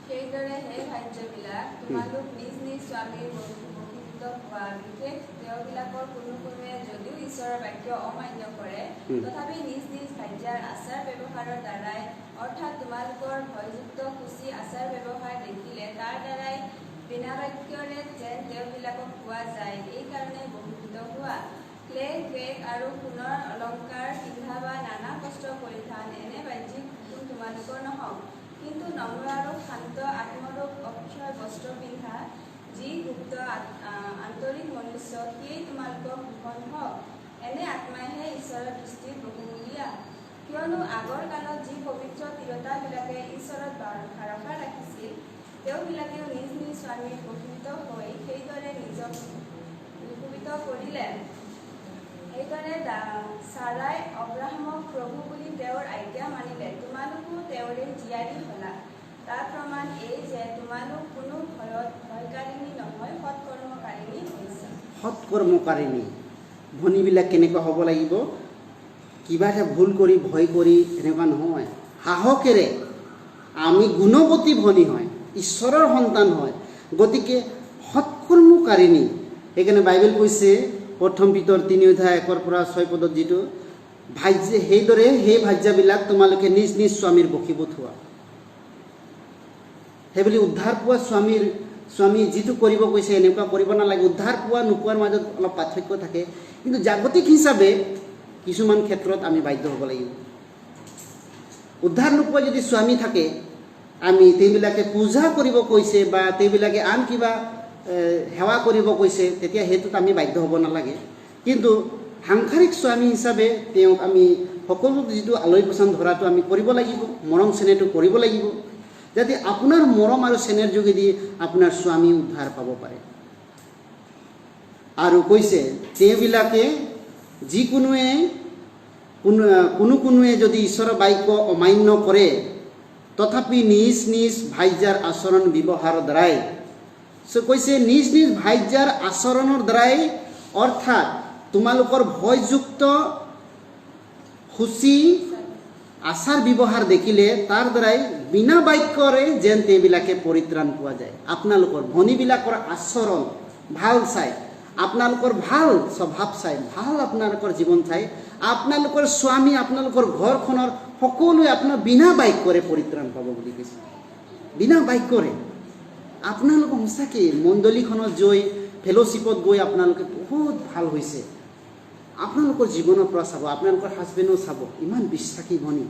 সেইদৰে হে ভাৰ্যবিলাক তোমালোক নিজ নিজ স্বামীৰ বশীভূত হোৱা, বিশেষ তেওঁবিলাকৰ কোনোৱে যদিও ঈশ্বৰৰ বাক্য অমান্য কৰে তথাপি নিজ নিজ ভাৰ্যাৰ আচাৰ ব্যৱহাৰৰ দ্বাৰাই, অৰ্থাৎ তোমালোকৰ ভয়যুক্ত সূচী আচাৰ ব্যৱহাৰ দেখিলে তাৰ দ্বাৰাই বিনা বাক্যৰে যেন তেওঁবিলাকক পোৱা যায়, এইকাৰণে বশীভূত হোৱা। ক্লেশ বেগ আৰু সোণৰ অলংকাৰ পিন্ধা বা নানা কষ্ট পৰিধান এনে বাহ্যিক গুণ তোমালোকৰ নহওক, কিন্তু নম্ৰ আৰু শান্ত আত্মৰূপ অক্ষয় বস্ত্ৰ পিন্ধা, যি গুপ্ত আন্তৰিক মনুষ্য সিয়েই তোমালোকৰ ভূষণ হওক। এনে আত্মাইহে ঈশ্বৰৰ দৃষ্টিত বহুমূলীয়া। কিয়নো আগৰ কালত যি পবিত্ৰ তিৰোতাবিলাকে ঈশ্বৰত ভৰসা ৰাখিছিল, তেওঁবিলাকেও নিজ নিজ স্বামীৰ বশীভূত হৈ সেইদৰে নিজক নিপবিত্ৰ কৰিলে। সেইদৰে চাৰাই অব্ৰাহামক প্ৰভু বুলি তেওঁৰ আজ্ঞা মানিলে, তোমালোকো তেওঁৰে জীয়াৰী হ'লা। তাৰ প্ৰমাণ এই যে তোমালোক কোনো ভয়কাৰিণী নহয়, সৎকৰ্মকাৰিণী হৈছে। সৎকৰ্মকাৰিণী ভনীবিলাক কেনেকুৱা হ'ব লাগিব? কিবা এটা ভুল কৰি ভয় কৰি এনেকুৱা নহয়, সাহসেৰে আমি গুণৱতী ভনী হয়, ঈশ্বৰৰ সন্তান হয়, গতিকে সৎকৰ্মকাৰিণী। সেইকাৰণে বাইবেল কৈছে 1 পিতৰ 3:1-6 যিটো ভাজ্য, সেইদৰে সেই ভাজ্যাবিলাক তোমালোকে নিজ নিজ স্বামীৰ বশীভূত হোৱা। সেইবুলি উদ্ধাৰ পোৱা স্বামী যিটো কৰিব কৈছে এনেকুৱা কৰিব নালাগে। উদ্ধাৰ পোৱা নোপোৱাৰ মাজত অলপ পাৰ্থক্য থাকে, কিন্তু জাগতিক হিচাপে কিছুমান ক্ষেত্ৰত আমি বাধ্য হ'ব লাগিব। উদ্ধাৰ নোপোৱা যদি স্বামী থাকে, আমি তেওঁবিলাকে পূজা কৰিব কৈছে বা তেওঁবিলাকে আন কিবা সেৱা কৰিব কৈছে, তেতিয়া সেইটোত আমি বাধ্য হ'ব নালাগে। কিন্তু সাংসাৰিক স্বামী হিচাপে তেওঁক আমি সকলো যিটো আলহী পছন্দ ধৰাটো আমি কৰিব লাগিব, মৰম চেনেহটো কৰিব লাগিব, যাতে আপোনাৰ মৰম আৰু চেনেহৰ যোগেদি আপোনাৰ স্বামী উদ্ধাৰ পাব পাৰে। আৰু কৈছে তেওঁবিলাকে যিকোনোৱে কোনোৱে যদি ঈশ্বৰৰ বাক্য অমান্য কৰে, তথাপি নিজ নিজ ভাইজাৰ আচৰণ ব্যৱহাৰৰ দ্বাৰাই, কৈছে নিজ নিজ ভাইজাৰ আচৰণৰ দ্বাৰাই, অৰ্থাৎ তোমালোকৰ ভয়যুক্ত সূচী আচাৰ ব্যৱহাৰ দেখিলে তাৰ দ্বাৰাই বিনা বাক্যৰে যেন তেওঁবিলাকে পৰিত্ৰাণ পোৱা যায়। আপোনালোকৰ ভনীবিলাকৰ আচৰণ ভাল চাই, আপোনালোকৰ ভাল স্বভাৱ চাই, ভাল আপোনালোকৰ জীৱন চাই, আপোনালোকৰ স্বামী, আপোনালোকৰ ঘৰখনৰ সকলোৱে আপোনাৰ বিনা বাক্যৰে পৰিত্ৰাণ পাব বুলি কৈছে। বিনা বাক্যৰে আপোনালোকৰ সঁচাকৈ মণ্ডলীখনত গৈ, ফেলোশ্বিপত গৈ আপোনালোকে বহুত ভাল হৈছে। আপোনালোকৰ জীৱনৰ পৰা চাব, আপোনালোকৰ হাজবেণ্ডো চাব, ইমান বিশ্বাসী ভনী।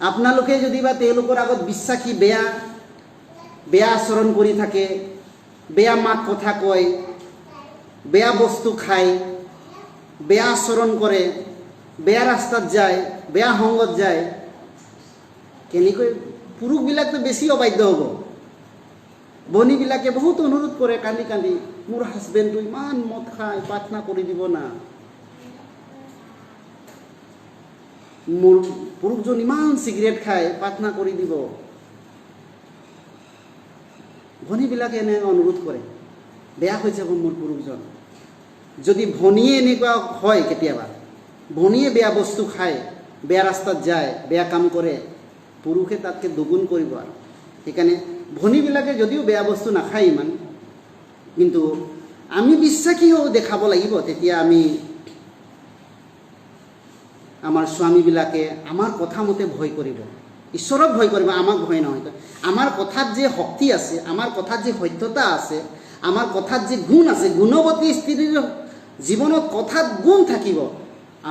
আপোনালোকে যদি বা তেওঁলোকৰ আগত বিশ্বাসী বেয়া আচৰণ কৰি থাকে, বেয়া মাত কথা কয়, বেয়া বস্তু খায়, বেয়া আচৰণ কৰে, বেয়া ৰাস্তাত যায়, বেয়া সংগত যায়, কেনেকৈ পুৰুষবিলাকতো বেছি অবাধ্য হ'ব। ভনীবিলাকে বহুত অনুৰোধ কৰে কান্দি কান্দি, মোৰ হাজবেণ্ডটো ইমান মদ খায়, প্ৰাৰ্থনা কৰি দিব না, মোৰ পুৰুষজন ইমান চিগাৰেট খায়, প্ৰাৰ্থনা কৰি দিব। ভনীবিলাকে এনে অনুৰোধ কৰে, বেয়া হৈ যাব মোৰ পুৰুষজন। যদি ভনীয়ে এনেকুৱা হয়, কেতিয়াবা ভনীয়ে বেয়া বস্তু খায়, বেয়া ৰাস্তাত যায়, বেয়া কাম কৰে, পুৰুষে তাতকৈ দুগুণ কৰিব। আৰু সেইকাৰণে ভনীবিলাকে যদিও বেয়া বস্তু নাখায় ইমান, কিন্তু আমি বিশ্বাসী হৈ দেখাব লাগিব। তেতিয়া আমি আমাৰ স্বামীবিলাকে আমাৰ কথা মতে ভয় কৰিব, ঈশ্বৰক ভয় কৰিব, আমাক ভয় নহয়। আমাৰ কথাত যে শক্তি আছে, আমাৰ কথাত যে সত্যতা আছে, আমাৰ কথাত যে গুণ আছে, গুণৱতী স্ত্ৰীৰ জীৱনত কথাত গুণ থাকিব।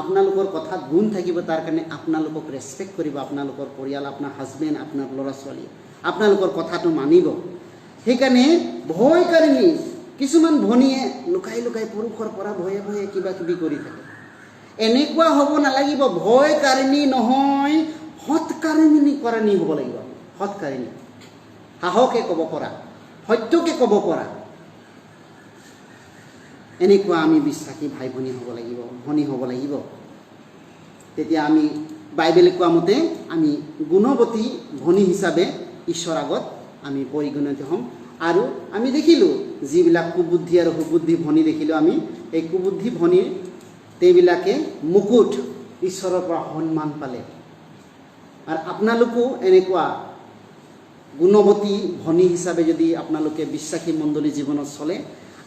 আপোনালোকৰ কথাত গুণ থাকিব, তাৰ কাৰণে আপোনালোকক ৰেচপেক্ট কৰিব, আপোনালোকৰ পৰিয়াল, আপোনাৰ হাজবেণ্ড, আপোনাৰ ল'ৰা ছোৱালীয়ে আপোনালোকৰ কথাটো মানিব। সেইকাৰণে ভয়কাৰিণী কিছুমান ভনীয়ে লুকাই লুকাই পুৰুষৰ পৰা ভয়ে ভয়ে কিবা কিবি কৰি থাকে। এনেকুৱা হ'ব নালাগিব। ভয়কাৰিণী নহয়, সৎকাৰিণী হ'ব লাগিব। সৎকাৰিণী, সাহসে ক'ব পৰা, সত্যকে ক'ব পৰা, এনেকুৱা আমি বিশ্বাসী ভাই ভনী হ'ব লাগিব, ভনী হ'ব লাগিব। তেতিয়া আমি বাইবেলে কোৱা মতে আমি গুণৱতী ভনী হিচাপে ঈশ্বৰ আগত আমি পৰিগণিত হ'ম। আৰু আমি দেখিলোঁ যিবিলাক কুবুদ্ধি আৰু সুবুদ্ধি ভনী দেখিলোঁ, আমি এই কুবুদ্ধি ভনীৰ তেওঁবিলাকে মুকুট ঈশ্বৰৰ পৰা সন্মান পালে। আৰু আপোনালোকো এনেকুৱা গুণৱতী ভনী হিচাপে যদি আপোনালোকে বিশ্বাসী মণ্ডলী জীৱনত চলে,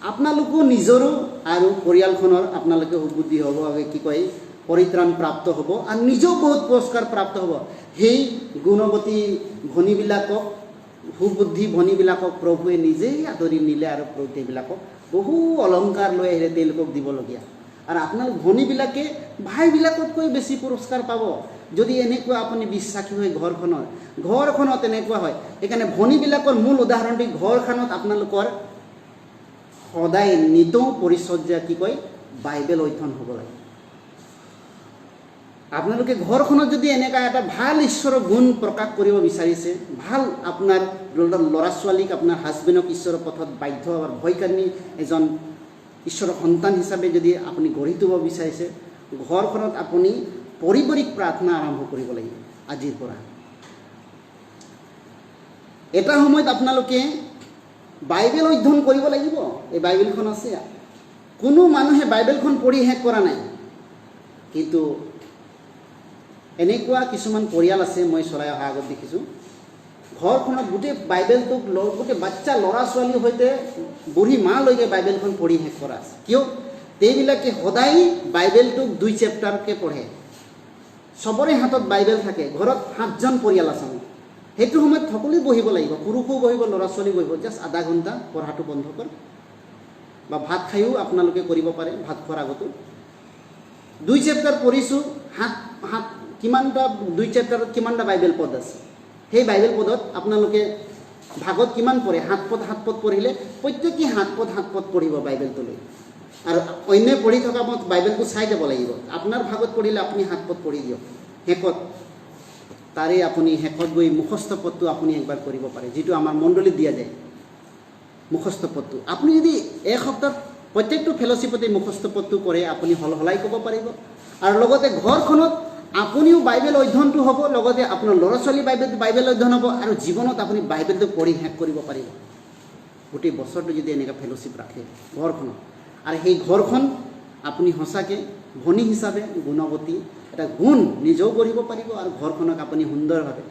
আপোনালোকো নিজৰো আৰু পৰিয়ালখনৰ আপোনালোকে সুবুদ্ধি হ'ব, কি কয় পৰিত্ৰাণ প্ৰাপ্ত হ'ব, আৰু নিজেও বহুত পুৰস্কাৰ প্ৰাপ্ত হ'ব। সেই গুণৱতী ভনীবিলাকক, সুবুদ্ধি ভনীবিলাকক প্ৰভুৱে নিজেই আদৰি নিলে, আৰু তেওঁবিলাকক বহু অলংকাৰ লৈ আহিলে তেওঁলোকক দিবলগীয়া। আৰু আপোনালোক ভনীবিলাকে ভাইবিলাকতকৈ বেছি পুৰস্কাৰ পাব যদি এনেকুৱা আপুনি বিশ্বাসী হৈ ঘৰখনত এনেকুৱা হয়। সেইকাৰণে ভনীবিলাকৰ মূল উদাহৰণটি ঘৰখনত আপোনালোকৰ সদায় নিতৌ পৰিচৰ্যা, কি কয় বাইবেল অধ্যয়ন হ'ব লাগে। আপোনালোকে ঘৰখনত যদি এনেকুৱা এটা ভাল ঈশ্বৰৰ গুণ প্ৰকাশ কৰিব বিচাৰিছে, ভাল আপোনাৰ ল'ৰা ছোৱালীক, আপোনাৰ হাজবেণ্ডক ঈশ্বৰৰ পথত বাধ্য আৰু ভয়কাৰিণী এজন ঈশ্বৰৰ সন্তান হিচাপে যদি আপুনি গঢ়ি তুলিব বিচাৰিছে, ঘৰখনত আপুনি পাৰিবাৰিক প্ৰাৰ্থনা আৰম্ভ কৰিব লাগিব আজিৰ পৰা। এটা সময়ত আপোনালোকে বাইবেল অধ্যয়ন কৰিব লাগিব। এই বাইবেলখন আছে, কোনো মানুহে বাইবেলখন পঢ়ি শেষ কৰা নাই, কিন্তু এনেকুৱা কিছুমান পৰিয়াল আছে মই চলাই অহা আগত দেখিছোঁ ঘৰখনত গোটেই বাইবেলটোক গোটেই বাচ্চা ল'ৰা ছোৱালীৰ সৈতে বুঢ়ী মালৈকে বাইবেলখন পঢ়ি শেষ কৰা আছে কিয় এইবিলাকে সদায় বাইবেলটোক 2 চেপ্টাৰকে পঢ়ে সবৰে হাতত বাইবেল থাকে ঘৰত 7জন পৰিয়াল আছে সেইটো সময়ত সকলোৱে বহিব লাগিব পুৰুষও বহিব ল'ৰা ছোৱালী বহিব জাষ্ট আধা ঘণ্টা পঢ়াটো বন্ধ কৰ বা ভাত খাইও আপোনালোকে কৰিব পাৰে ভাত খোৱাৰ আগতো 2 চেপ্টাৰ পঢ়িছোঁ হাত কিমানটা 2 চেপ্টাৰত কিমানটা বাইবেল পদ আছে সেই বাইবেল পদত আপোনালোকে ভাগত কিমান পঢ়ে 7 পদ পঢ়িলে প্ৰত্যেকই 7 পদ পঢ়িব বাইবেলটোলৈ আৰু অন্য পঢ়ি থকা মত বাইবেলটো চাই যাব লাগিব আপোনাৰ ভাগত পঢ়িলে আপুনি 7 পদ পঢ়ি দিয়ক শেষত তাৰে আপুনি শেষত গৈ মুখস্থ পদটো আপুনি একবাৰ কৰিব পাৰে যেটো আমাৰ মণ্ডলীত দিয়া যায় মুখস্থ পদটো আপুনি যদি এক সপ্তাহ প্ৰত্যেকটো ফেলোশিপতে মুখস্থ পদটো কৰে আপুনি হলহলাই ক'ব পাৰিব আৰু লগতে ঘৰখনত আপুনিও বাইবেল অধ্যয়নটো হ'ব লগতে আপোনাৰ ল'ৰা ছোৱালী বাইবেল অধ্যয়ন হ'ব আৰু জীৱনত আপুনি বাইবেলটো পঢ়ি শেষ কৰিব পাৰিব গোটেই বছৰটো যদি এনেকা ফেলোশিপ ৰাখে ঘৰখনত আৰু সেই ঘৰখন আপুনি সঁচাকৈ ভনী হিচাপে গুণৱতী এটা গুণ নিজেও কৰিব পাৰিব আৰু ঘৰখনক আপুনি সুন্দৰভাৱে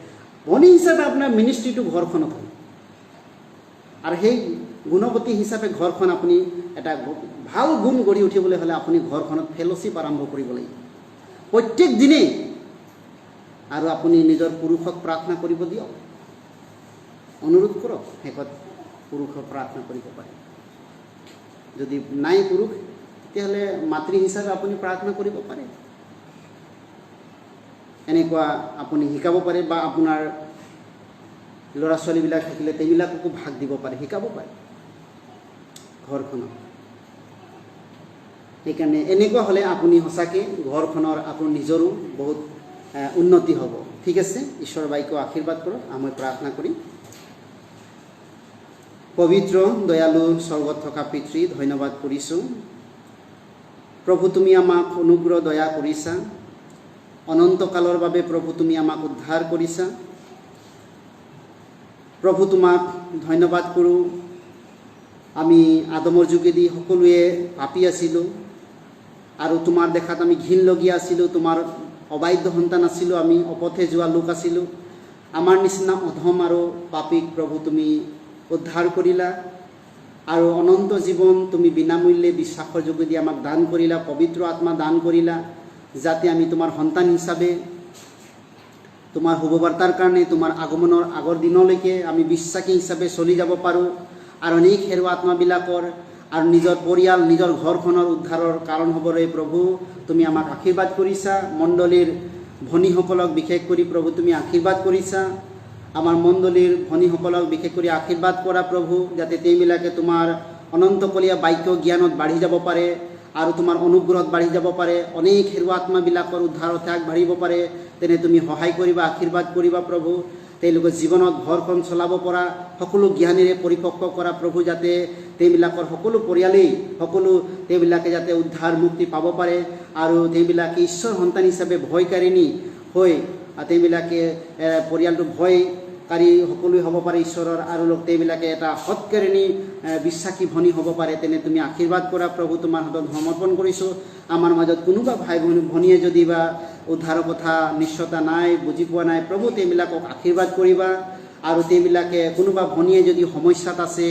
ভনী হিচাপে আপোনাৰ মিনিষ্ট্ৰিটো ঘৰখনত হয় আৰু সেই গুণৱতী হিচাপে ঘৰখন আপুনি এটা ভাল গুণ গঢ়ি উঠিবলৈ হ'লে আপুনি ঘৰখনত ফেলোশিপ আৰম্ভ কৰিব লাগিব প্ৰত্যেক দিনেই আৰু আপুনি নিজৰ পুৰুষক প্ৰাৰ্থনা কৰিব দিয়ক অনুৰোধ কৰক শেষত পুৰুষক প্ৰাৰ্থনা কৰিব পাৰে যদি নাই পুৰুষ তেতিয়াহ'লে মাতৃ হিচাপে আপুনি প্ৰাৰ্থনা কৰিব পাৰে এনেকুৱা আপুনি শিকাব পাৰে বা আপোনাৰ ল'ৰা ছোৱালীবিলাক থাকিলে তেওঁবিলাককো ভাগ দিব পাৰে শিকাব পাৰে ঘৰখনত সেইকাৰণে এনেকুৱা হ'লে আপুনি সঁচাকৈ ঘৰখনৰ আপোনাৰ নিজৰো বহুত উন্নতি হ'ব ঠিক আছে ঈশ্বৰৰ বাক্য আশীৰ্বাদ কৰক মই প্ৰাৰ্থনা কৰিম পবিত্ৰ দয়ালু স্বৰ্গত থকা পিতৃ ধন্যবাদ কৰিছোঁ প্ৰভু তুমি আমাক অনুগ্ৰহ দয়া কৰিছা অনন্তকালৰ বাবে প্ৰভু তুমি আমাক উদ্ধাৰ কৰিছা প্ৰভু তোমাক ধন্যবাদ কৰোঁ আমি আদমৰ যোগেদি সকলোৱে পাপী আছিলোঁ আৰু তোমাৰ দেখাত আমি ঘিনলগীয়া আছিলোঁ তোমাৰ অবাধ্য সন্তান আছিলোঁ আমি অপথে যোৱা লোক আছিলোঁ আমাৰ নিচিনা অধম আৰু পাপীক প্ৰভু তুমি উদ্ধাৰ কৰিলা আৰু অনন্ত জীৱন তুমি বিনামূল্যে বিশ্বাসৰ যোগেদি আমাক দান কৰিলা পবিত্ৰ আত্মা দান কৰিলা যাতে আমি তোমাৰ সন্তান হিচাপে তোমাৰ শুভবাৰ্তাৰ কাৰণে তোমাৰ আগমনৰ আগৰ দিনলৈকে আমি বিশ্বাসী হিচাপে চলি যাব পাৰোঁ আৰু অনেক হেৰুৱা আত্মাবিলাকৰ আৰু নিজৰ পৰিয়াল নিজৰ ঘৰখনৰ উদ্ধাৰৰ কাৰণ হ'বলৈ প্ৰভু তুমি আমাক আশীৰ্বাদ কৰিছা মণ্ডলীৰ ভনীসকলক বিশেষ কৰি প্ৰভু তুমি আশীৰ্বাদ কৰিছা আমাৰ মণ্ডলীৰ ভনীসকলক বিশেষ কৰি আশীৰ্বাদ কৰা প্ৰভু যাতে তেওঁবিলাকে তোমাৰ অনন্তকলীয়া বাক্য জ্ঞানত বাঢ়ি যাব পাৰে আৰু তোমাৰ অনুগ্ৰহত বাঢ়ি যাব পাৰে অনেক হেৰুৱা আত্মাবিলাকৰ উদ্ধাৰত আগবাঢ়িব পাৰে তেনে তুমি সহায় কৰিবা আশীৰ্বাদ কৰিবা প্ৰভু তেওঁলোকৰ জীৱনত ঘৰখন চলাব পৰা সকলো জ্ঞানেৰে পৰিপক্ক কৰা প্ৰভু যাতে তেওঁবিলাকৰ সকলো পৰিয়ালেই সকলো তেওঁবিলাকে যাতে উদ্ধাৰ মুক্তি পাব পাৰে আৰু তেওঁবিলাকে ঈশ্বৰ সন্তান হিচাপে ভয়কাৰিণী হৈ তেওঁবিলাকে পৰিয়ালটো ভয়কাৰী সকলোৱে হ'ব পাৰে ঈশ্বৰৰ আৰু তেওঁবিলাকে এটা সৎকাৰিণী বিশ্বাসী ভনী হ'ব পাৰে তেনে তুমি আশীৰ্বাদ কৰা প্ৰভু তোমাৰ হাতত সমৰ্পণ কৰিছোঁ আমাৰ মাজত কোনোবা ভাই ভনীয়ে যদি বা উদ্ধাৰৰ কথা নিশ্চয়তা নাই বুজি পোৱা নাই প্ৰভু তেওঁবিলাকক আশীৰ্বাদ কৰিবা আৰু তেওঁবিলাকে কোনোবা ভনীয়ে যদি সমস্যাত আছে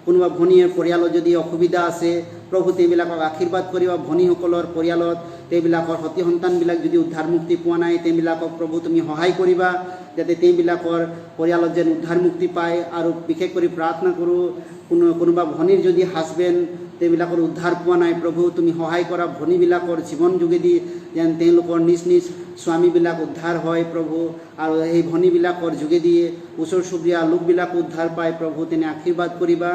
কোনোবা ভনীয়ে পৰিয়ালত যদি অসুবিধা আছে প্ৰভু তেওঁবিলাকক আশীৰ্বাদ কৰিবা ভনীসকলৰ পৰিয়ালত তেওঁবিলাকৰ সতি সন্তানবিলাক যদি উদ্ধাৰ মুক্তি পোৱা নাই তেওঁবিলাকক প্ৰভু তুমি সহায় কৰিবা যাতে তেওঁবিলাকৰ পৰিয়ালত যেন উদ্ধাৰ মুক্তি পায় আৰু বিশেষ কৰি প্ৰাৰ্থনা কৰোঁ কোনোবা ভনীৰ যদি হাজবেণ্ড তেওঁবিলাকৰ উদ্ধাৰ পোৱা নাই প্ৰভু তুমি সহায় কৰা ভনীবিলাকৰ জীৱন যোগেদি যেন তেওঁলোকৰ নিজ নিজ স্বামীবিলাক উদ্ধাৰ হয় প্ৰভু আৰু সেই ভনীবিলাকৰ যোগেদি ওচৰ চুবুৰীয়া লোকবিলাক উদ্ধাৰ পায় প্ৰভু তেনে আশীৰ্বাদ কৰিবা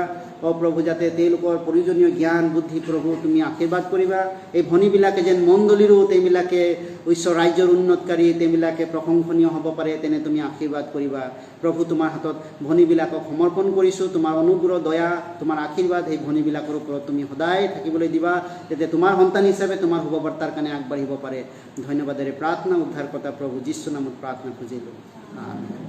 প্ৰভু যাতে তেওঁলোকৰ প্ৰয়োজনীয় জ্ঞান বুদ্ধি প্ৰভু তুমি আশীৰ্বাদ কৰিবা এই ভনীবিলাকে যেন মণ্ডলীৰো তেওঁবিলাকে ঈশ্বৰ ৰাজ্যৰ উন্নতকাৰী তেওঁবিলাকে প্ৰশংসনীয় হ'ব পাৰে তেনে তুমি আশীৰ্বাদ কৰিবা প্ৰভু তোমাৰ হাতত ভনীবিলাকক সমৰ্পণ কৰিছোঁ তোমাৰ অনুগ্ৰহ দয়া তোমাৰ আশীৰ্বাদ সেই ভনীবিলাকৰ ওপৰত তুমি সদায় থাকিবলৈ দিবা যাতে তোমাৰ সন্তান হিচাপে তোমাৰ শুভবাৰ্তাৰ কাৰণে আগবাঢ়িব পাৰে ধন্যবাদেৰে প্ৰাৰ্থনা উদ্ধাৰকৰ্তা প্ৰভু যীশু নামত প্ৰাৰ্থনা খুজিলোঁ আমেন।